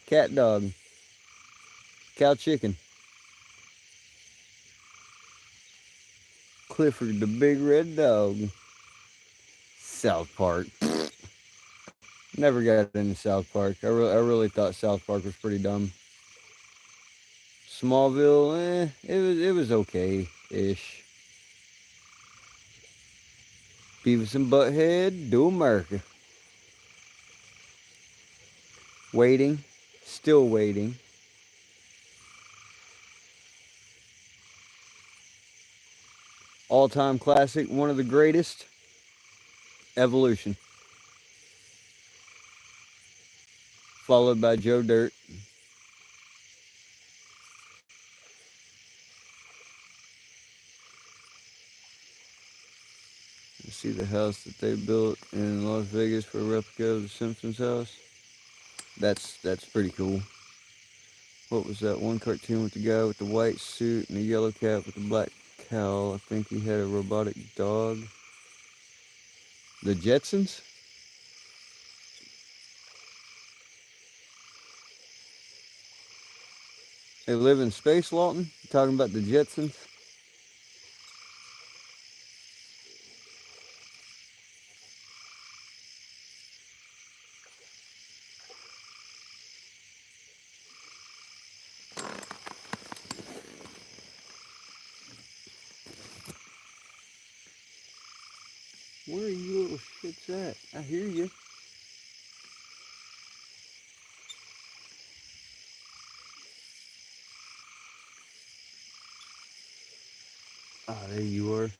Cat Dog. Cow Chicken. Clifford the Big Red Dog. South Park. Never got into South Park. I really thought South Park was pretty dumb. Smallville, it was okay-ish. Beavis and Butthead, Do America. Waiting. Still waiting. All-time classic, one of the greatest. Evolution. Followed by Joe Dirt. You see the house that they built in Las Vegas for a replica of the Simpsons house? That's pretty cool. What was that one cartoon with the guy with the white suit and the yellow cap with the black cowl? I think he had a robotic dog. The Jetsons? They live in space, Lawton? You talking about the Jetsons? Where are you little shits at? I hear you. Ah, there you are.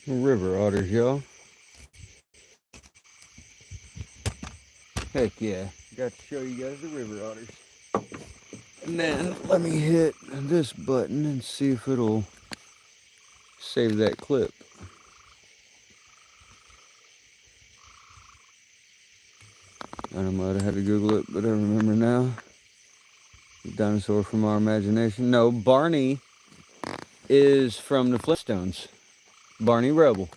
River otters, y'all. Heck yeah. Got to show you guys the river otters. And then let me hit this button and see if it'll save that clip. I might have had to Google it, but I remember now. The dinosaur from our imagination. No, Barney is from the Flintstones. Barney Rubble.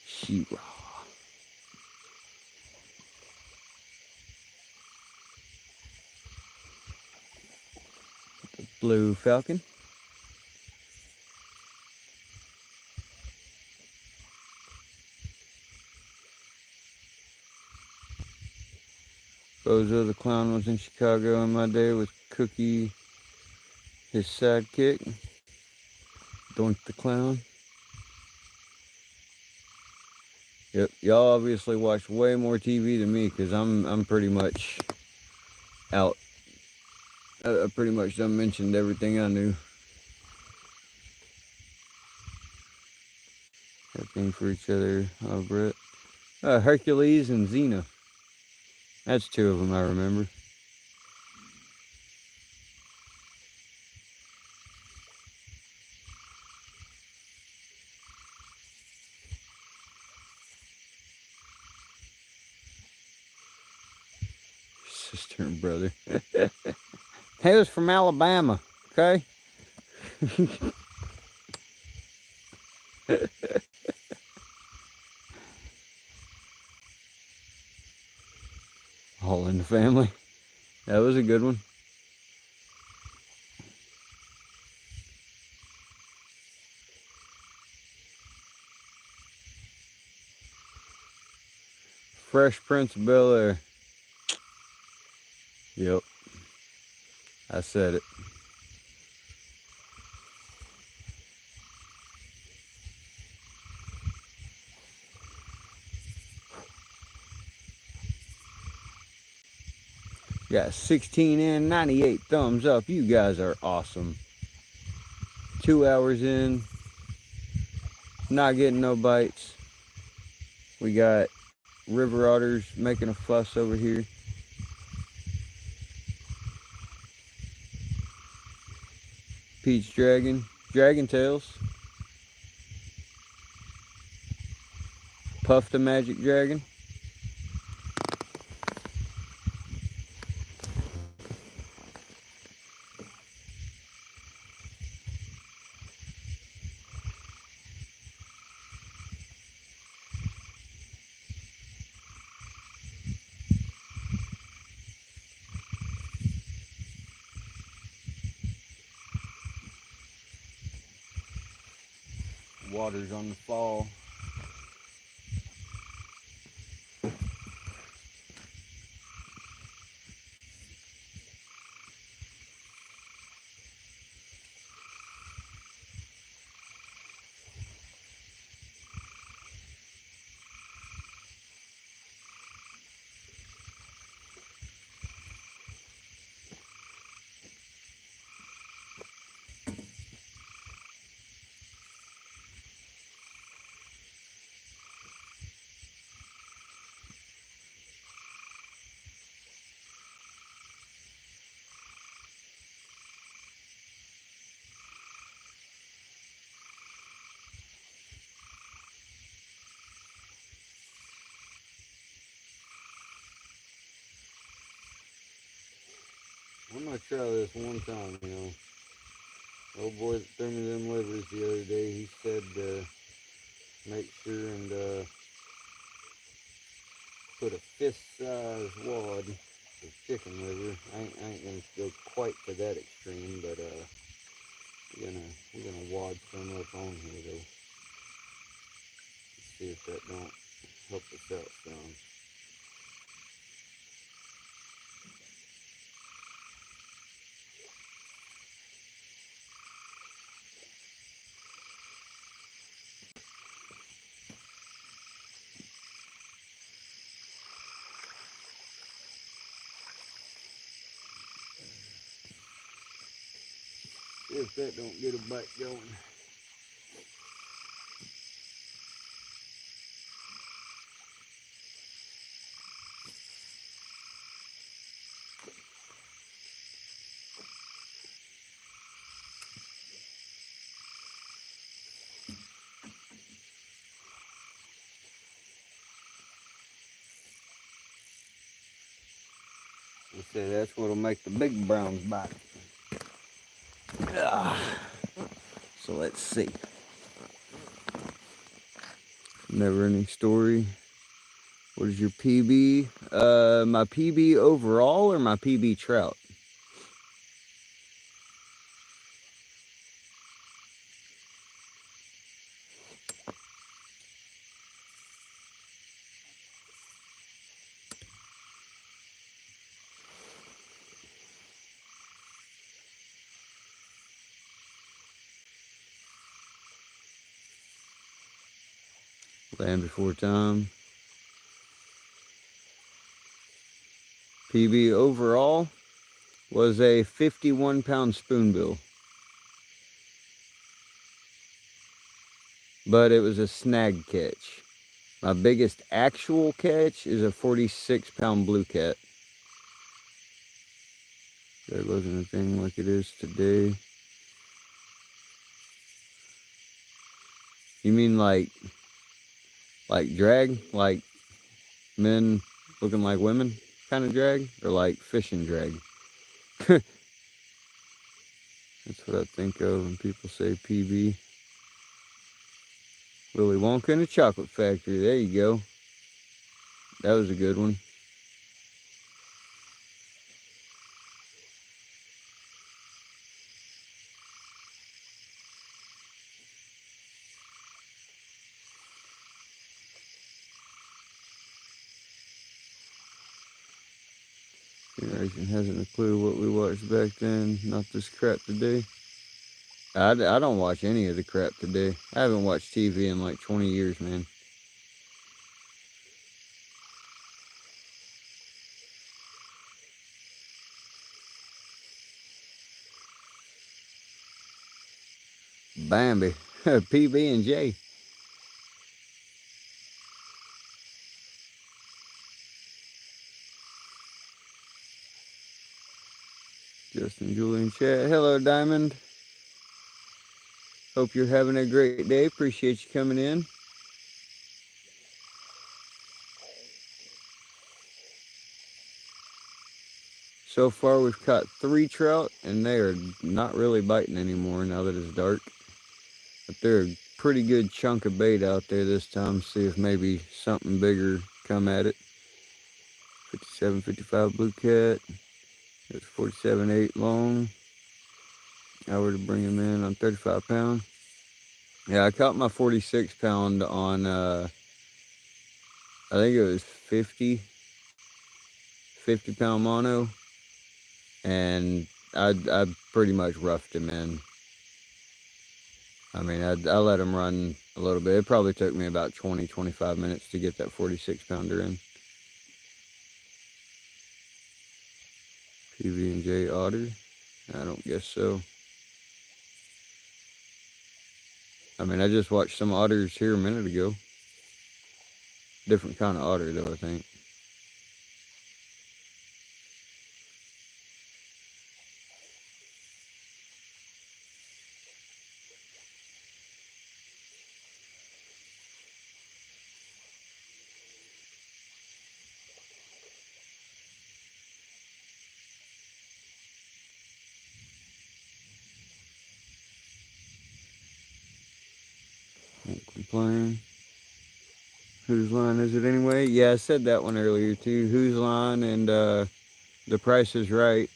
She-Ra. Blue falcon. Bozo the Clown was in Chicago in my day with Cookie, his sidekick. Doink the Clown. Yep, y'all obviously watch way more TV than me because I'm pretty much out. I pretty much done mentioned everything I knew. Everything for each other. Oh, Brett. Hercules and Xena. That's two of them I remember. Sister and brother. He was from Alabama, okay? All in the family. That was a good one. Fresh Prince of Bel-Air. Yep. I said it. Got 16 and 98 thumbs up. You guys are awesome. 2 hours in. Not getting no bites. We got river otters making a fuss over here. Peach dragon. Dragon tails. Puff the magic dragon. waters on the fall. I'm gonna try this one time, you know. The old boy that threw me them livers the other day, he said make sure and put a fist-size wad of chicken liver. I ain't gonna go quite to that extreme, but we're gonna wad some up on here though. Let's see if that don't help us out some. See if that don't get a bite going. I say that's what'll make the big browns bite. So let's see. Never ending story. What is your PB? My PB overall or my PB trout? Land before time. PB overall was a 51-pound spoonbill. But it was a snag catch. My biggest actual catch is a 46-pound blue cat. That wasn't a thing like it is today. You mean like drag? Like men looking like women kind of drag? Or like fishing drag? That's what I think of when people say PB. Willy Wonka and the Chocolate Factory. There you go. That was a good one. Generation hasn't a clue what we watched back then. Not this crap today. I don't watch any of the crap today. I haven't watched TV in like 20 years, man. Bambi. PB and J. Justin Julian chat. Hello, Diamond. Hope you're having a great day. Appreciate you coming in. So far, we've caught 3 trout, and they are not really biting anymore now that it's dark. But they're a pretty good chunk of bait out there this time. See if maybe something bigger come at it. 57, 55 blue cat. It's 47.8 long. I were to bring him in on 35 pound. Yeah, I caught my 46-pound on, I think it was 50-pound mono, and I pretty much roughed him in. I mean, I let him run a little bit. It probably took me about 20-25 minutes to get that 46-pounder in. PB&J otter? I don't guess so. I mean, I just watched some otters here a minute ago. Different kind of otter, though, I think. Won't complain. Whose line is it anyway? Yeah, I said that one earlier, too. Whose line and The Price is Right.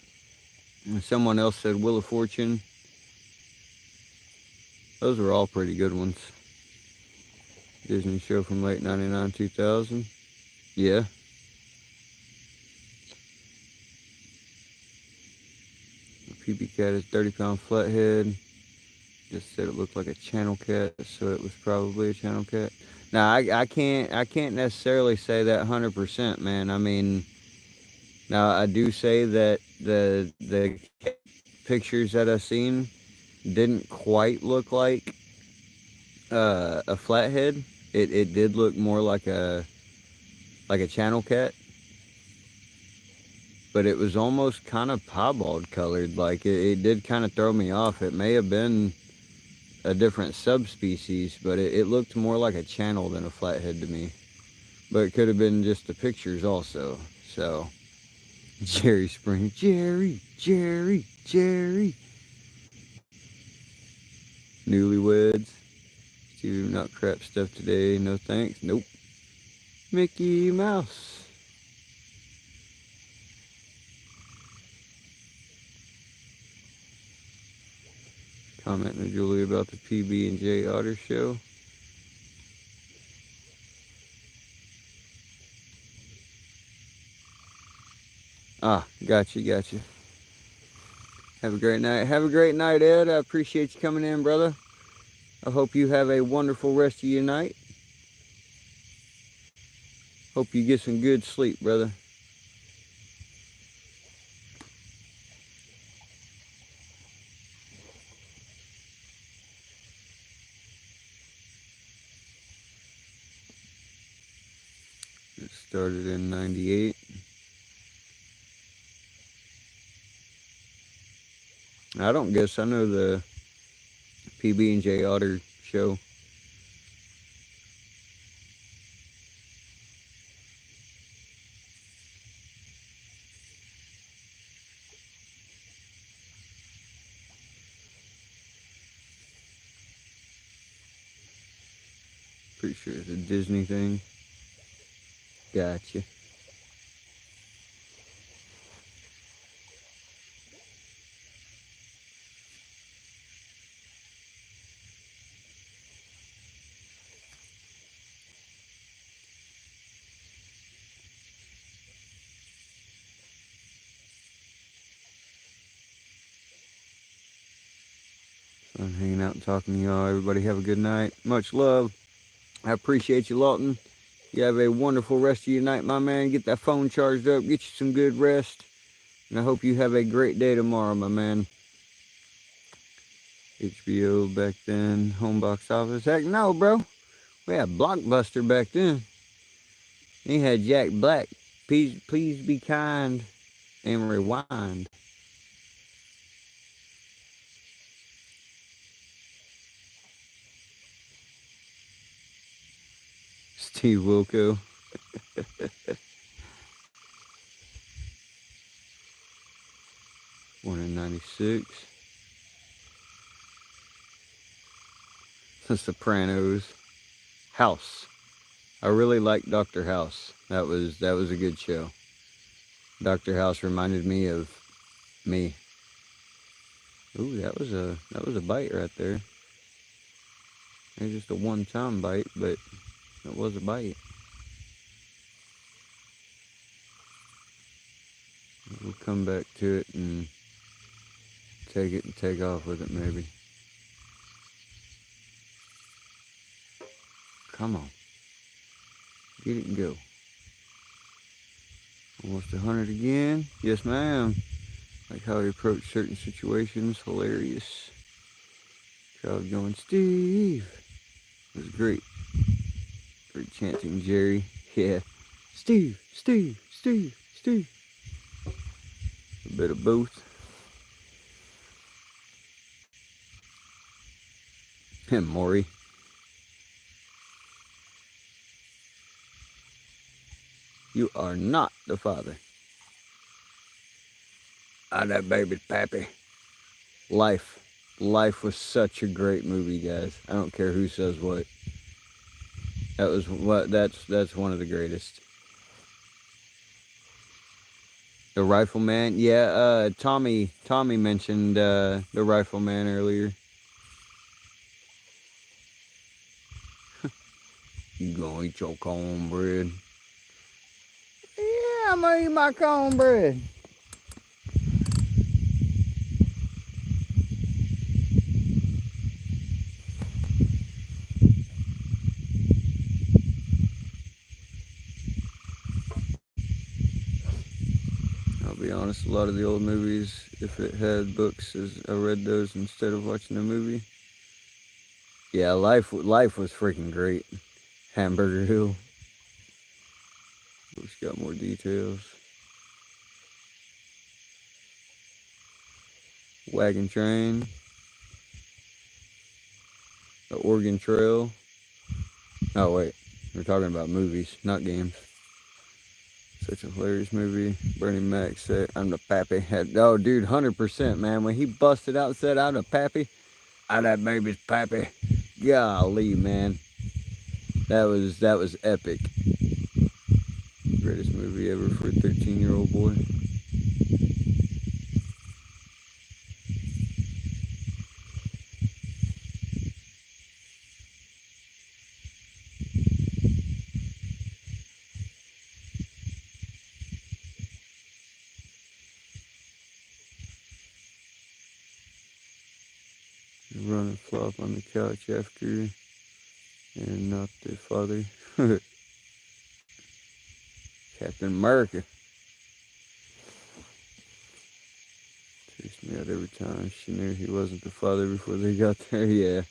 And someone else said Wheel of Fortune. Those were all pretty good ones. Disney show from late 99, 2000. Yeah. PB cat is 30-pound flathead. Just said it looked like a channel cat, so it was probably a channel cat. Now I can't necessarily say that 100%, man. I mean, now I do say that the pictures that I've seen didn't quite look like a flathead. It did look more like a channel cat, but it was almost kind of piebald colored. Like it did kind of throw me off. It may have been a different subspecies, but it looked more like a channel than a flathead to me. But it could have been just the pictures also. So Jerry Spring, Jerry. Newlyweds. Do not crap stuff today. No thanks. Nope. Mickey Mouse. Commenting to Julie about the PB&J Otter Show. Ah, gotcha. Have a great night. Have a great night, Ed. I appreciate you coming in, brother. I hope you have a wonderful rest of your night. Hope you get some good sleep, brother. It started in 98. I don't guess I know the PB&J Otter Show. Pretty sure it's a Disney thing. Gotcha. I'm hanging out and talking to y'all. Everybody have a good night. Much love. I appreciate you, Lawton. You have a wonderful rest of your night, my man. Get that phone charged up. Get you some good rest. And I hope you have a great day tomorrow, my man. HBO back then. Home box office. Heck no, bro. We had Blockbuster back then. He had Jack Black. Please be kind and rewind. Steve Wilco. Born in 96. The Sopranos. House. I really liked Dr. House. That was a good show. Dr. House reminded me of me. Ooh, that was a bite right there. It was just a one-time bite, but it was a bite. We'll come back to it and take it and take off with it maybe. Come on. Get it and go. Almost 100 again. Yes, ma'am. Like how he approached certain situations. Hilarious. Crowd going, Steve. It was great. Great chanting, Jerry. Yeah. Steve, Steve, Steve, Steve. A bit of both. And Maury. You are not the father. Ah, that baby's pappy. Life. Life was such a great movie, guys. I don't care who says what. That was what. That's one of the greatest. The Rifleman. Yeah. Tommy mentioned the Rifleman earlier. You gonna eat your cornbread? Yeah, I'm gonna eat my cornbread. I'll be honest, a lot of the old movies, if it had books, I read those instead of watching the movie. Yeah, life was freaking great. Hamburger Hill. Books got more details. Wagon Train. The Oregon Trail. Oh wait, we're talking about movies, not games. Such a hilarious movie. Bernie Mac said, "I'm the pappy." Oh, dude, 100%, man. When he busted out and said, "I'm the pappy," "I'm that baby's pappy." Golly, man, that was epic. Greatest movie ever for a 13-year-old boy. Run and flop on the couch after, and not the father. Captain America. Chased me out every time. She knew he wasn't the father before they got there. Yeah.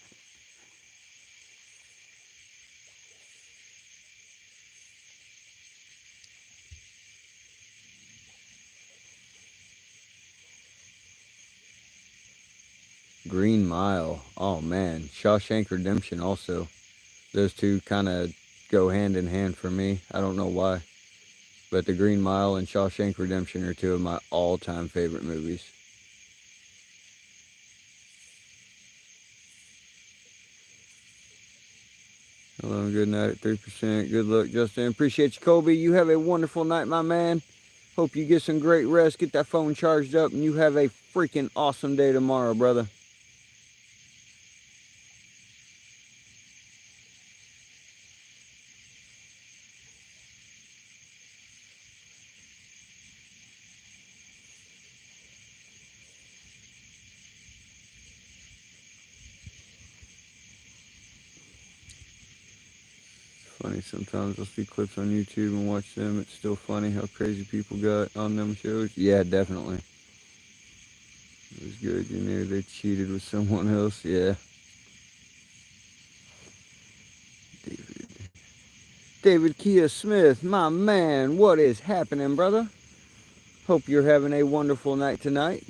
Green Mile. Oh man. Shawshank Redemption also. Those two kind of go hand in hand for me. I don't know why. But The Green Mile and Shawshank Redemption are two of my all-time favorite movies. Hello and good night at 3%. Good luck, Justin. Appreciate you, Kobe. You have a wonderful night, my man. Hope you get some great rest, get that phone charged up, and you have a freaking awesome day tomorrow, brother. Funny, sometimes I'll see clips on YouTube and watch them. It's still funny how crazy people got on them shows. Yeah, definitely. It was good. You knew they cheated with someone else. Yeah. David Kia Smith, my man, what is happening, brother? Hope you're having a wonderful night tonight.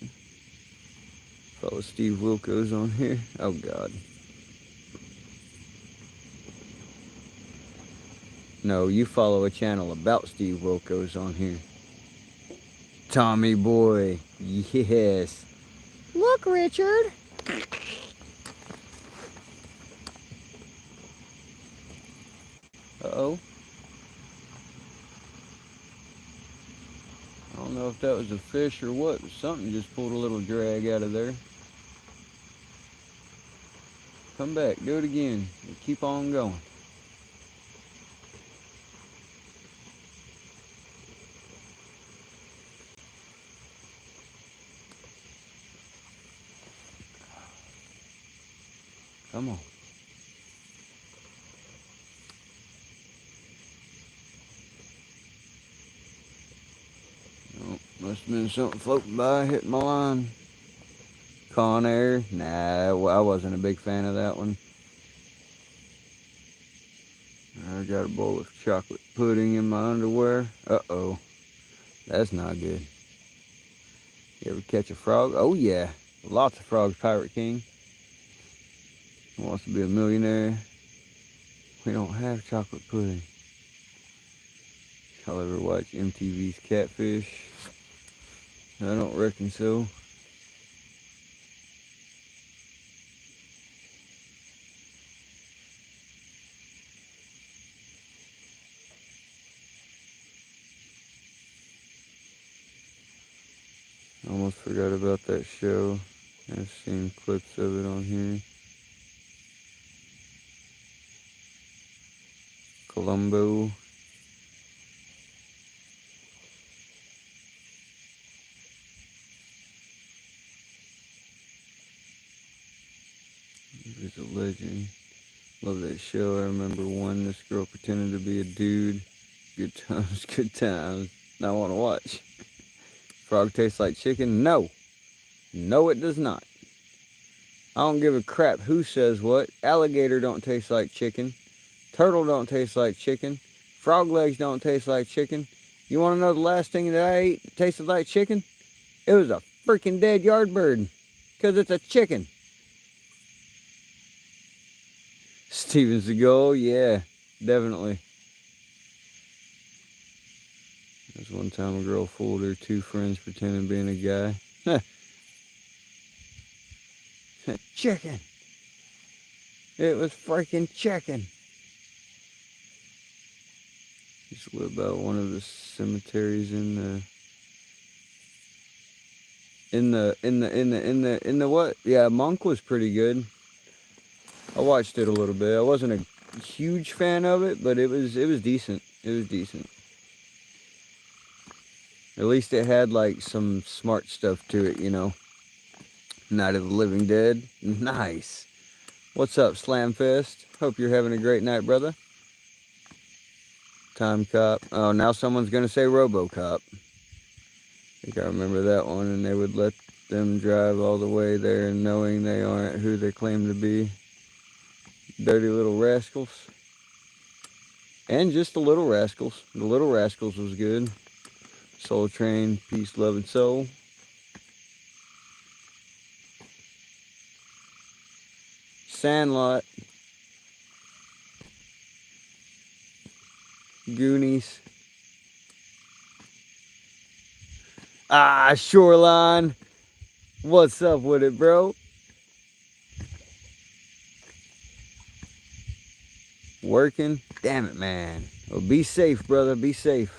Follow Steve Wilkos on here. Oh, God. No, you follow a channel about Steve Wilkos on here. Tommy boy. Yes. Look, Richard. Uh-oh. I don't know if that was a fish or what, but something just pulled a little drag out of there. Come back. Do it again. Keep on going. Come on. Oh, must have been something floating by, hitting my line. Conair. Nah, I wasn't a big fan of that one. I got a bowl of chocolate pudding in my underwear. Uh-oh. That's not good. You ever catch a frog? Oh, yeah. Lots of frogs, Pirate King. Wants to be a millionaire. We don't have chocolate pudding. Y'all ever watch MTV's Catfish? I don't reckon so. Almost forgot about that show. I've seen clips of it on here. Columbo. He's a legend. Love that show. I remember one, this girl pretended to be a dude. Good times, good times. Now I want to watch. Frog tastes like chicken? No. No, it does not. I don't give a crap who says what. Alligator don't taste like chicken. Turtle don't taste like chicken. Frog legs don't taste like chicken. You want to know the last thing that I ate that tasted like chicken? It was a freaking dead yard bird. Because it's a chicken. Steven Seagal, yeah, definitely. There's one time a girl fooled her two friends pretending being a guy. Chicken. It was freaking chicken. Used to live about one of the cemeteries in the what? Yeah, Monk was pretty good. I watched it a little bit. I wasn't a huge fan of it, but it was decent. It was decent. At least it had like some smart stuff to it, you know. Night of the Living Dead. Nice. What's up, Slamfest? Hope you're having a great night, brother. Time Cop. Oh, now someone's going to say RoboCop. I think I remember that one, and they would let them drive all the way there knowing they aren't who they claim to be. Dirty Little Rascals. And just the Little Rascals. The Little Rascals was good. Soul Train, Peace, Love, and Soul. Sandlot. Goonies. Ah, Shoreline. What's up with it, bro? Working? Damn it, man. Well, be safe, brother. Be safe.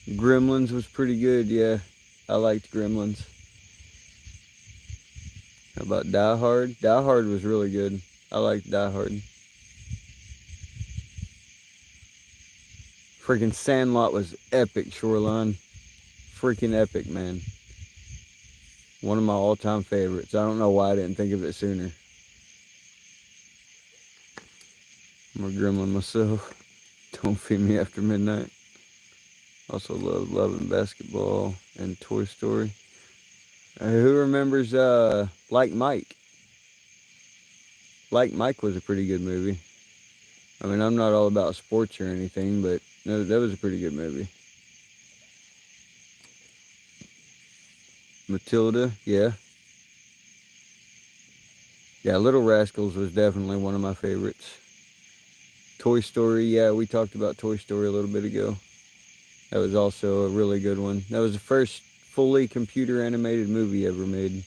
Gremlins was pretty good, yeah. I liked Gremlins. How about Die Hard? Die Hard was really good. I liked Die Hard. Freaking Sandlot was epic, Shoreline. Freaking epic, man. One of my all-time favorites. I don't know why I didn't think of it sooner. I'm a gremlin myself. Don't feed me after midnight. Also love Love and Basketball and Toy Story. Who remembers Like Mike? Like Mike was a pretty good movie. I mean, I'm not all about sports or anything, but no, that was a pretty good movie. Matilda, yeah. Yeah, Little Rascals was definitely one of my favorites. Toy Story, yeah, we talked about Toy Story a little bit ago. That was also a really good one. That was the first fully computer animated movie ever made.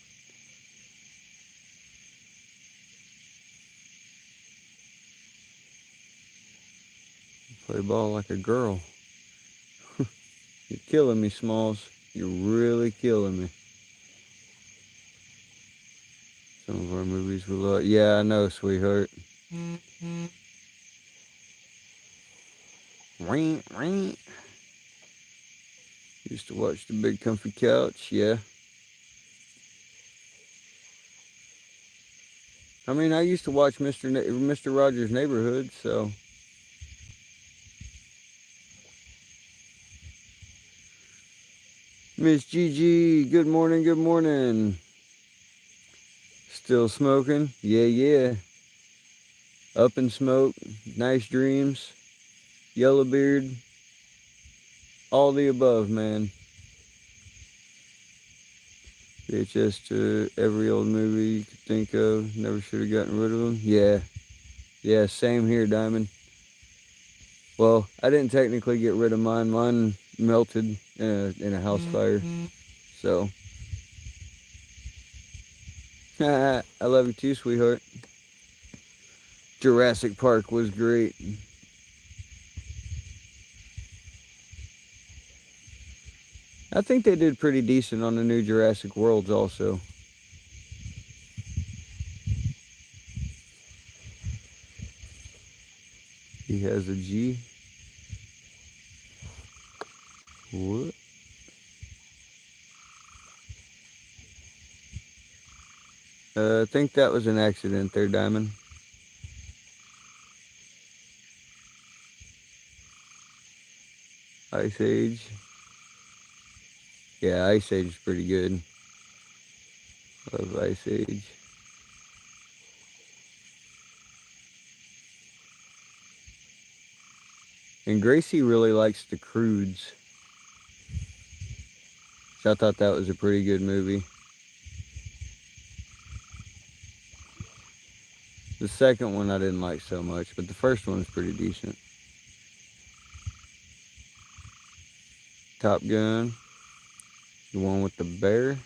Play ball like a girl. You're killing me, Smalls. You're really killing me. kids were like, yeah, I know, sweetheart. Ring. Used to watch the big comfy couch, yeah. I mean, I used to watch Mr. Rogers' Neighborhood, so. Miss Gigi, good morning, good morning. Still smoking? Yeah. Up in smoke, nice dreams, Yellowbeard, all the above, man. VHS to every old movie you could think of. Never should have gotten rid of them. Yeah, same here, Diamond. Well, I didn't technically get rid of mine. Mine melted in a house fire. So, I love you too, sweetheart. Jurassic Park was great. I think they did pretty decent on the new Jurassic Worlds also. He has a G. What? I think that was an accident there, Diamond. Ice Age. Yeah, Ice Age is pretty good. Love Ice Age. And Gracie really likes the Croods. So I thought that was a pretty good movie. The second one I didn't like so much, but the first one was pretty decent. Top Gun. The one with the bear.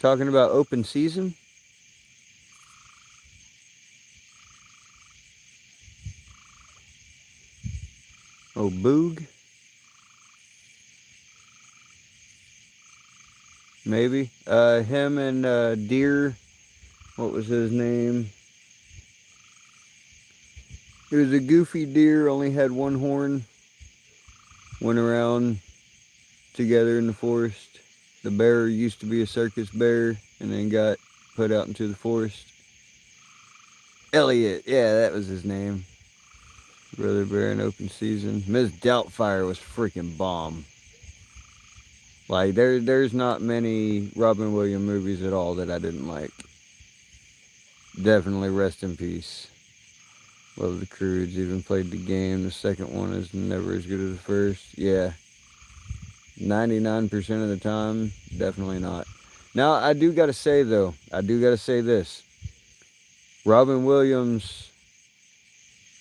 Talking about open season. Oh, Boog. Maybe. Him and Deer. What was his name? It was a goofy deer, only had one horn. Went around together in the forest. The bear used to be a circus bear and then got put out into the forest. Elliot, yeah, that was his name. Brother Bear in open season. Ms. Doubtfire was freaking bomb. Like there's not many Robin Williams movies at all that I didn't like. Definitely rest in peace. Love the Croods. Even played the game. The second one is never as good as the first. Yeah. 99% of the time, definitely not. Now, I do got to say, though, this. Robin Williams,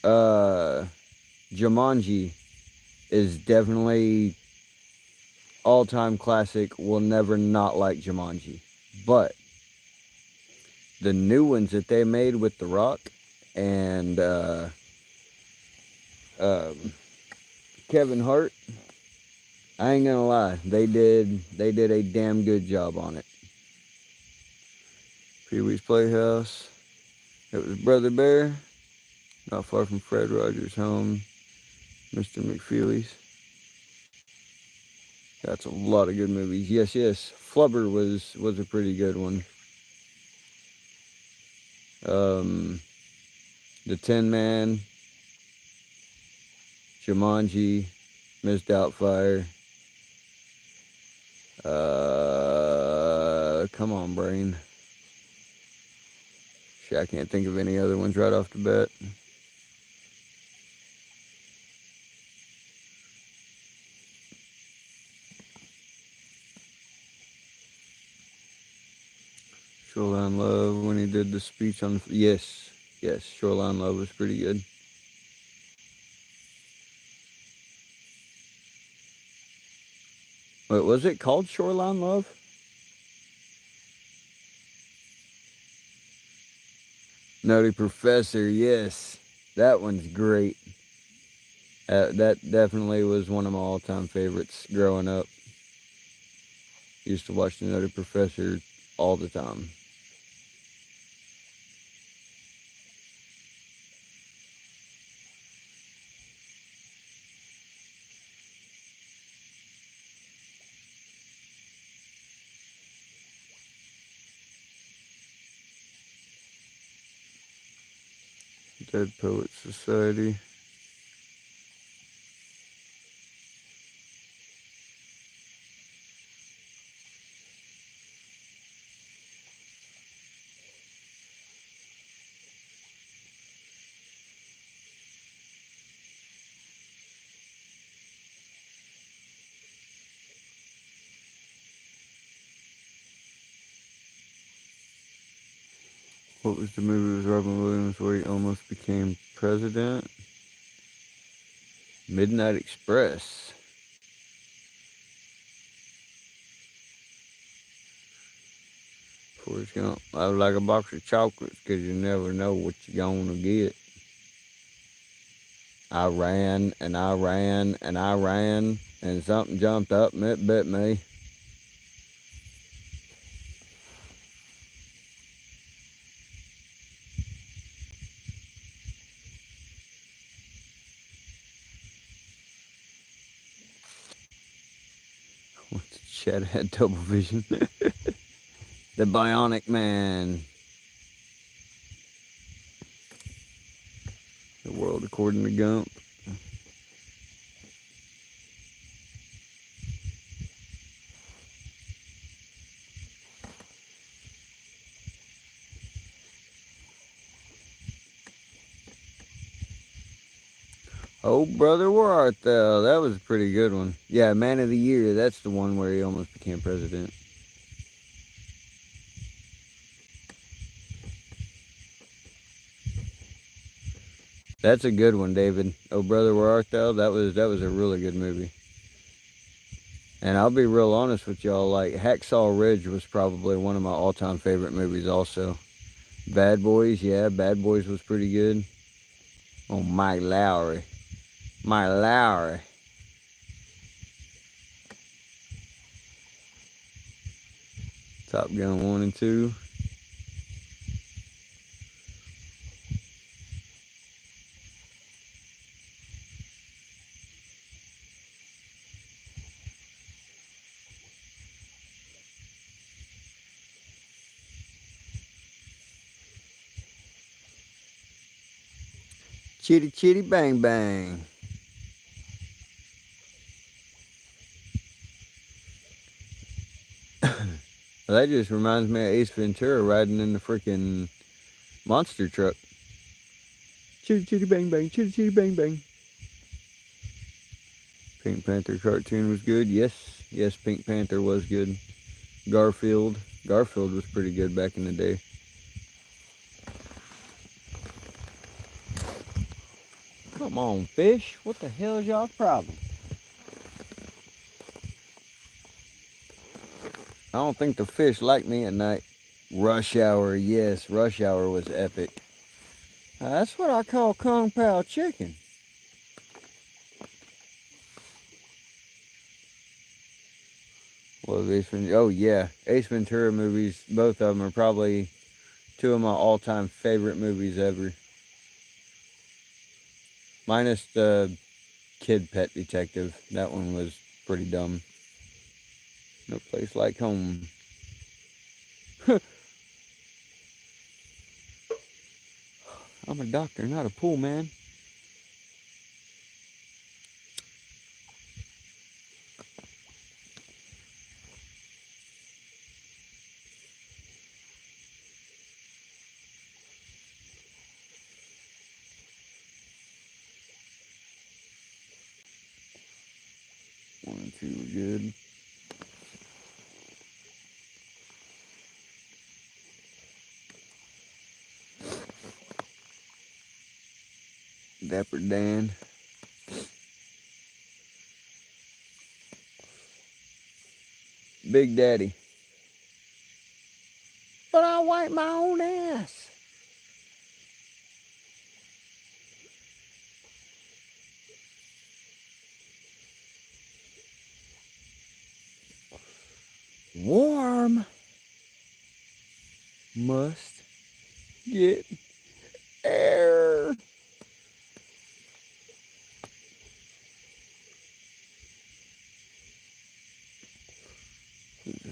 Jumanji is definitely all-time classic. Will never not like Jumanji. But the new ones that they made with The Rock and Kevin Hart, I ain't gonna lie, they did a damn good job on it. Pee-wee's Playhouse. It was Brother Bear, not far from Fred Rogers' home. Mr. McFeely's. That's a lot of good movies. Yes. Flubber was a pretty good one. The Tin Man, Jumanji, Miss Doubtfire. Come on, brain. Shit, I can't think of any other ones right off the bat. Shoreline Love, when he did the speech on... Yes, Shoreline Love was pretty good. Wait, was it called Shoreline Love? Nutty Professor, yes. That one's great. That definitely was one of my all-time favorites growing up. Used to watch The Nutty Professor all the time. Dead Poets Society. What was the movie with Robin Williams where he almost became president? Midnight Express. Forrest Gump. I was like a box of chocolates because you never know what you're going to get. I ran and I ran and I ran and something jumped up and it bit me. What's the chat had double vision? The Bionic Man. The World According to Gump. Oh, brother, where art thou? That was a pretty good one. Yeah, Man of the Year. That's the one where he almost became president. That's a good one, David. Oh, brother, where art thou? That was a really good movie. And I'll be real honest with y'all. Like Hacksaw Ridge was probably one of my all-time favorite movies. Also, Bad Boys. Yeah, Bad Boys was pretty good. Oh, Mike Lowry. Mike Lowry. Top Gun 1 and 2. Chitty Chitty Bang Bang. That just reminds me of Ace Ventura riding in the freaking monster truck. Chitty Chitty Bang Bang, Chitty Chitty Bang Bang. Pink Panther cartoon was good. Yes, Pink Panther was good. Garfield was pretty good back in the day. Come on, fish. What the hell is y'all's problem? I don't think the fish like me at night. Rush Hour, yes, Rush Hour was epic. That's what I call Kung Pao chicken. Well, oh yeah, Ace Ventura movies, both of them are probably two of my all-time favorite movies ever. Minus the Kid Pet Detective. That one was pretty dumb. No Place Like Home. I'm a doctor, not a pool man. One and two were good. Dapper Dan. Big Daddy. But I wipe my own ass. Warm. Must get air.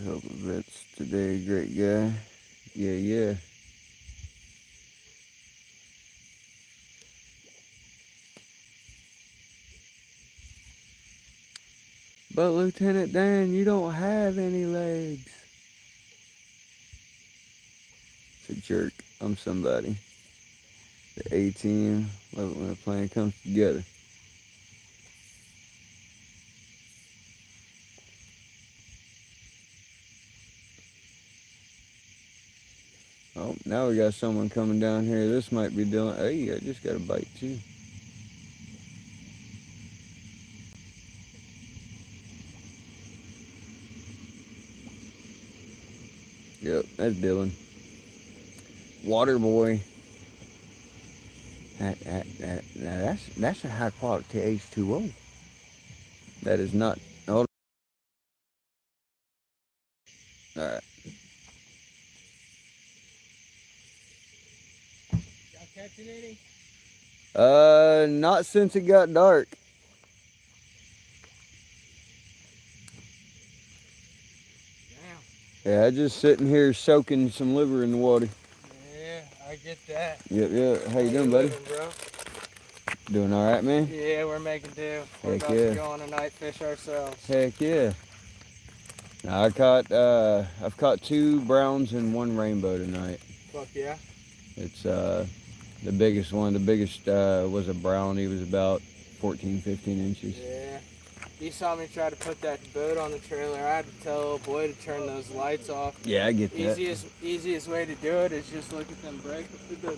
Help vets today, great guy. Yeah. But Lieutenant Dan, you don't have any legs. It's a jerk. I'm somebody. The A-team, love it when a plan comes together. Oh, now we got someone coming down here. This might be Dylan. Hey, I just got a bite too. Yep, that's Dylan. Water boy. Now that's a high quality H2O. That is not. Hold on. All right. Y'all catching any? Not since it got dark. Damn. Yeah, I just sitting here soaking some liver in the water. Yeah, I get that. Yep. How you doing, buddy? Living, bro? Doing all right, man? Yeah, we're making do. We're Heck about yeah. to go on a night fish ourselves. Heck yeah. Now I've caught 2 browns and 1 rainbow tonight. Fuck yeah. It's the biggest one. The biggest was a brown. He was about 14, 15 inches. Yeah. You saw me try to put that boat on the trailer. I had to tell old boy to turn those lights off. Yeah, I get that. Easiest way to do it is just look at them the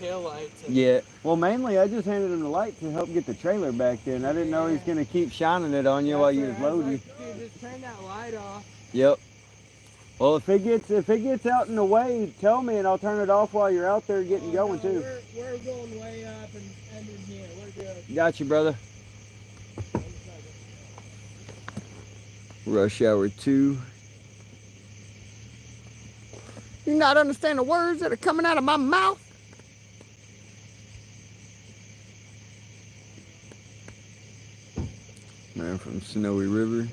tail lights. Yeah. Well, mainly I just handed him the light to help get the trailer back there, and I didn't know he was gonna keep shining it on you while you was loading. Dude, just turn that light off. Yep. Well, if it gets out in the way, tell me and I'll turn it off while you're out there getting going too. We're going way up and in here. We're good. Got you, brother. Rush hour 2. You not understand the words that are coming out of my mouth? Man from Snowy River,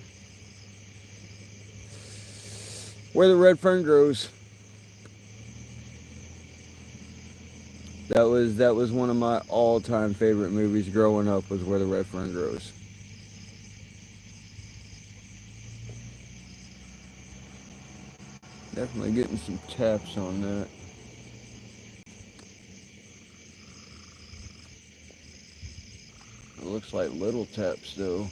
where the red fern grows. That was one of my all-time favorite movies growing up, was Where the Red Fern Grows. Definitely getting some taps on that. It looks like little taps though.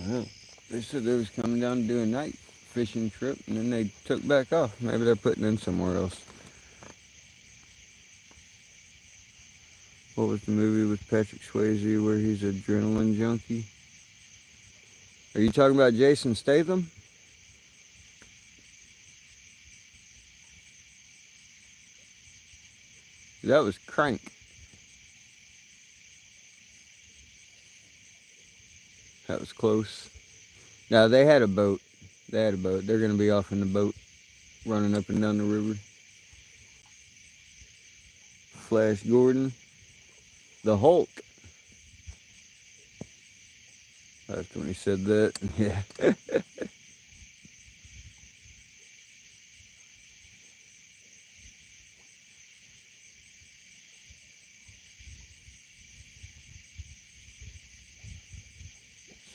Well, they said they was coming down to do a night fishing trip, and then they took back off. Maybe they're putting in somewhere else. What was the movie with Patrick Swayze where he's an adrenaline junkie? Are you talking about Jason Statham? That was Crank. That was close. Now they had a boat. They're going to be off in the boat, running up and down the river. Flash Gordon. The Hulk. That's when he said that. Yeah.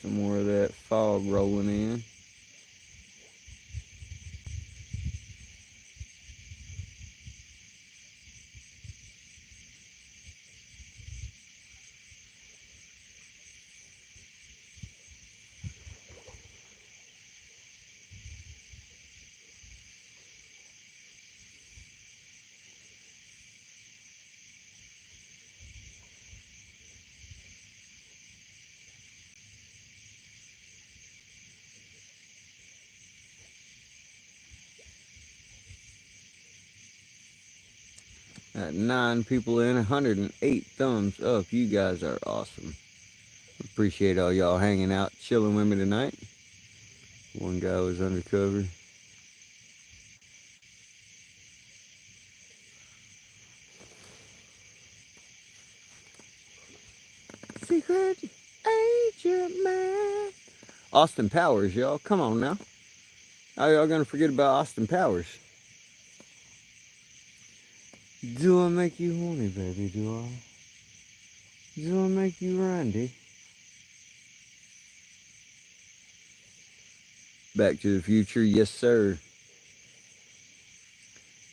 Some more of that fog rolling in. Got 9 people in, 108 thumbs up. You guys are awesome. Appreciate all y'all hanging out, chilling with me tonight. One guy was undercover. Secret agent man. Austin Powers, y'all. Come on now. How y'all gonna forget about Austin Powers? Do I make you horny, baby? Do I? Do I make you randy? Back to the Future, yes sir.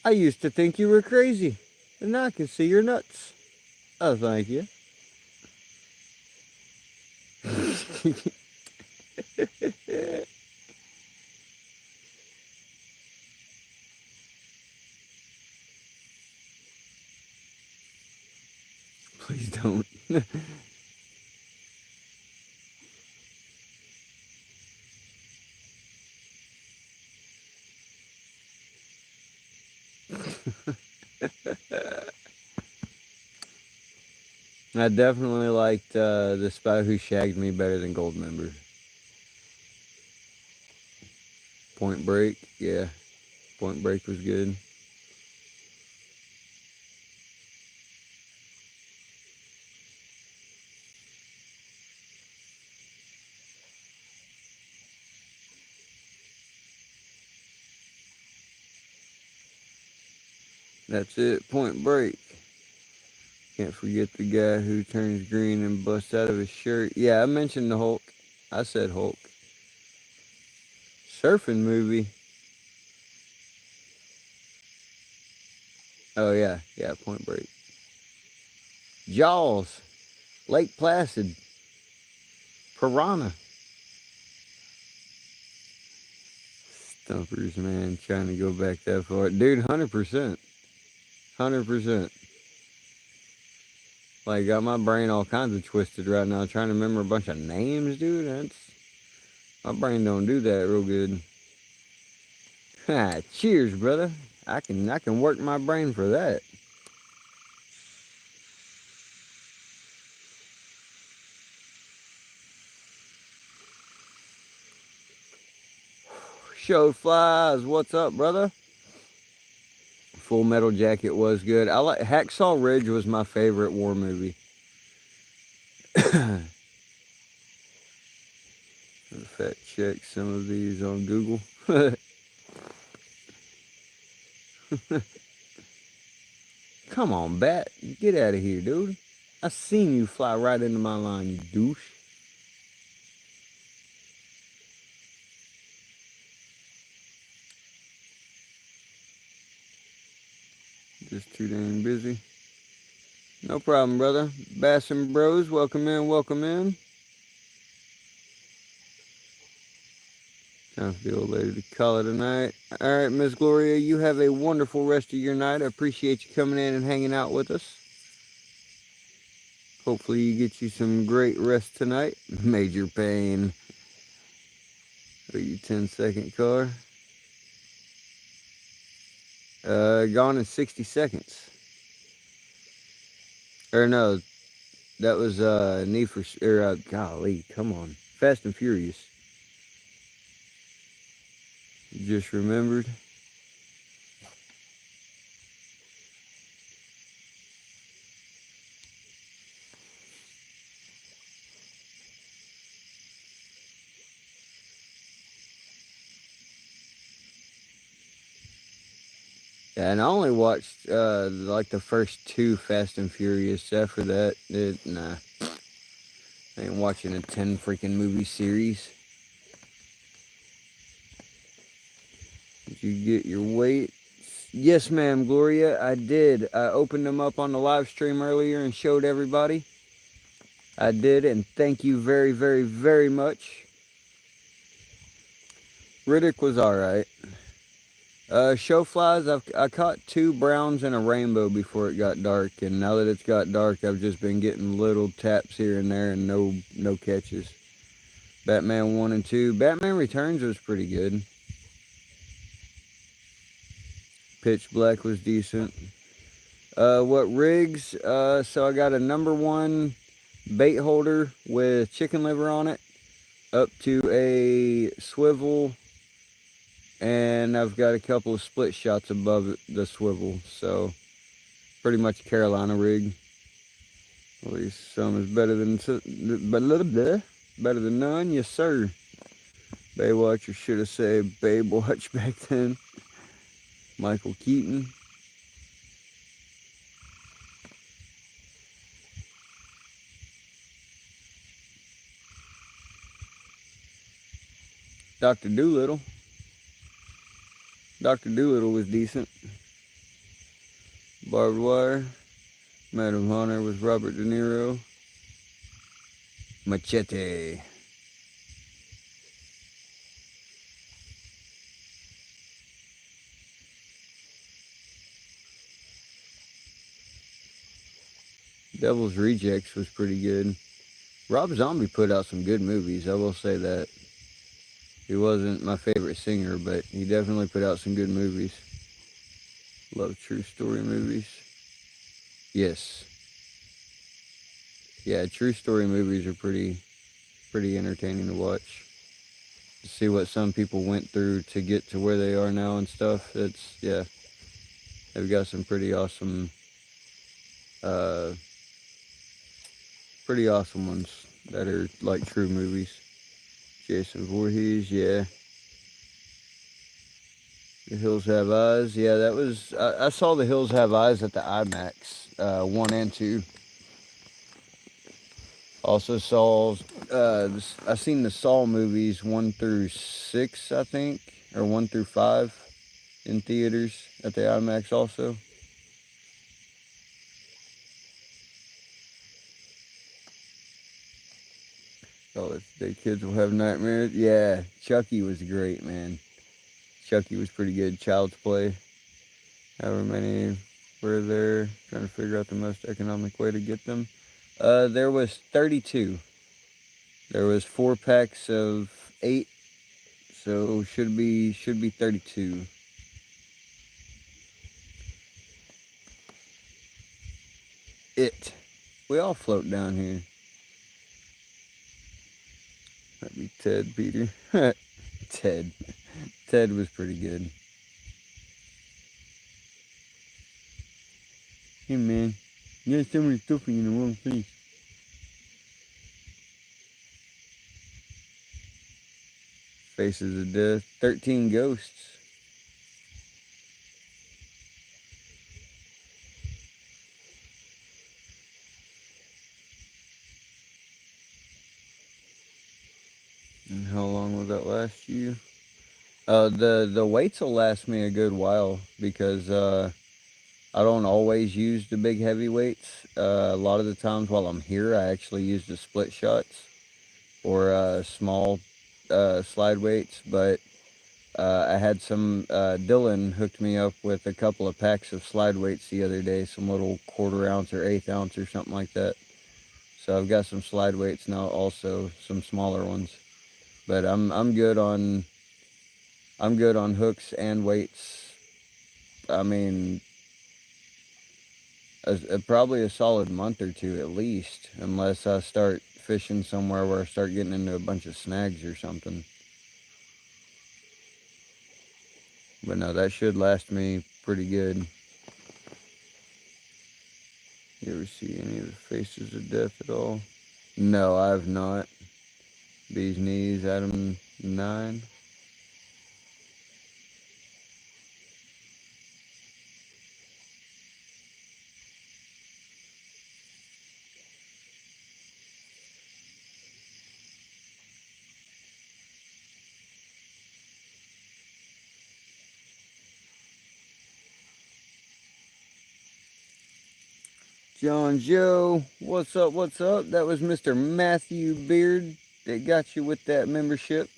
I used to think you were crazy, and now I can see your nuts. Oh, thank you. Please don't. I definitely liked The Spy Who Shagged Me better than Goldmember. Point Break, yeah. Point Break was good. That's it, Point Break. Can't forget the guy who turns green and busts out of his shirt. Yeah, I mentioned the Hulk. I said Hulk. Surfing movie. Oh yeah, Point Break. Jaws. Lake Placid. Piranha. Stumpers, man, trying to go back that far. Dude, 100%. 100%. Like, got my brain all kinds of twisted right now, trying to remember a bunch of names, dude. My brain don't do that real good. Cheers, brother. I can work my brain for that. Show flies, what's up, brother? Full Metal Jacket was good. I like Hacksaw Ridge was my favorite war movie. Fact check some of these on Google. Come on, Bat. Get out of here, dude. I seen you fly right into my line, you douche. Just too dang busy. No problem, brother. Bass and Bros, welcome in, welcome in. Time for the old lady to call it a night. All right, Miss Gloria, you have a wonderful rest of your night. I appreciate you coming in and hanging out with us. Hopefully you get you some great rest tonight. Major pain. Are you 10-second car? Gone in 60 seconds. Or no, that was Need for, or golly, come on. Fast and Furious. Just remembered. Yeah, and I only watched like the first 2 Fast and Furious. After that, nah. I ain't watching a 10 freaking movie series. Did you get your weight? Yes, ma'am, Gloria, I did. I opened them up on the live stream earlier and showed everybody. I did, and thank you very, very, very much. Riddick was alright. Show flies, I caught 2 browns and a rainbow before it got dark, and now that it's got dark, I've just been getting little taps here and there and no catches. Batman 1 and 2. Batman Returns was pretty good. Pitch Black was decent. What rigs? So I got a number one bait holder with chicken liver on it, up to a swivel, and I've got a couple of split shots above the swivel. So pretty much a Carolina rig. At least some is better than better than none, yes sir. Baywatch, or should I say Baywatch back then? Michael Keaton. Dr. Doolittle. Dr. Doolittle was decent. Barbed Wire. Madam Hunter with Robert De Niro. Machete. Devil's Rejects was pretty good. Rob Zombie put out some good movies, I will say that. He wasn't my favorite singer, but he definitely put out some good movies. Love true story movies. Yes. Yeah, true story movies are pretty entertaining to watch. To see what some people went through to get to where they are now and stuff. It's, yeah. They've got some pretty awesome ones that are like true movies. Jason Voorhees, yeah. The Hills Have Eyes, yeah, that was, I saw The Hills Have Eyes at the IMAX, 1 and 2. Also saw, I seen the Saw movies 1 through 6, I think, or 1 through 5 in theaters at the IMAX also. Oh, the kids will have nightmares. Yeah, Chucky was great, man. Chucky was pretty good. Child's Play. However many were there. Trying to figure out the most economic way to get them. There was 32. There was 4 packs of 8, so should be 32. It. We all float down here. That'd be Ted, Peter. Ted. Ted was pretty good. Hey man, you got so many stuffing in the wrong place. Faces of Death. 13 Ghosts. And how long will that last you? The weights will last me a good while because I don't always use the big heavy weights. A lot of the times while I'm here, I actually use the split shots or small slide weights. But I had some Dylan hooked me up with a couple of packs of slide weights the other day, some little 1/4 ounce or 1/8 ounce or something like that. So I've got some slide weights now, also some smaller ones. But I'm good on hooks and weights. I mean, probably a solid month or two at least, unless I start fishing somewhere where I start getting into a bunch of snags or something. But no, that should last me pretty good. You ever see any of the Faces of Death at all? No, I have not. Bee's Knees, Adam 9. John Joe, what's up, what's up? That was Mr. Matthew Beard that got you with that membership.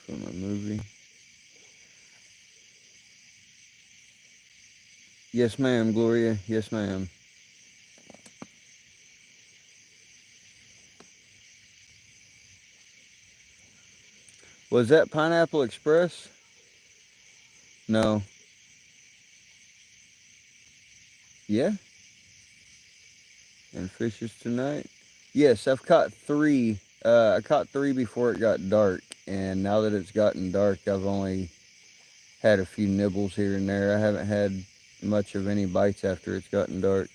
From a movie. Yes, ma'am, Gloria. Yes, ma'am. Was that Pineapple Express? No. Yeah? And fishes tonight? Yes, I've caught 3. I caught 3 before it got dark. And now that it's gotten dark, I've only had a few nibbles here and there. I haven't had much of any bites after it's gotten dark.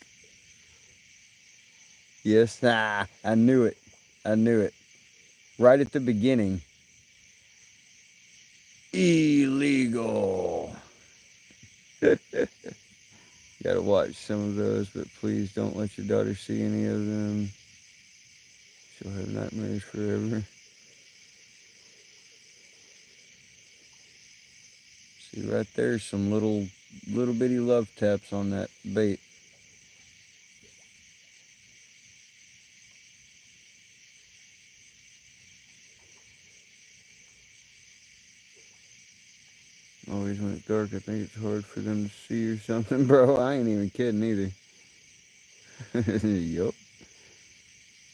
Yes, I knew it. I knew it. Right at the beginning. Illegal. Gotta watch some of those, but please don't let your daughter see any of them. She'll have nightmares forever. See right there, some little bitty love taps on that bait. Always when it's dark, I think it's hard for them to see or something, bro. I ain't even kidding either. Yup.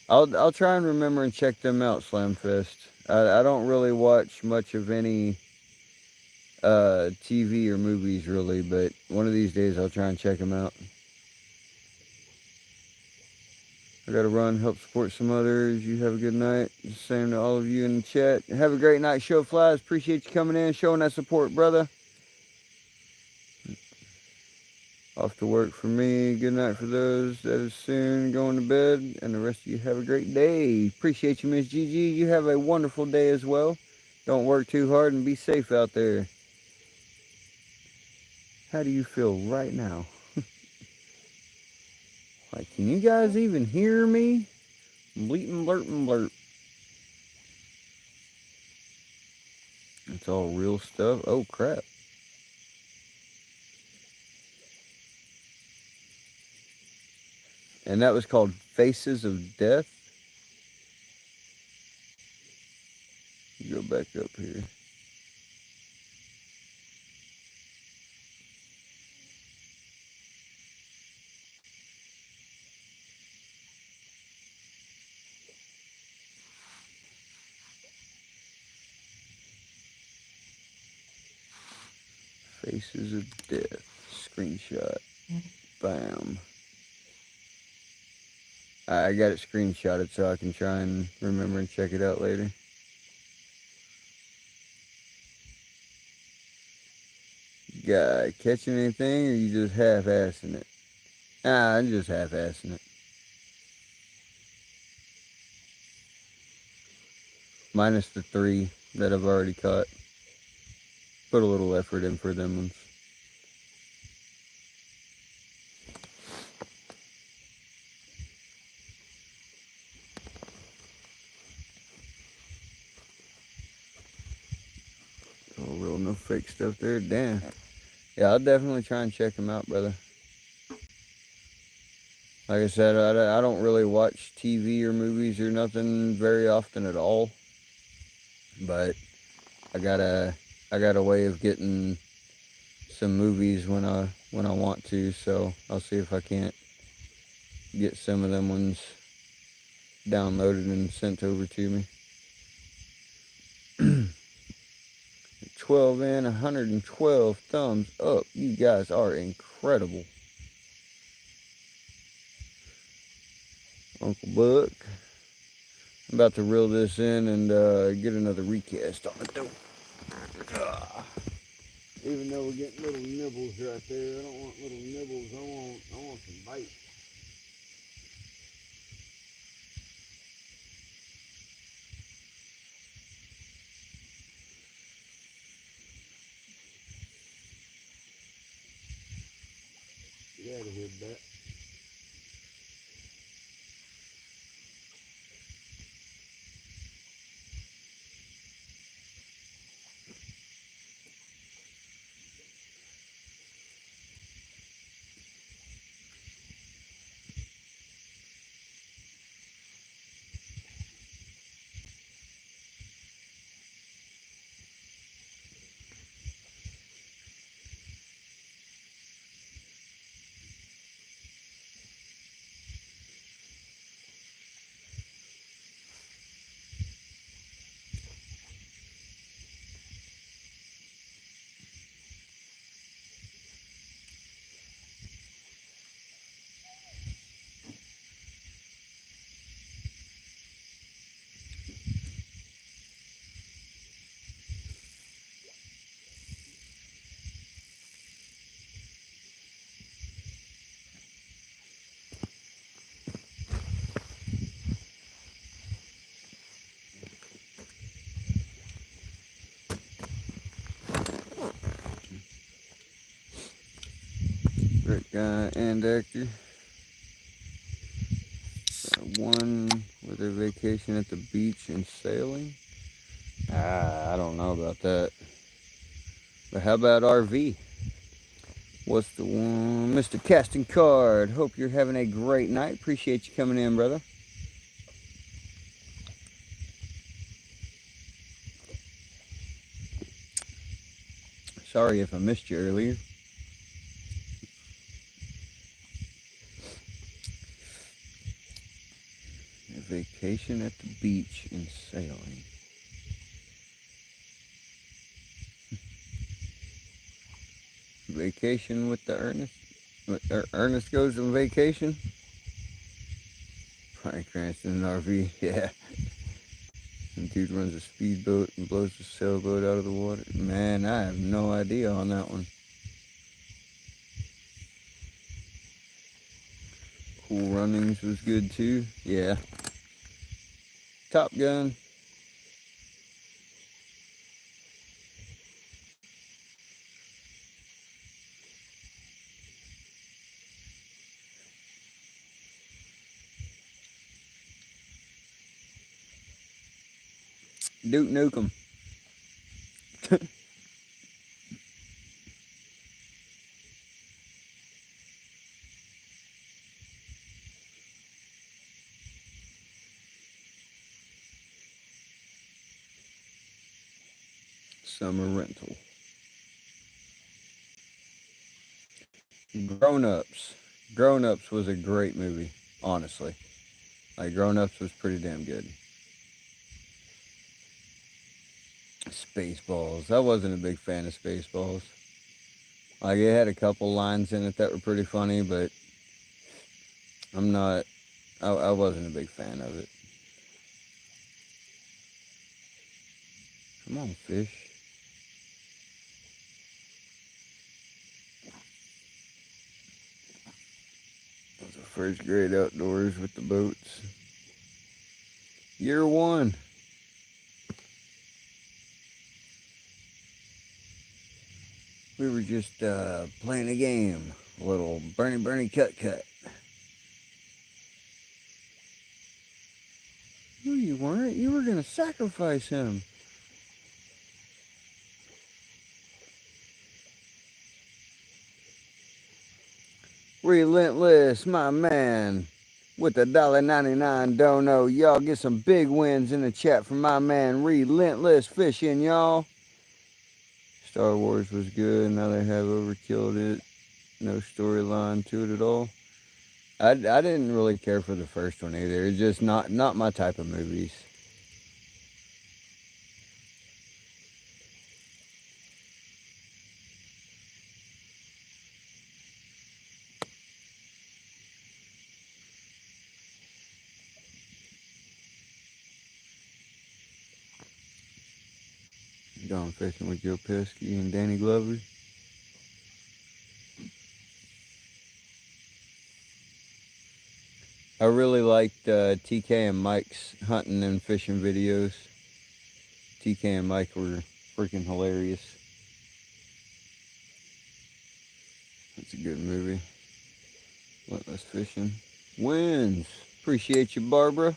I'll try and remember and check them out, Slamfest. I don't really watch much of any TV or movies really, but one of these days I'll try and check them out. I gotta run, help support some others. You have a good night. The same to all of you in the chat. Have a great night, Show Flies. Appreciate you coming in, showing that support, brother. Off to work for me. Good night for those that is soon going to bed. And the rest of you have a great day. Appreciate you, Miss Gigi. You have a wonderful day as well. Don't work too hard and be safe out there. How do you feel right now? Like, can you guys even hear me? Bleating, blurting, blurt. It's all real stuff. Oh, crap. And that was called Faces of Death. Go back up here. Faces of Death. Screenshot. Bam. I got it screenshotted so I can try and remember and check it out later. Guy, catching anything or you just half-assing it? I'm just half-assing it. Minus the 3 that I've already caught. Put a little effort in for them ones. Oh, real, no fake stuff there. Damn. Yeah, I'll definitely try and check them out, brother. Like I said, I don't really watch TV or movies or nothing very often at all. But I got a way of getting some movies when I want to, so I'll see if I can't get some of them ones downloaded and sent over to me. 12 in, 112 thumbs up. You guys are incredible. Uncle Buck. I'm about to reel this in and get another recast on it though. Even though we're getting little nibbles right there, I don't want little nibbles. I want some bites. Get out of here, bat. Great guy and actor. One with a vacation at the beach and sailing. I don't know about that. But how about RV? What's the one? Mr. Casting Card. Hope you're having a great night. Appreciate you coming in, brother. Sorry if I missed you earlier. A vacation at the beach and sailing. Vacation with the Ernest. Ernest goes on vacation. Brian Cranston in an RV. Yeah. And dude runs a speedboat and blows the sailboat out of the water. Man, I have no idea on that one. Cool Runnings was good too. Yeah. Top Gun. Duke Nukem. Summer Rental. Grown Ups. Grown Ups was a great movie, honestly. Like, Grown Ups was pretty damn good. Spaceballs. I wasn't a big fan of Spaceballs. Like, it had a couple lines in it that were pretty funny, but I wasn't a big fan of it. Come on, fish. That was the first grade outdoors with the boats. Year one. We were just playing a game. A little Bernie cut. No, you weren't. You were going to sacrifice him. Relentless, my man. With the $1.99 dono. Y'all get some big wins in the chat from my man Relentless Fishing, y'all. Star Wars was good. Now they have overkilled it. No storyline to it at all. I didn't really care for the first one either. It's just not my type of movies. Gone Fishing with Joe Pesci and Danny Glover. I really liked TK and Mike's hunting and fishing videos. TK and Mike were freaking hilarious. That's a good movie. Relentless Fishing. Wins. Appreciate you, Barbara.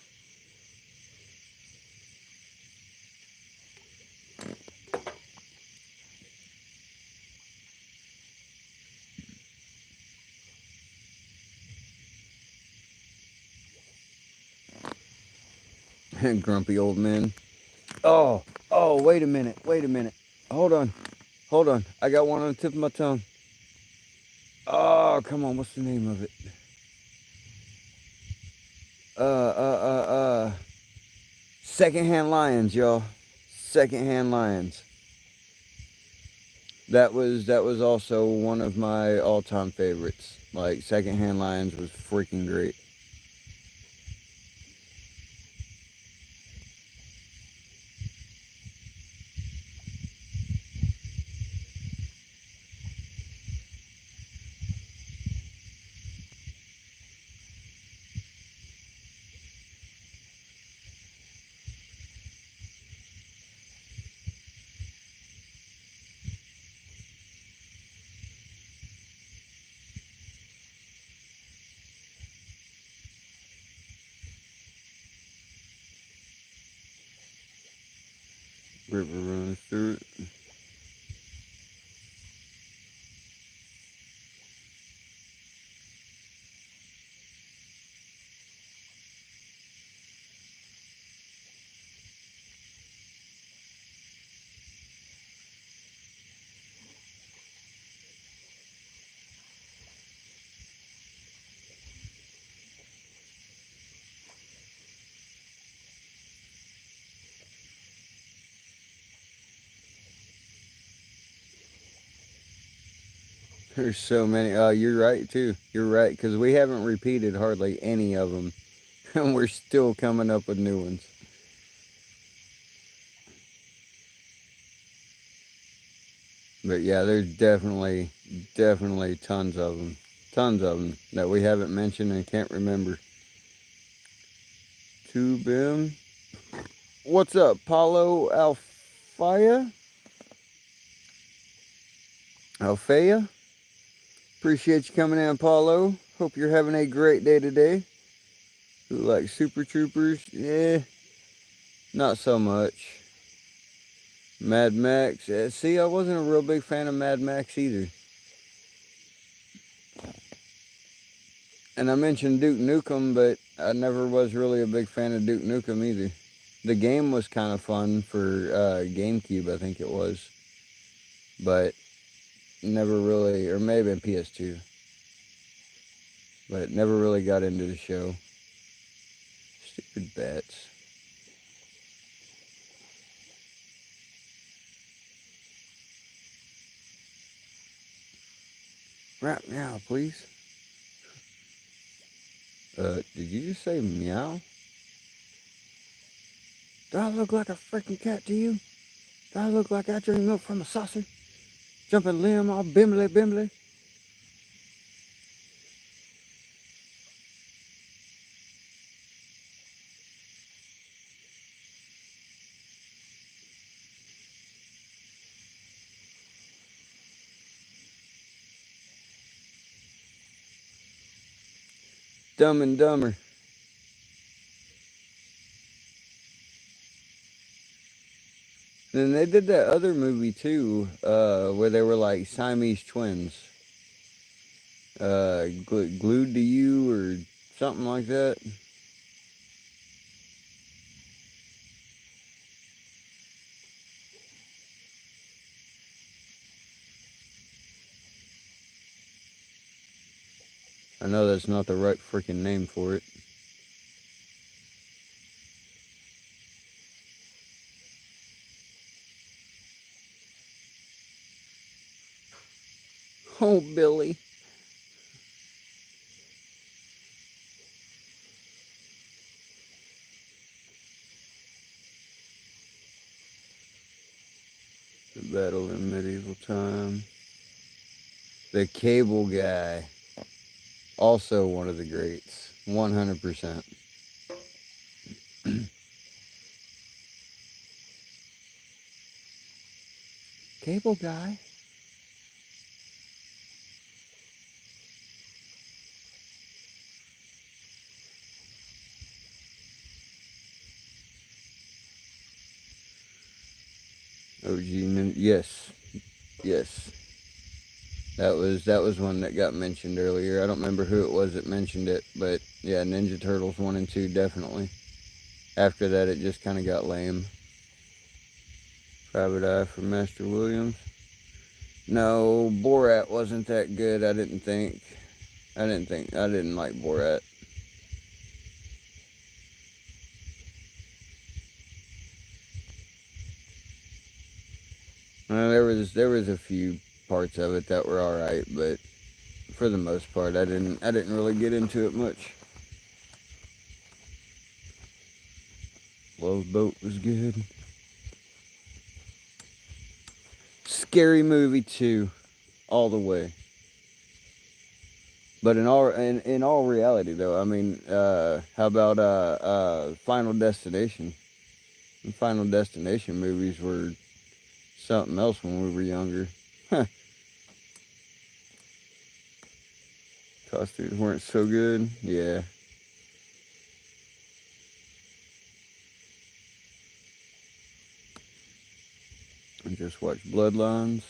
Grumpy old men. Oh, wait a minute. Hold on. I got one on the tip of my tongue. Oh, come on. What's the name of it? Secondhand Lions, y'all. Secondhand Lions. That was also one of my all-time favorites. Like, Secondhand Lions was freaking great. River runs through it. There's so many. You're right too. You're right, because we haven't repeated hardly any of them, and we're still coming up with new ones. But yeah, there's definitely tons of them that we haven't mentioned and can't remember. Tube in. What's up, Paulo Alfaya? Alfaya? Appreciate you coming in, Paulo. Hope you're having a great day today. Who likes Super Troopers? Yeah, not so much. Mad Max. See, I wasn't a real big fan of Mad Max either. And I mentioned Duke Nukem, but I never was really a big fan of Duke Nukem either. The game was kind of fun for GameCube, I think it was. But never really, or maybe a PS2. But never really got into the show. Stupid bats. Right now, please. Did you just say meow? Do I look like a freaking cat to you? Do I look like I drink milk from a saucer? Jumping limb all bimbly bimbly? Dumb and Dumber. Then they did that other movie too, where they were like Siamese twins. Glued to You or something like that. I know that's not the right freaking name for it. Oh, Billy. The Battle in Medieval Time. The Cable Guy. Also one of the greats. 100%. Cable Guy? Yes. Yes. That was one that got mentioned earlier. I don't remember who it was that mentioned it, but yeah, Ninja Turtles 1 and 2 definitely. After that, it just kind of got lame. Private Eye for Master Williams. No, Borat wasn't that good, I didn't think. I didn't like Borat. There was a few parts of it that were alright, but for the most part, I didn't really get into it much. Love Boat was good. Scary Movie 2, all the way. But in all reality, though, I mean, how about Final Destination? The Final Destination movies were something else when we were younger. Costumes weren't so good. Yeah. and just watch Bloodlines.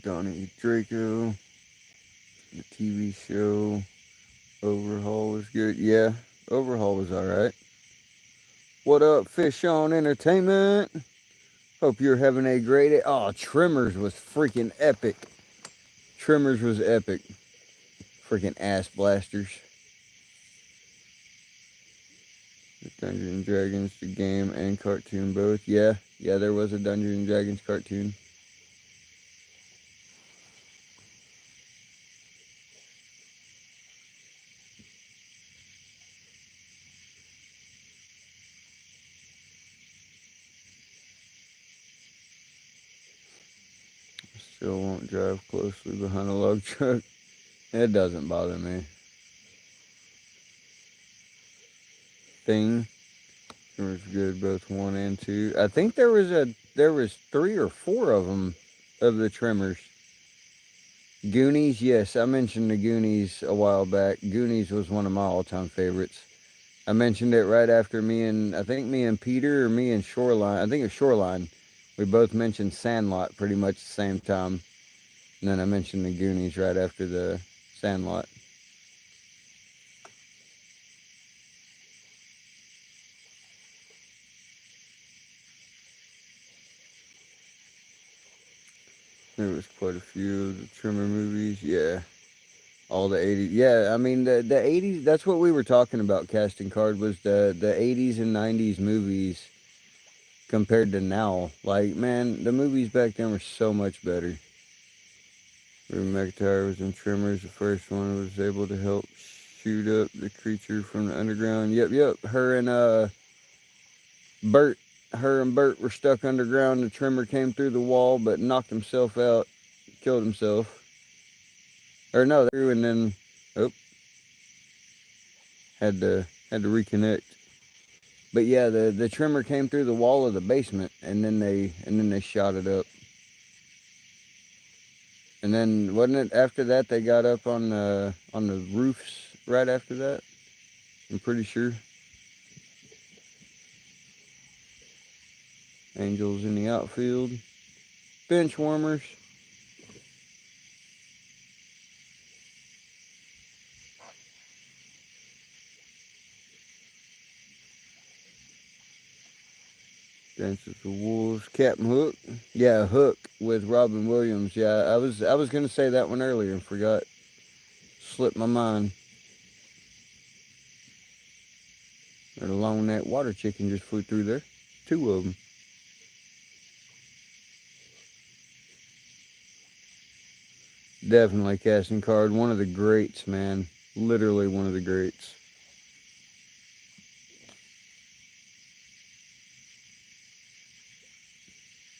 Donnie Draco, the TV show. Overhaul was good. Yeah, Overhaul was alright. What up, Fish On Entertainment? Hope you're having a great day. Oh, Tremors was freaking epic. Tremors was epic. Freaking ass blasters. Dungeons and Dragons, the game and cartoon both. Yeah, there was a Dungeons and Dragons cartoon. Still won't drive closely behind a log truck. It doesn't bother me. Thing. It was good, both 1 and 2. I think there was 3 or 4 of them, of the Tremors. Goonies, yes, I mentioned the Goonies a while back. Goonies was one of my all-time favorites. I mentioned it right after I think me and Peter, or me and Shoreline, I think it was Shoreline. We both mentioned Sandlot pretty much the same time. And then I mentioned the Goonies right after the Sandlot. There was quite a few of the Trimmer movies. Yeah. All the 80s. Yeah, I mean, the 80s, that's what we were talking about, casting card, was the 80s and 90s movies compared to now. Like, man, the movies back then were so much better. Ruben McIntyre was in Tremors. The first one was able to help shoot up the creature from the underground. Yep. Her and Bert were stuck underground. The Tremor came through the wall, but knocked himself out, killed himself. Or no, and then, oh, had to reconnect. But yeah, the Tremor came through the wall of the basement, and then they shot it up. And then wasn't it after that they got up on the roofs right after that? I'm pretty sure. Angels in the outfield. Bench warmers. Dance with the Wolves. Captain Hook. Yeah, Hook with Robin Williams. Yeah, I was gonna say that one earlier and forgot. Slipped my mind. Right along that water chicken just flew through there. 2 of them. Definitely casting card. One of the greats, man. Literally one of the greats.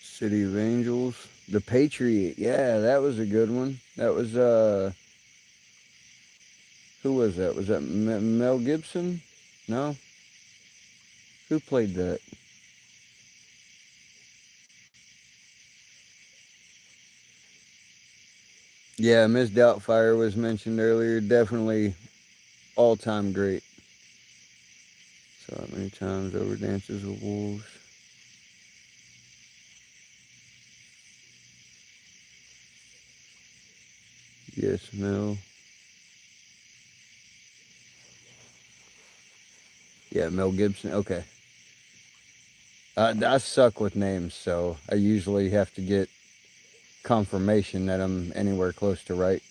City of Angels. The Patriot. Yeah, that was a good one. That was, who was that? Was that Mel Gibson? No? Who played that? Yeah, Miss Doubtfire was mentioned earlier. Definitely all-time great. Saw it many times over Dances with Wolves. Yes, Mel. Yeah, Mel Gibson. Okay. I suck with names, so I usually have to get confirmation that I'm anywhere close to right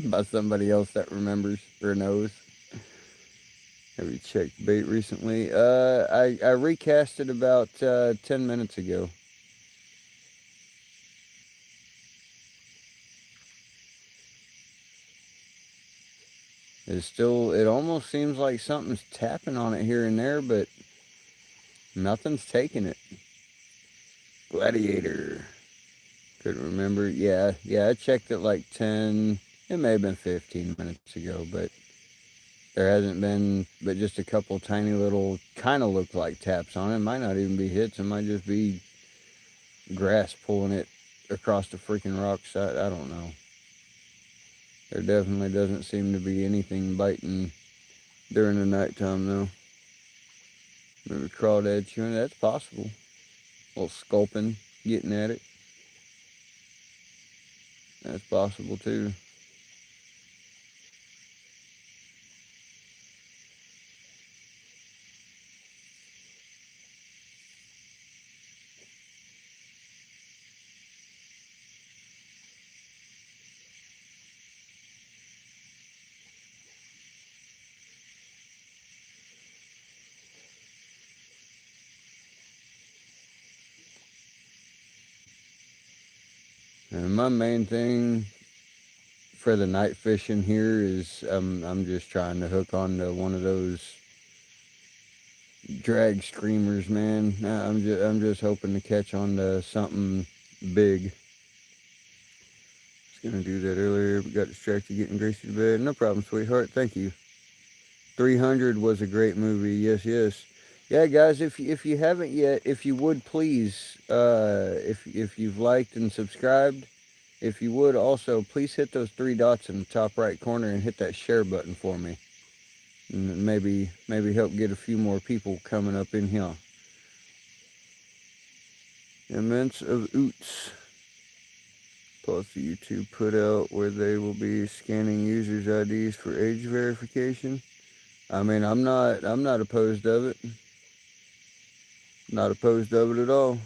by somebody else that remembers or knows. Have you checked bait recently? I recast it about 10 minutes ago. It almost seems like something's tapping on it here and there, but nothing's taking it. Gladiator. Couldn't remember. Yeah, I checked it like 10, It may have been 15 minutes ago, but there hasn't been but just a couple tiny little kind of look like taps on it. It might not even be hits. It might just be grass pulling it across the freaking rocks. I don't know. There definitely doesn't seem to be anything biting during the nighttime though. Maybe crawdad chewing. That's possible. A little sculpin getting at it. That's possible too. And my main thing for the night fishing here is I'm just trying to hook onto one of those drag screamers, man. I'm just hoping to catch on to something big. Was gonna do that earlier, but got distracted getting Gracie to bed. No problem, sweetheart. Thank you. 300 was a great movie. Yes, yes. Yeah, guys. If you haven't yet, if you would please, if you've liked and subscribed, if you would also please hit those three dots in the top right corner and hit that share button for me. And maybe help get a few more people coming up in here. Immense of Oots. Plus the YouTube put out where they will be scanning users' IDs for age verification. I mean, I'm not opposed of it. Not opposed of it at all.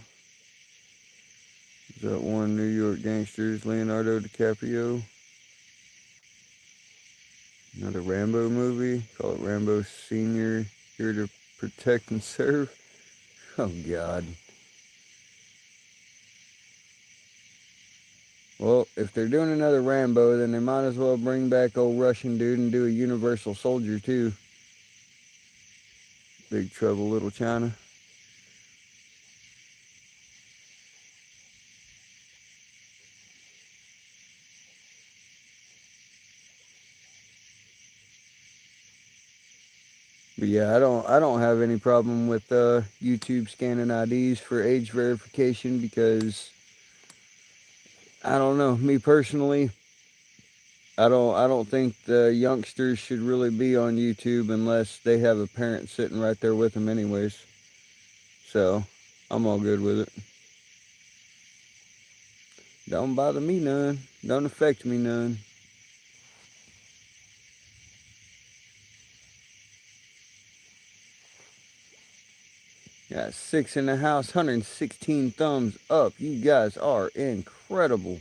Is that one New York Gangsters, Leonardo DiCaprio? Another Rambo movie. Call it Rambo Senior, Here to Protect and Serve. Oh, God. Well, if they're doing another Rambo, then they might as well bring back old Russian dude and do a Universal Soldier, too. Big Trouble, Little China. But yeah, I don't have any problem with YouTube scanning IDs for age verification because I don't know, me personally, I don't think the youngsters should really be on YouTube unless they have a parent sitting right there with them anyways. So, I'm all good with it. Don't bother me none. Don't affect me none. Got 6 in the house, 116 thumbs up. You guys are incredible.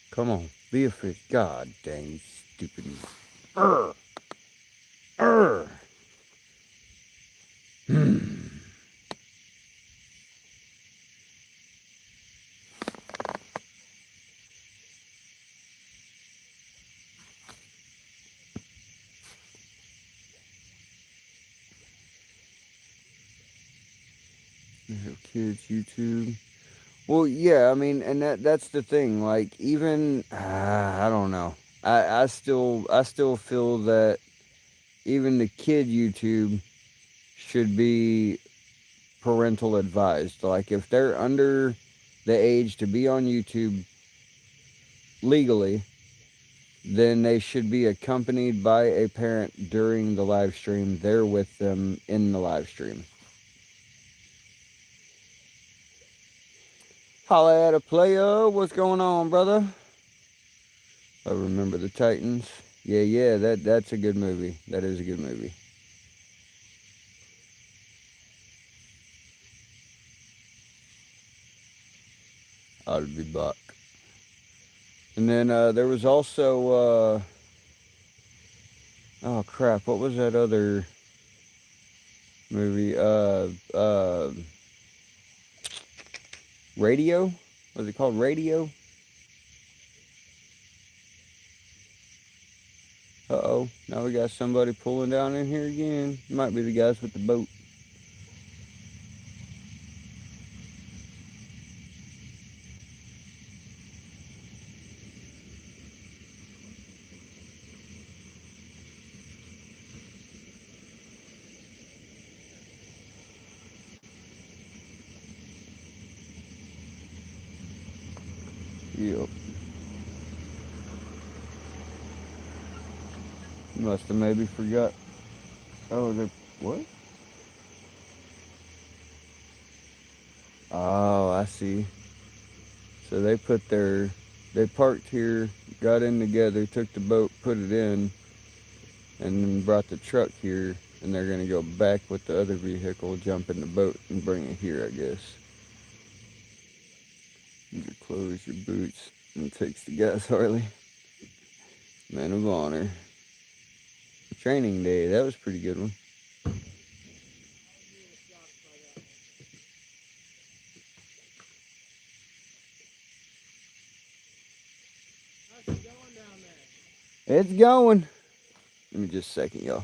Come on, be a fish. God dang, you stupid. Urgh. Urgh. Kids, YouTube. Well, yeah, I mean, and that's the thing. Like, even I don't know. I still feel that even the kid YouTube should be parental advised. Like, if they're under the age to be on YouTube legally, then they should be accompanied by a parent during the live stream. They're with them in the live stream. Holla at a player. What's going on, brother? I remember the Titans. Yeah, that's a good movie. That is a good movie. I'll be back. And then there was also, oh crap, what was that other? movie. Radio? Was it called Radio? Uh-oh. Now we got somebody pulling down in here again. Might be the guys with the boat. Yep. Must have maybe forgot. Oh, they're... What? Oh, I see. So they parked here, got in together, took the boat, put it in, and then brought the truck here, and they're going to go back with the other vehicle, jump in the boat, and bring it here, I guess. Your clothes, your boots, and takes the gas, Harley. Man of honor. Training day, that was a pretty good one. How's it going down there? It's going. Give me just a second, y'all.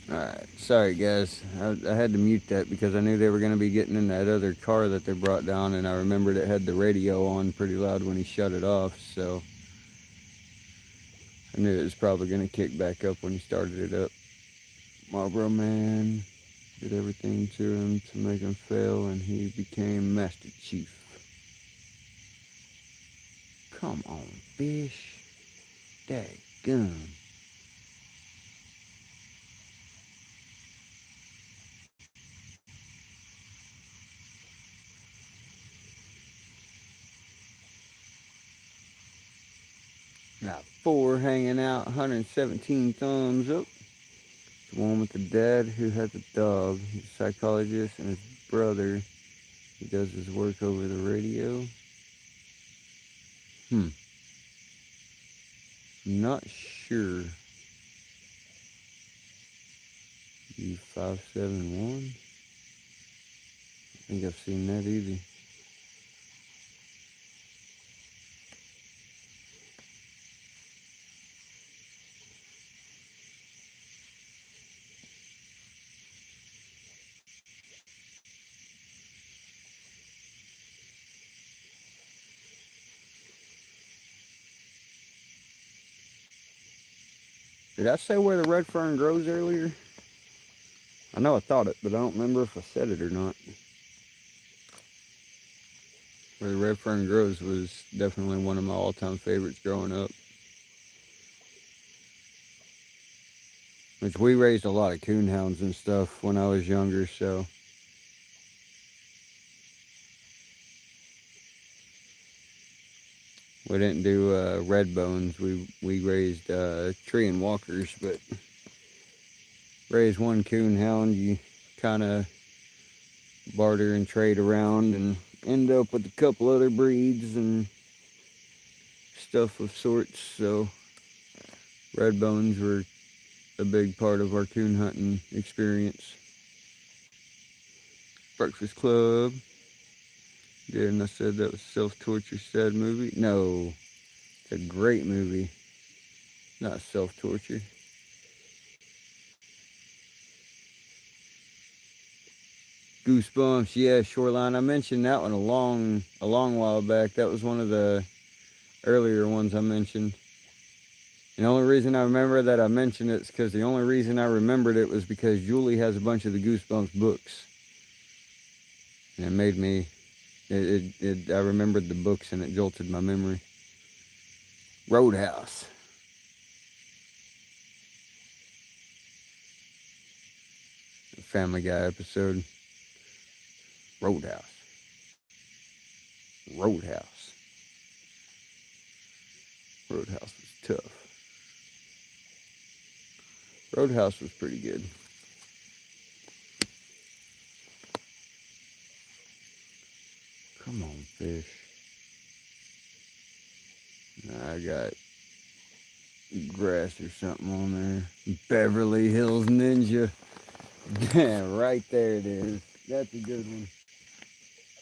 Alright, sorry guys. I had to mute that because I knew they were going to be getting in that other car that they brought down, and I remembered it had the radio on pretty loud when he shut it off, so I knew it was probably going to kick back up when he started it up. Marlboro Man did everything to him to make him fail, and he became Master Chief. Come on, fish. Daggum. Got 4 hanging out, 117 thumbs up. The one with the dad who has a dog. He's a psychologist, and his brother, he does his work over the radio. Not sure. U571. I think I've seen that either. Did I say where the red fern grows earlier? I know I thought it, but I don't remember if I said it or not. Where the red fern grows was definitely one of my all-time favorites growing up. Which we raised a lot of coonhounds and stuff when I was younger, so. We didn't do red bones. We raised tree and walkers, but raise one coonhound, you kind of barter and trade around and end up with a couple other breeds and stuff of sorts. So red bones were a big part of our coon hunting experience. Breakfast Club. Didn't I said that was self-torture sad movie? No, it's a great movie. Not self-torture. Goosebumps, yeah, Shoreline. I mentioned that one a long while back. That was one of the earlier ones I mentioned. And the only reason I remember that I mentioned it is because the only reason I remembered it was because Julie has a bunch of the Goosebumps books. And it made me, I remembered the books and it jolted my memory. Roadhouse. Family Guy episode. Roadhouse. Roadhouse. Roadhouse was tough. Roadhouse was pretty good. Come on, fish. I got grass or something on there. Beverly Hills Ninja. Yeah, right there it is. That's a good one.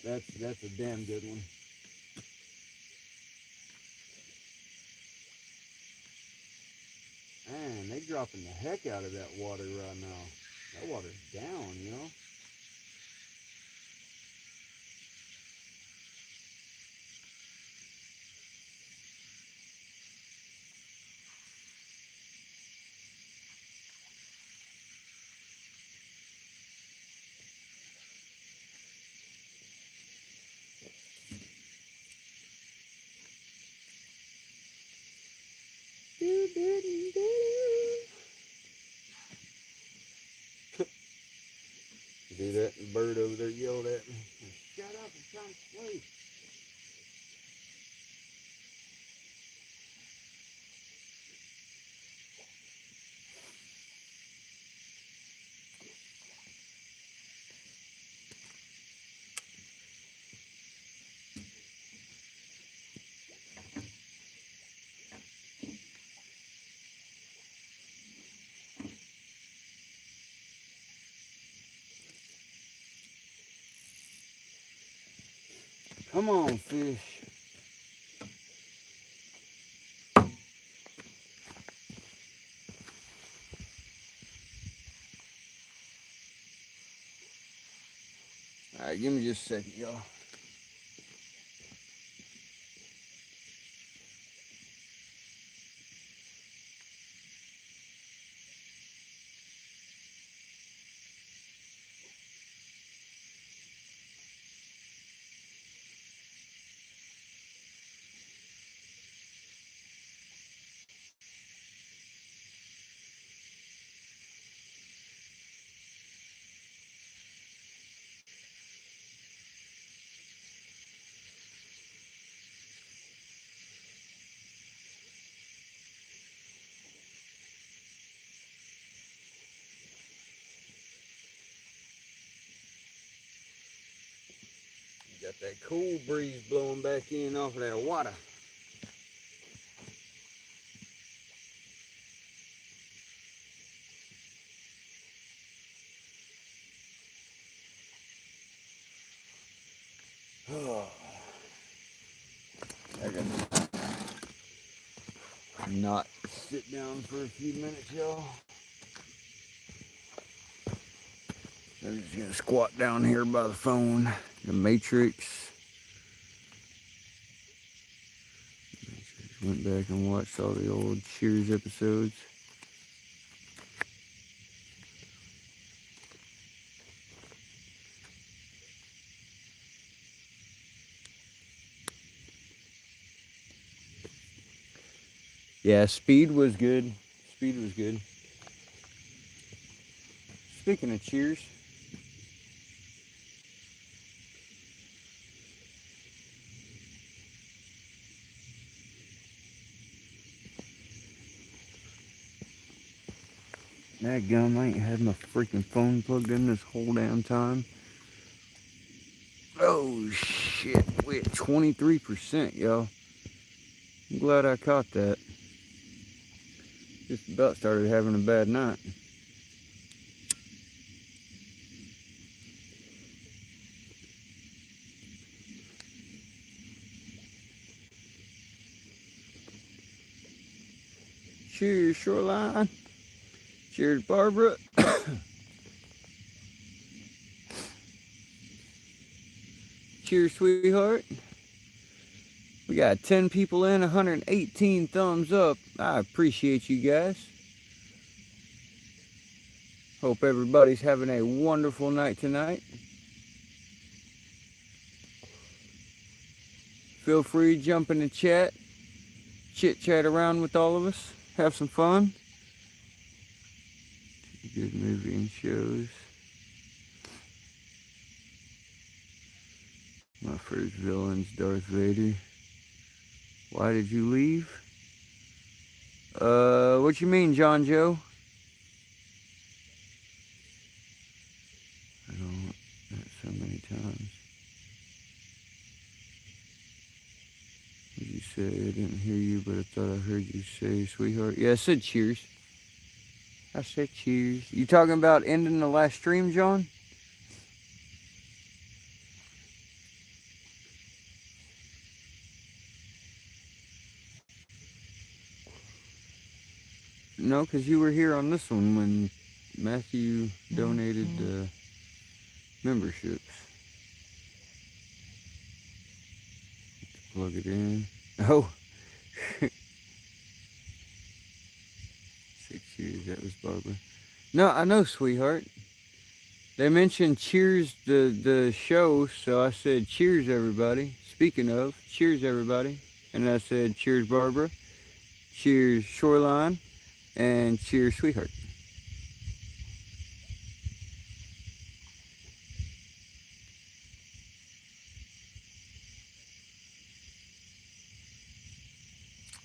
That's a damn good one. Man, they dropping the heck out of that water right now. That water's down, you know? Do that, and the bird over there yelled at me. Shut up, I'm trying to sleep. Come on, fish. Alright, give me just a second, y'all. Got that cool breeze blowing back in off of that water. Oh, I gotta not sit down for a few minutes, y'all. I'm just gonna squat down here by the phone. The Matrix. Went back and watched all the old Cheers episodes. Yeah, Speed was good. Speed was good. Speaking of Cheers, that gum, I ain't had my freaking phone plugged in this whole damn time. Oh shit, we at 23%, y'all. I'm glad I caught that. Just about started having a bad night. Cheers, Shoreline. Cheers, Barbara. Cheers, sweetheart. We got 10 people in, 118 thumbs up. I appreciate you guys. Hope everybody's having a wonderful night tonight. Feel free to jump in the chat, chit-chat around with all of us, have some fun. Good movie and shows. My first villain's Darth Vader. Why did you leave? What you mean, John Joe? I don't, that so many times. Did you say, I didn't hear you, but I thought I heard you say, sweetheart? Yeah, I said cheers. I said cheers. You talking about ending the last stream, John? No, because you were here on this one when Matthew donated memberships. Plug it in. Oh. 6 years, that was Barbara. No, I know, sweetheart. They mentioned cheers the show, so I said cheers, everybody. Speaking of, cheers, everybody. And I said cheers, Barbara. Cheers, Shoreline. And cheers, sweetheart.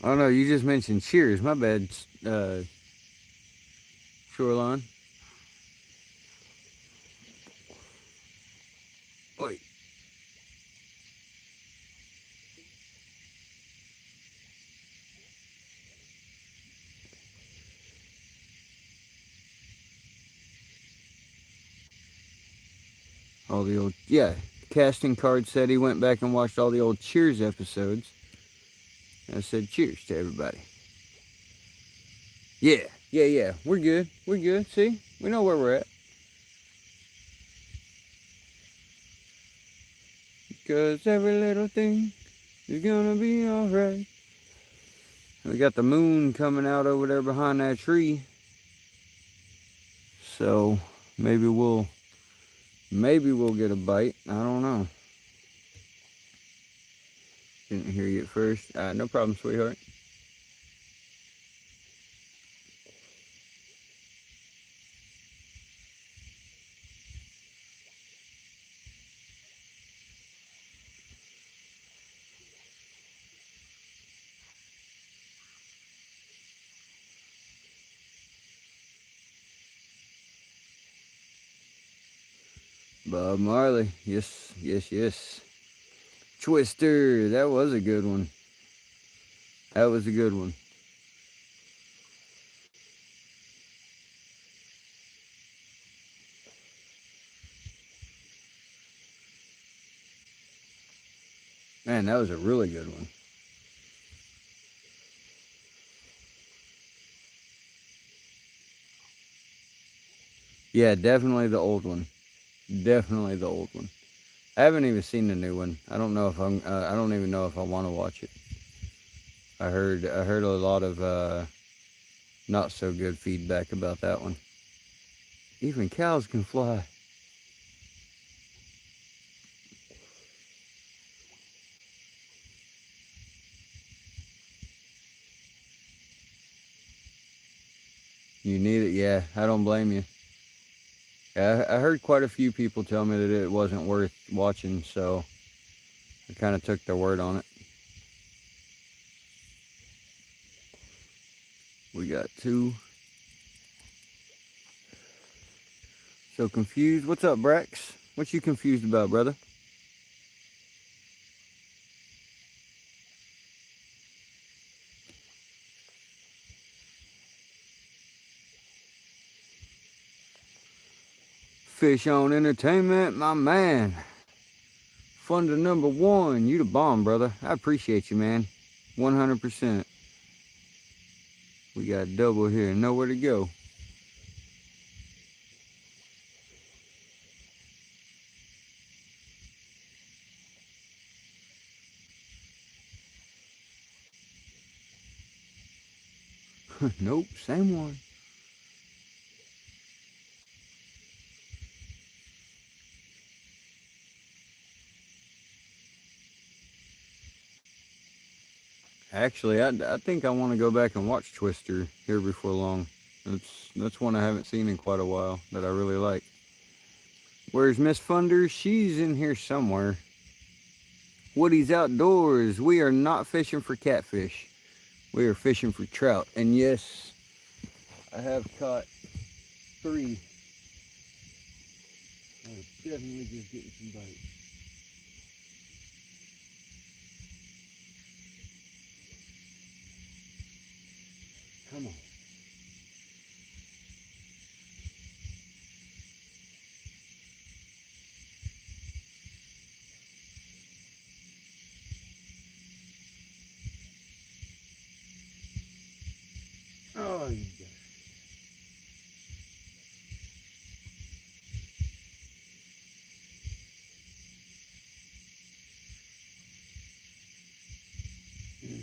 Oh no, you just mentioned cheers. My bad, Shoreline. Wait. All the old, yeah. Casting card said he went back and watched all the old Cheers episodes. I said cheers to everybody. Yeah. We're good. We're good. See? We know where we're at. Because every little thing is gonna be alright. We got the moon coming out over there behind that tree. So maybe we'll get a bite. I don't know. Didn't hear you at first. No problem, sweetheart. Bob Marley. Yes. Twister. That was a good one. Man, that was a really good one. Yeah, definitely the old one. I haven't even seen the new one. I don't know if I don't even know if I want to watch it. I heard a lot of not so good feedback about that one. Even cows can fly. You need it? Yeah, I don't blame you. Yeah, I heard quite a few people tell me that it wasn't worth watching, so I kind of took their word on it. We got 2. So confused. What's up, Brax? What you confused about, brother? Fish on Entertainment, my man. Funder number 1. You the bomb, brother. I appreciate you, man. 100%. We got a double here, nowhere to go. Nope, same one. Actually, I think I want to go back and watch Twister here before long. That's one I haven't seen in quite a while that I really like. Where's Miss Funder? She's in here somewhere. Woody's Outdoors. We are not fishing for catfish. We are fishing for trout. And yes, I have caught 3. I'm definitely just getting some bites. Come on. Oh, you got it.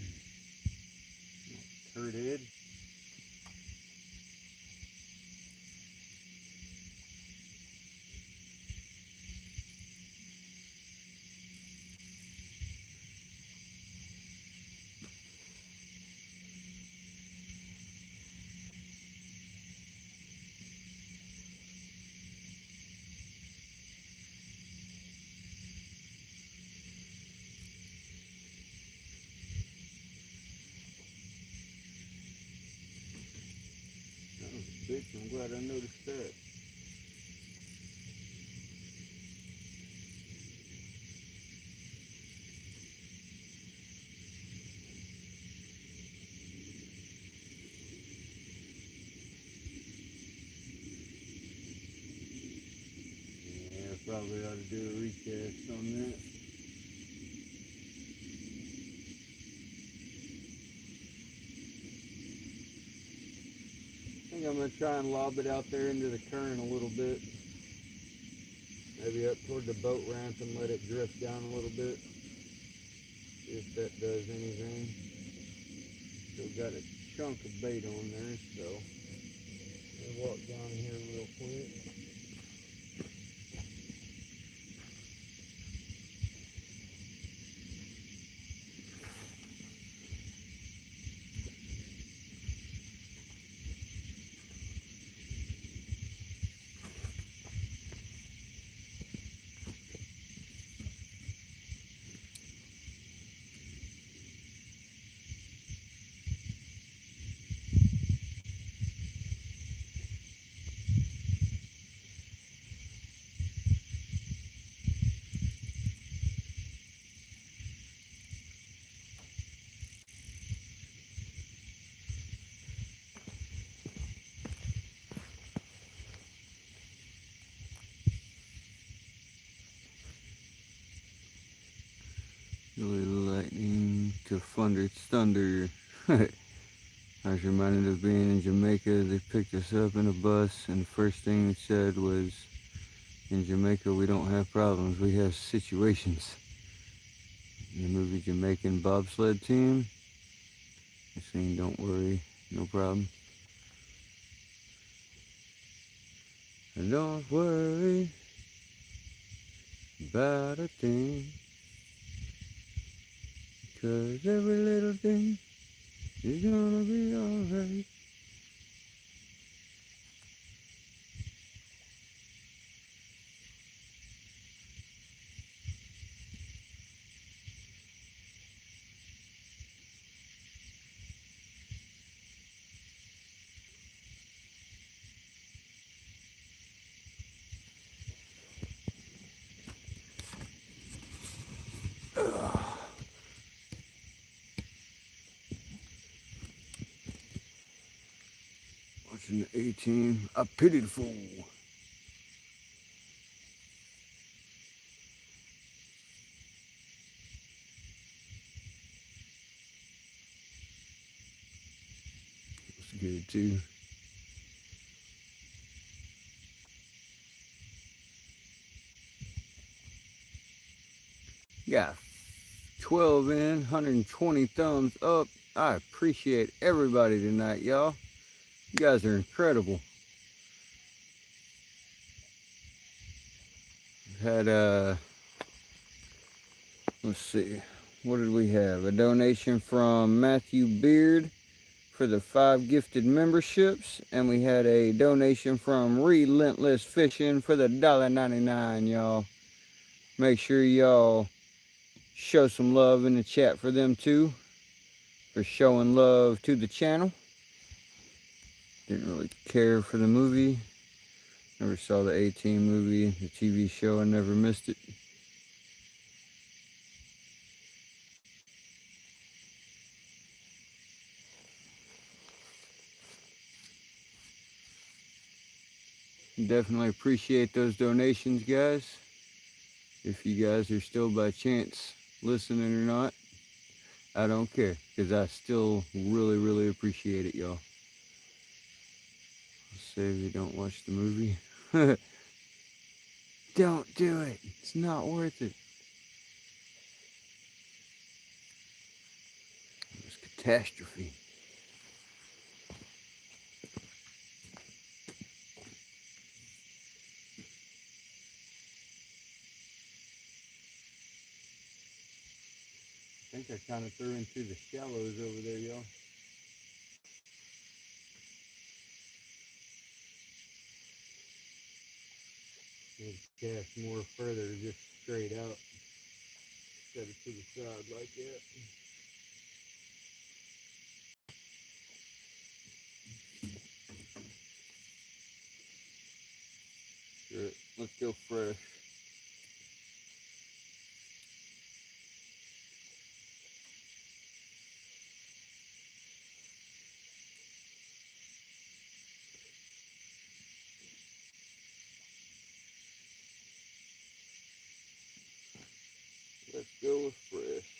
Turd head. That was a bitch. I'm glad I noticed that. Yeah, I probably ought to do a recast on that. I think I'm going to try and lob it out there into the current a little bit. Maybe up toward the boat ramp and let it drift down a little bit. See if that does anything. Still got a chunk of bait on there, so I'll walk down here real quick. Really lightning to thunder, thunder. I was reminded of being in Jamaica. They picked us up in a bus, and the first thing it said was, in Jamaica, we don't have problems, we have situations. The movie Jamaican bobsled team. They're saying, don't worry, no problem. And don't worry about a thing, because every little thing is gonna be alright. Watching the A-Team, I pity the fool. here too. Got 12 in, 120 thumbs up. I appreciate everybody tonight, y'all. You guys are incredible. Had let's see, what did we have? A donation from Matthew Beard for the 5 gifted memberships, and we had a donation from Relentless Fishing for the $1.99, y'all. Make sure y'all show some love in the chat for them too, for showing love to the channel. Didn't really care for the movie. Never saw the A-Team movie, the TV show. I never missed it. Definitely appreciate those donations, guys. If you guys are still by chance listening or not, I don't care, because I still really, really appreciate it, y'all. Say if you don't watch the movie. Don't do it. It's not worth it. It's catastrophe. I think I kind of threw into the shallows over there, y'all. Cast more further, just straight out, instead of to the side like that. Sure, let's go fresh. Let's go with fresh.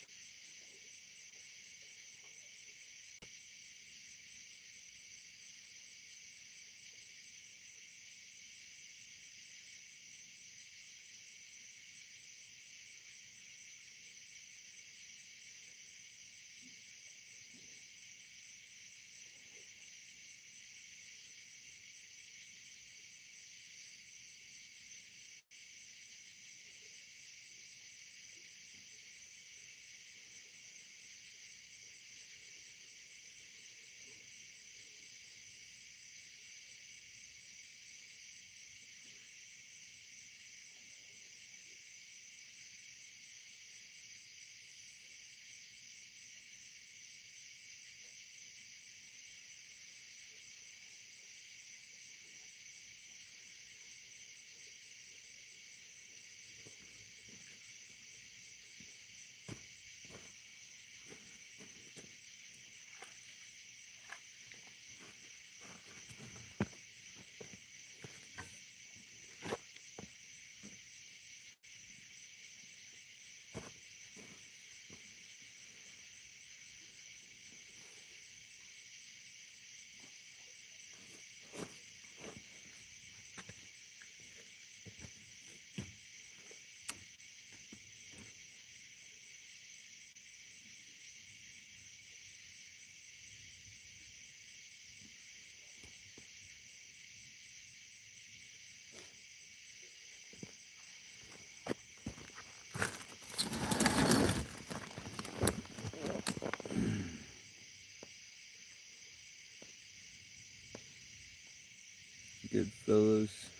Good fellas.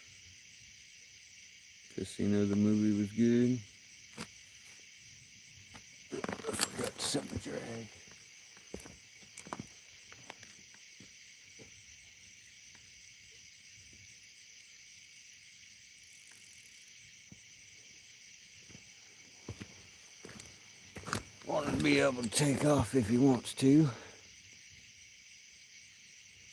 Casino, the movie was good. I forgot to set my drag. Want to be able to take off if he wants to.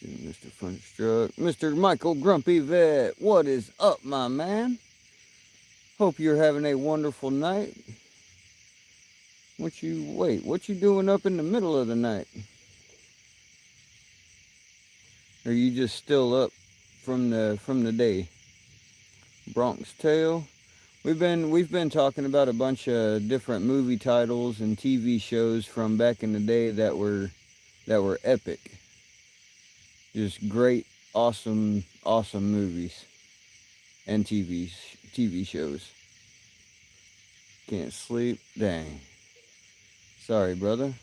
Mr. Funstruck. Mr. Michael Grumpy Vet, what is up, my man? Hope you're having a wonderful night. What you doing up in the middle of the night? Or are you just still up from the day? Bronx Tale. We've been talking about a bunch of different movie titles and TV shows from back in the day that were epic. Just great, awesome movies and TV shows. Can't sleep. Dang. Sorry, brother.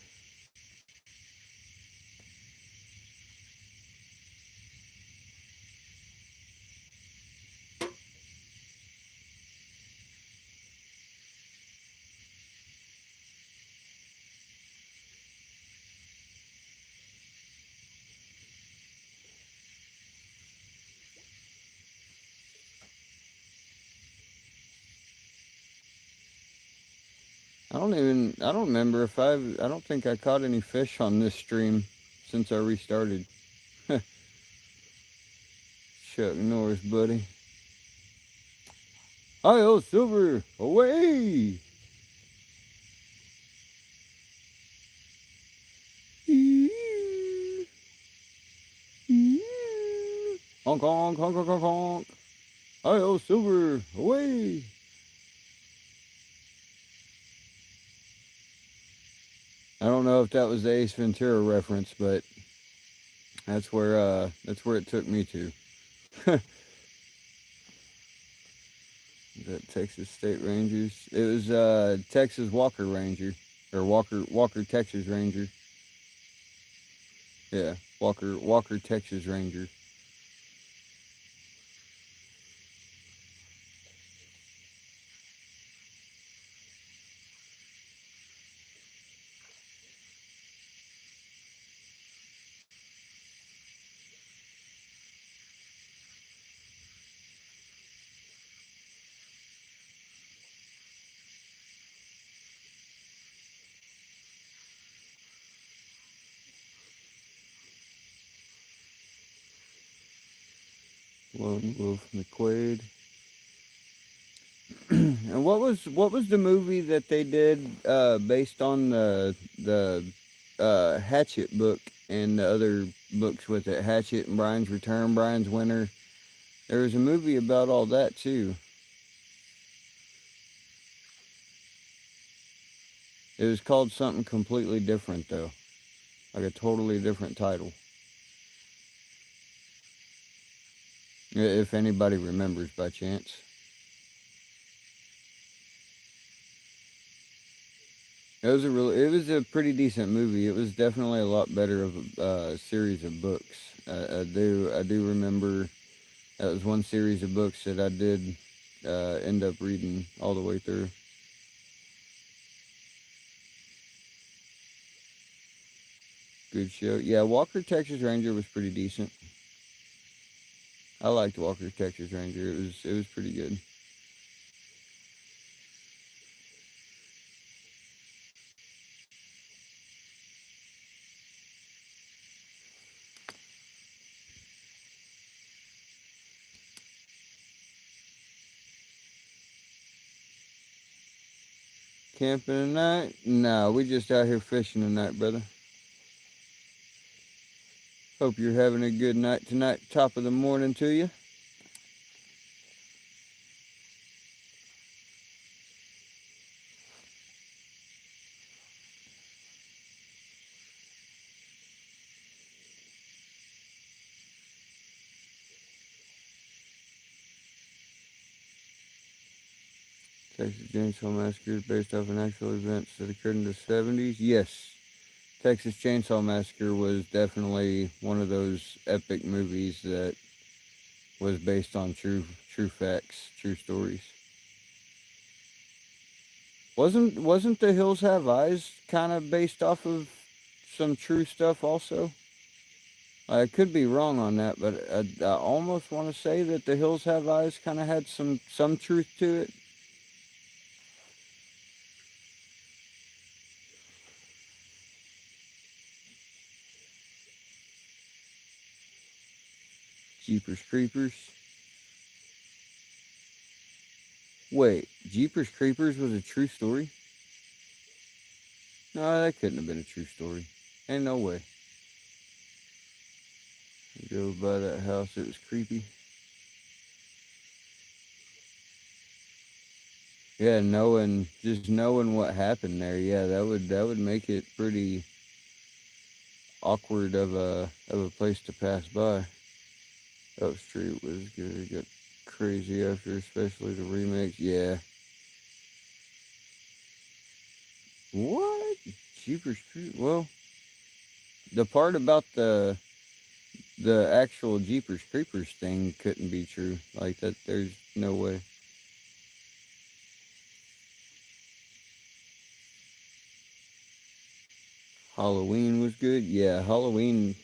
I don't remember if I don't think I caught any fish on this stream since I restarted. Chuck Norris, buddy. Hi, old Silver, away! Honk, honk, honk, honk, honk, honk. Hi, old Silver, away! I don't know if that was the Ace Ventura reference, but that's where it took me to. That Texas State Rangers. It was Texas Walker Ranger or Walker Texas Ranger. Yeah, Walker Texas Ranger. Lone Wolf McQuaid. And what was the movie that they did based on the Hatchet book and the other books with it? Hatchet and Brian's Return, Brian's Winter. There was a movie about all that too. It was called something completely different though, like a totally different title. If anybody remembers by chance. It was a pretty decent movie. It was definitely a lot better of a series of books. I do remember that was one series of books that I did end up reading all the way through. Good show. Yeah, Walker Texas Ranger was pretty decent. I liked Walker Texas Ranger. It was pretty good. Camping tonight? No, we just out here fishing tonight, brother. Hope you're having a good night tonight. Top of the morning to you. Texas Chainsaw Massacre is based off an actual events that occurred in the 70s. Yes, Texas Chainsaw Massacre was definitely one of those epic movies that was based on true facts, true stories. Wasn't The Hills Have Eyes kind of based off of some true stuff also? I could be wrong on that, but I almost want to say that The Hills Have Eyes kind of had some truth to it. Jeepers Creepers. Wait, Jeepers Creepers was a true story? No, that couldn't have been a true story. Ain't no way. Go by that house, it was creepy. Yeah, just knowing what happened there, yeah, that would make it pretty awkward of a place to pass by. Up Street was good. It got crazy after, especially the remakes. Yeah. What? Jeepers Creepers. Well, the part about the actual Jeepers Creepers thing couldn't be true. Like that, there's no way. Halloween was good. Yeah, Halloween.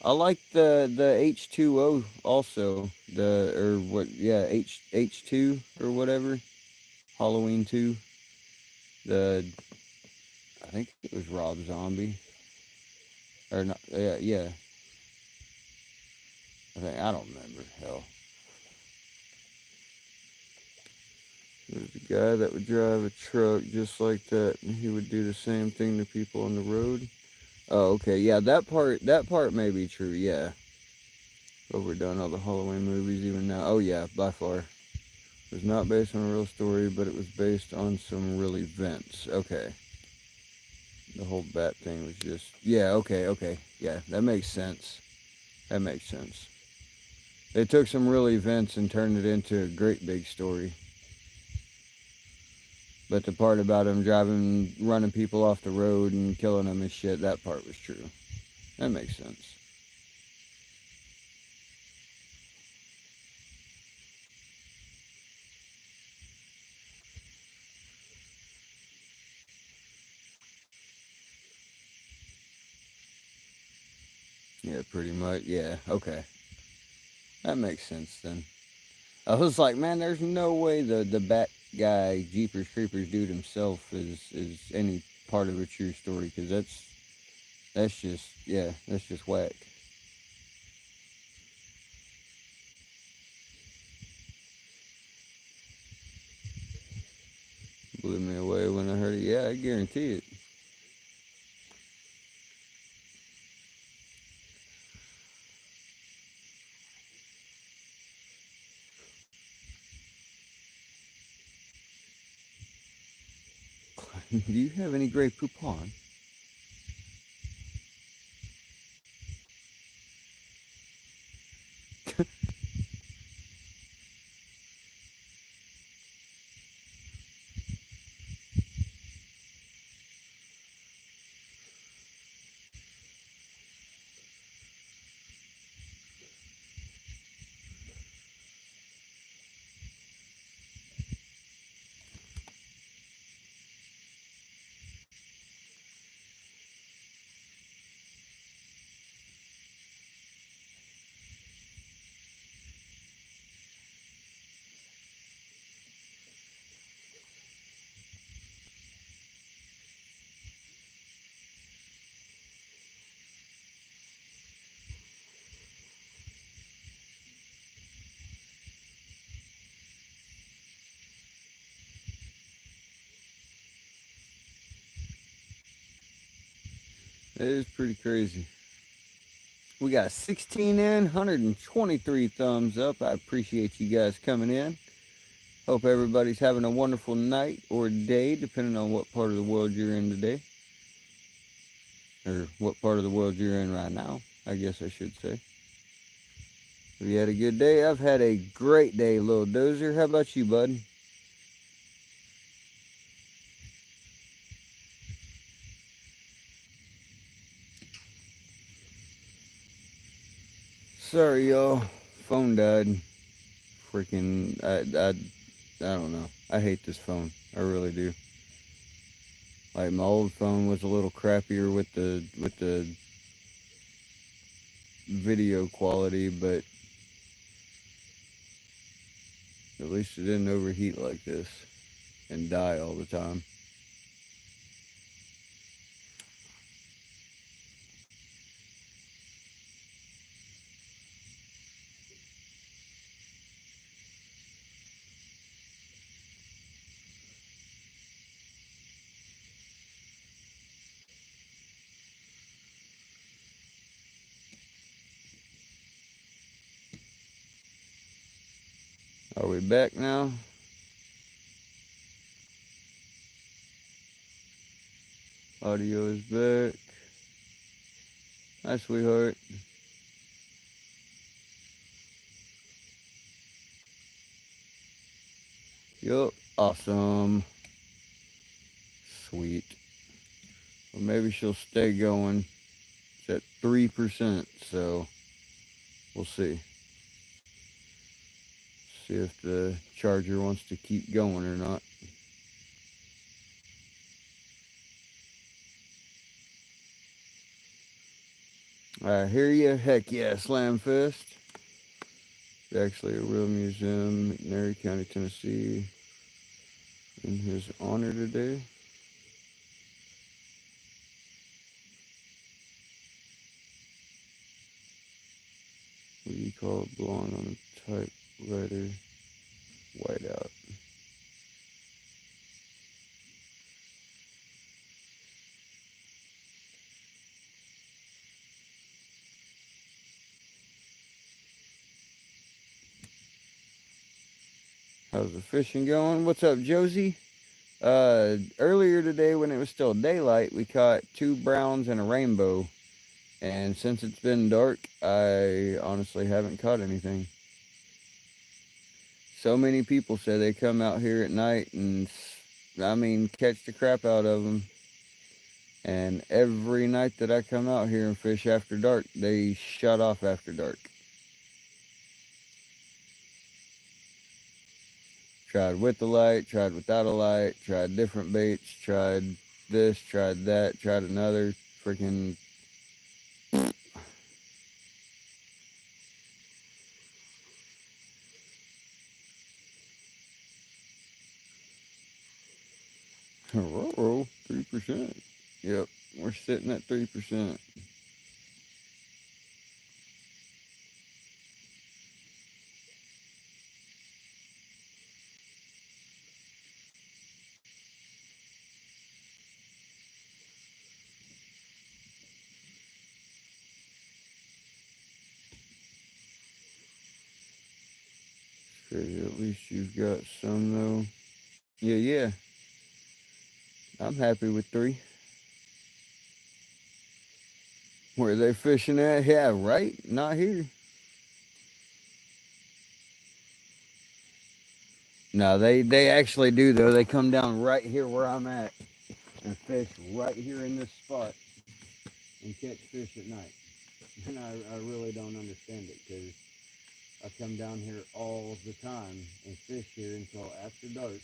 I like the H2O also. The or what? Yeah, H2 or whatever. Halloween 2. The I think it was Rob Zombie or not? Yeah, yeah. I don't remember. Hell, there was a guy that would drive a truck just like that, and he would do the same thing to people on the road. Oh, okay. Yeah, that part may be true. Yeah, overdone all the Halloween movies even now. Oh yeah, by far. It was not based on a real story, but it was based on some real events. Okay. The whole bat thing was just yeah. Okay, okay. Yeah, that makes sense. That makes sense. They took some real events and turned it into a great big story. But the part about him driving, running people off the road and killing them and shit, that part was true. That makes sense. Yeah, pretty much. Yeah, okay. That makes sense then. I was like, man, there's no way the bat guy, Jeepers Creepers dude himself is any part of a true story because that's just yeah, that's just whack. Blew me away when I heard it. Yeah, I guarantee it. Do you have any Grey Poupon? It is pretty crazy. We got 16 in, 123 thumbs up. I appreciate you guys coming in. Hope everybody's having a wonderful night or day, depending on what part of the world you're in today. Or what part of the world you're in right now, I guess I should say. Have you had a good day? I've had a great day, little dozer. How about you, bud? Sorry, y'all. Phone died. Freaking, I don't know. I hate this phone. I really do. Like my old phone was a little crappier with the video quality, but at least it didn't overheat like this and die all the time. Are we back now? Audio is back. Hi, sweetheart. Yup. Awesome. Sweet. Well, maybe she'll stay going. It's at 3%, so we'll see. See if the charger wants to keep going or not. I hear you. Heck yeah, Slam Fest. It's actually a real museum, McNairy County, Tennessee, in his honor today. What do you call it? Belong on a typewriter. Whiteout. How's the fishing going? What's up, Josie? Earlier today when it was still daylight, we caught 2 browns and a rainbow. And since it's been dark, I honestly haven't caught anything. So many people say they come out here at night and, catch the crap out of them. And every night that I come out here and fish after dark, they shut off after dark. Tried with the light, tried without a light, tried different baits, tried this, tried that, tried another freaking. Ruh-roh, 3%. Yep, we're sitting at 3%. Crazy, at least you've got some though. Yeah. I'm happy with 3. Where are they fishing at? Yeah, right? Not here. No, they actually do though. They come down right here where I'm at and fish right here in this spot and catch fish at night. And I really don't understand it because I come down here all the time and fish here until after dark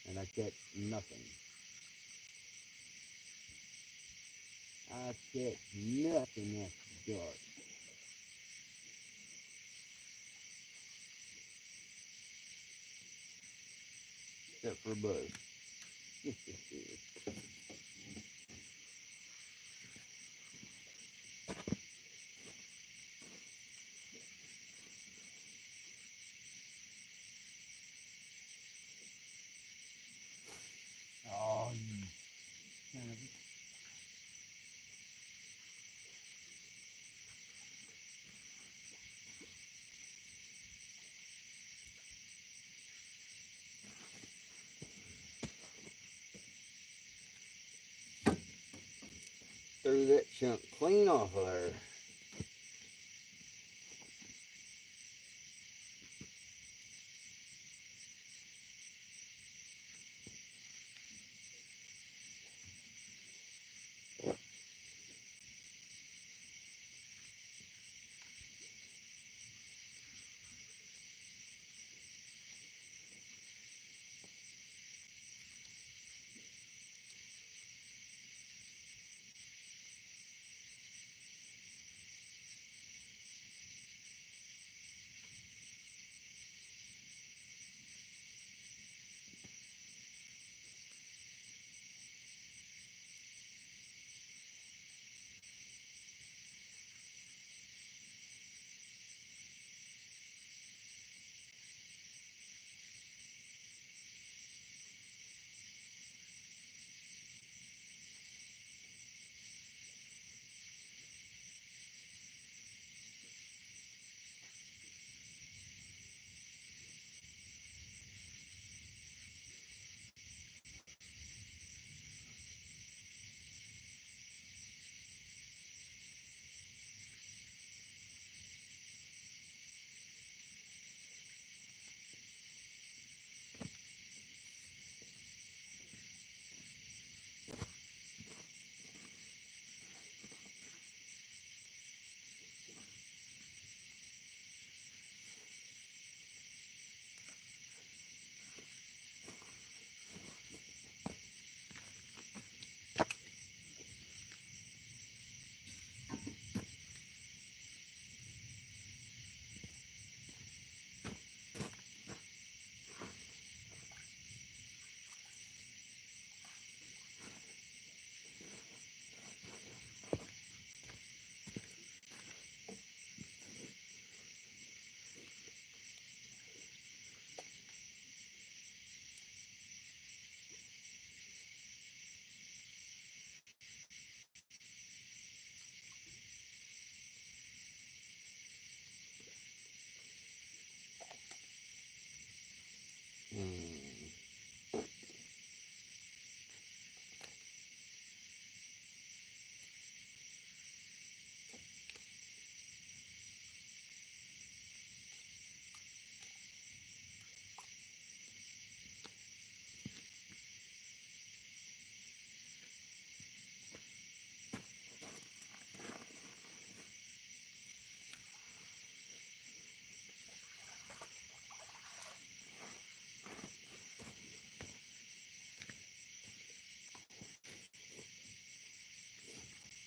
and I catch nothing. I catch nothing after dark. Except for a buzz. Oh, you son of a... Threw that chunk clean off of there.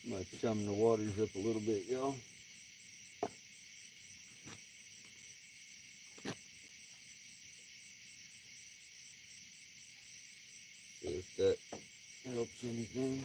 Might chum the waters up a little bit, y'all. See if that helps anything.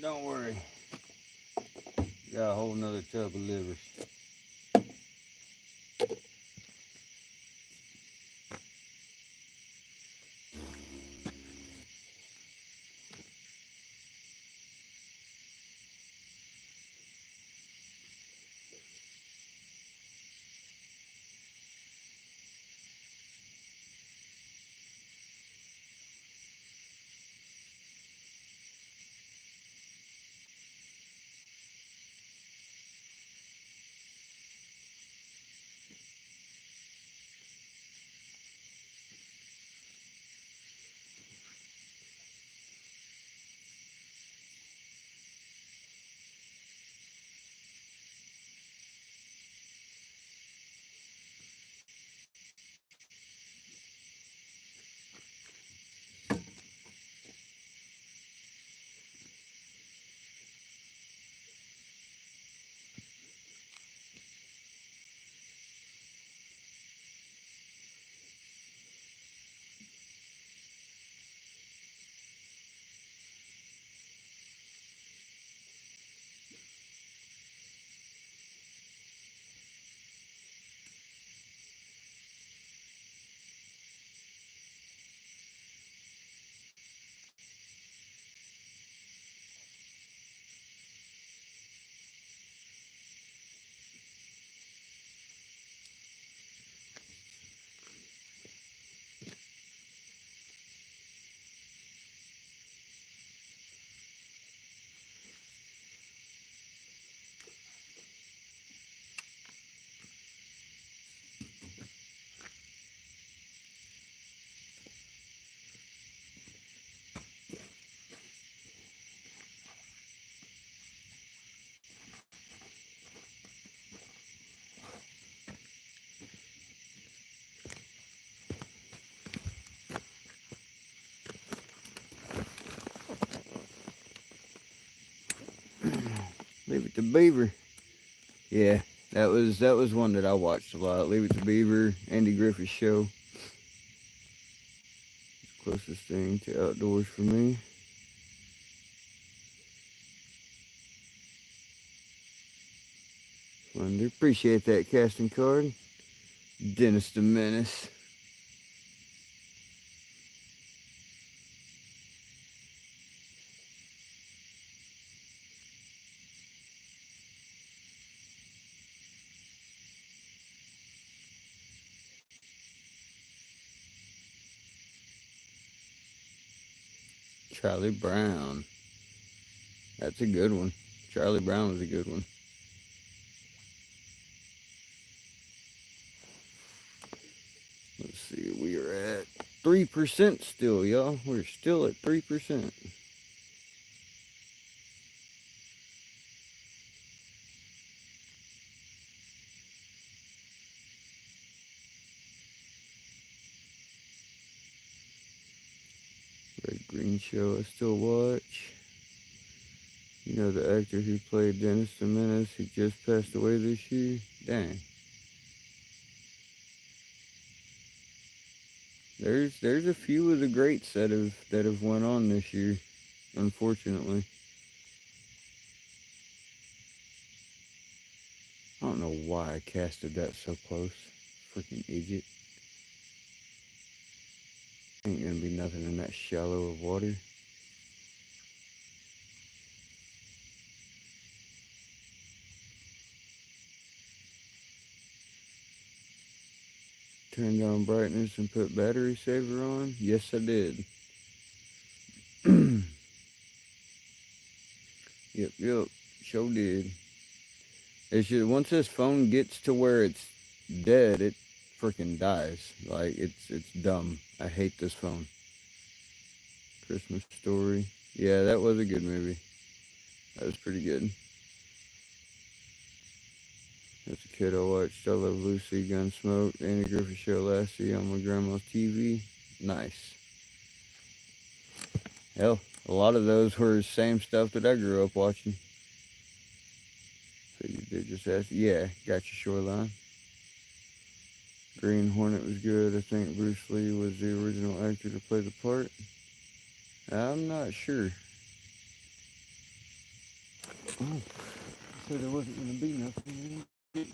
Don't worry. Got a whole nother tub of livers. Leave it to Beaver. Yeah, that was one that I watched a lot. Leave It to Beaver, Andy Griffith's show. Closest thing to outdoors for me. Wonder. Appreciate that casting card. Dennis the Menace. Charlie Brown. That's a good one. Charlie Brown was a good one. 3% still, y'all. We're still at 3%. Red Green Show I still watch. You know the actor who played Dennis the Menace, he just passed away this year? Dang. There's a few of the greats that have went on this year, unfortunately. I don't know why I casted that so close. Freaking idiot. Ain't gonna be nothing in that shallow of water. Turned on brightness and put battery saver on? Yes, I did. Yep. Sure did. It's just, once this phone gets to where it's dead, it freaking dies. Like, it's dumb. I hate this phone. Christmas Story. Yeah, that was a good movie. That was pretty good. As a kid, I watched I Love Lucy, Gunsmoke, The Andy Griffith Show last year on my grandma's TV. Nice. Hell, a lot of those were the same stuff that I grew up watching. So you did just ask. Yeah, got your Shoreline. Green Hornet was good. I think Bruce Lee was the original actor to play the part. I'm not sure. Oh, so there wasn't going to be nothing. Come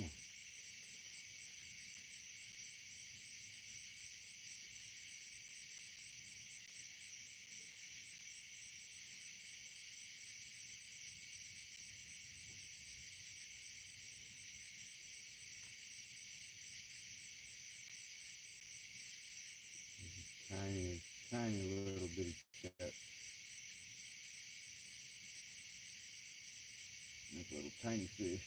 on. Tiny little bitty cat. Like little tiny fish.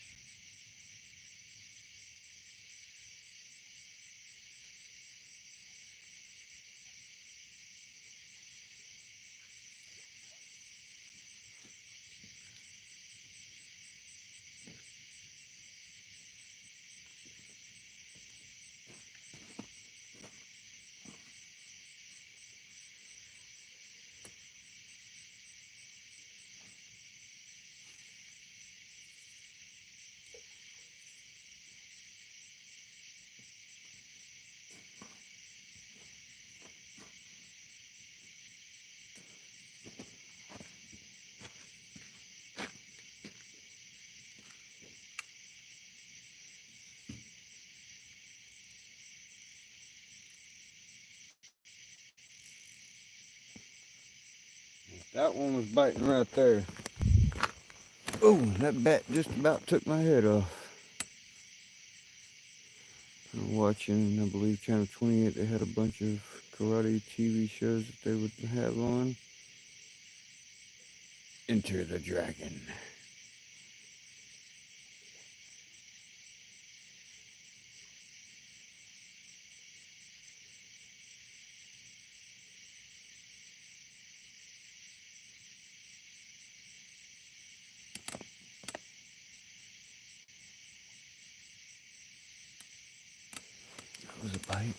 That one was biting right there. Oh, that bat just about took my head off. I'm watching, I believe, Channel 28. They had a bunch of karate TV shows that they would have on. Enter the Dragon. That was a bite.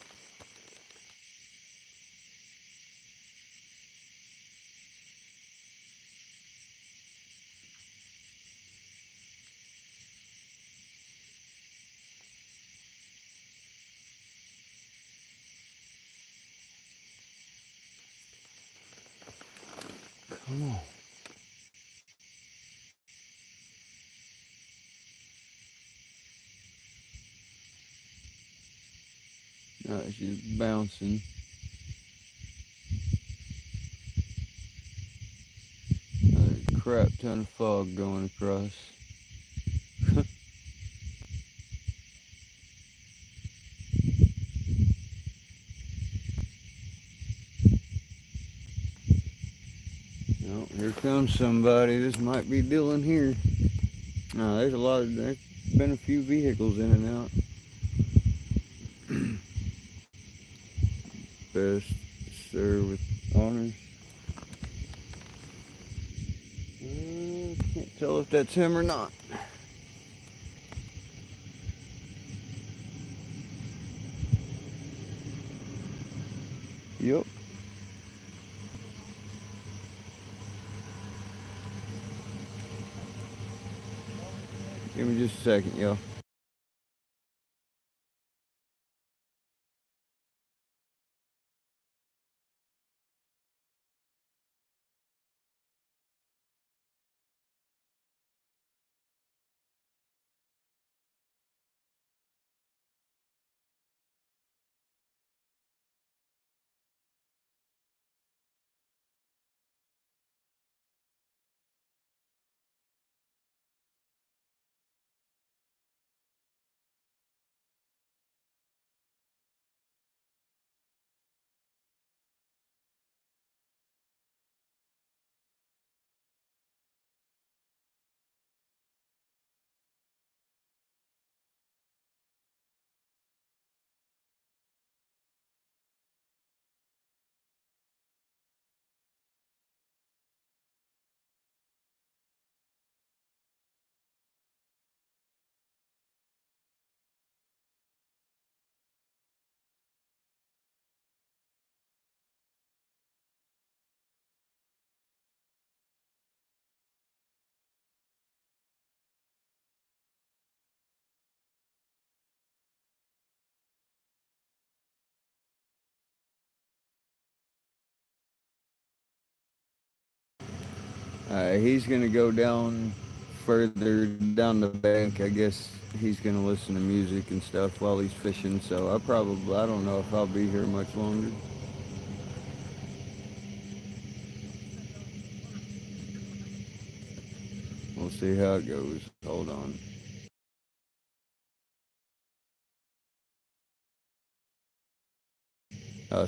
Come on. No, she's bouncing. crap ton of fog going across. Oh, here comes somebody. This might be Dylan here. No, there's been a few vehicles in and out. Best sir with honors. Can't tell if that's him or not. Yep. Give me just a second, y'all. He's gonna go down further down the bank. I guess he's gonna listen to music and stuff while he's fishing. So I don't know if I'll be here much longer. We'll see how it goes. Hold on.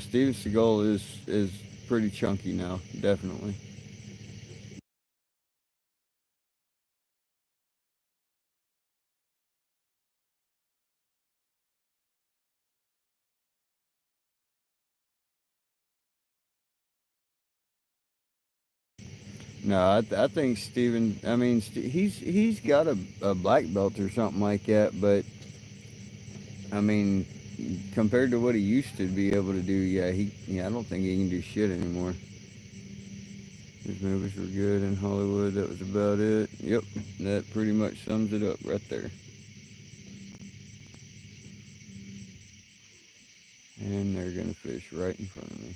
Steven Seagal is pretty chunky now, definitely. No, I think Steven. I mean, he's got a black belt or something like that. But I mean, compared to what he used to be able to do, I don't think he can do shit anymore. His movies were good in Hollywood. That was about it. Yep, that pretty much sums it up right there. And they're gonna fish right in front of me.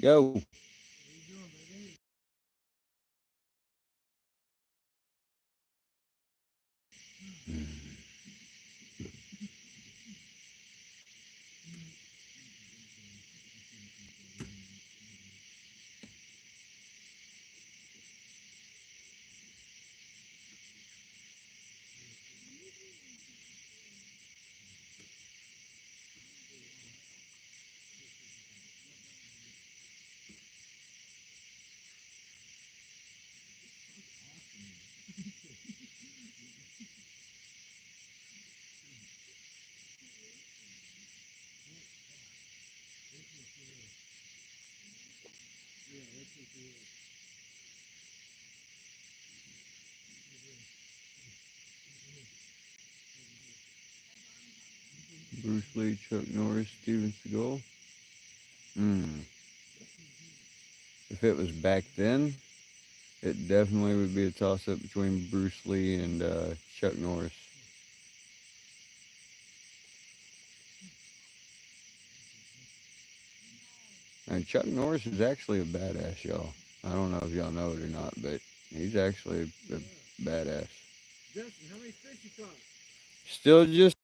Go. Bruce Lee, Chuck Norris, Steven Seagal. Hmm. If it was back then, it definitely would be a toss up between Bruce Lee and Chuck Norris. And Chuck Norris is actually a badass, y'all. I don't know if y'all know it or not, but he's actually a Badass. Justin, how many fish you caught? Still just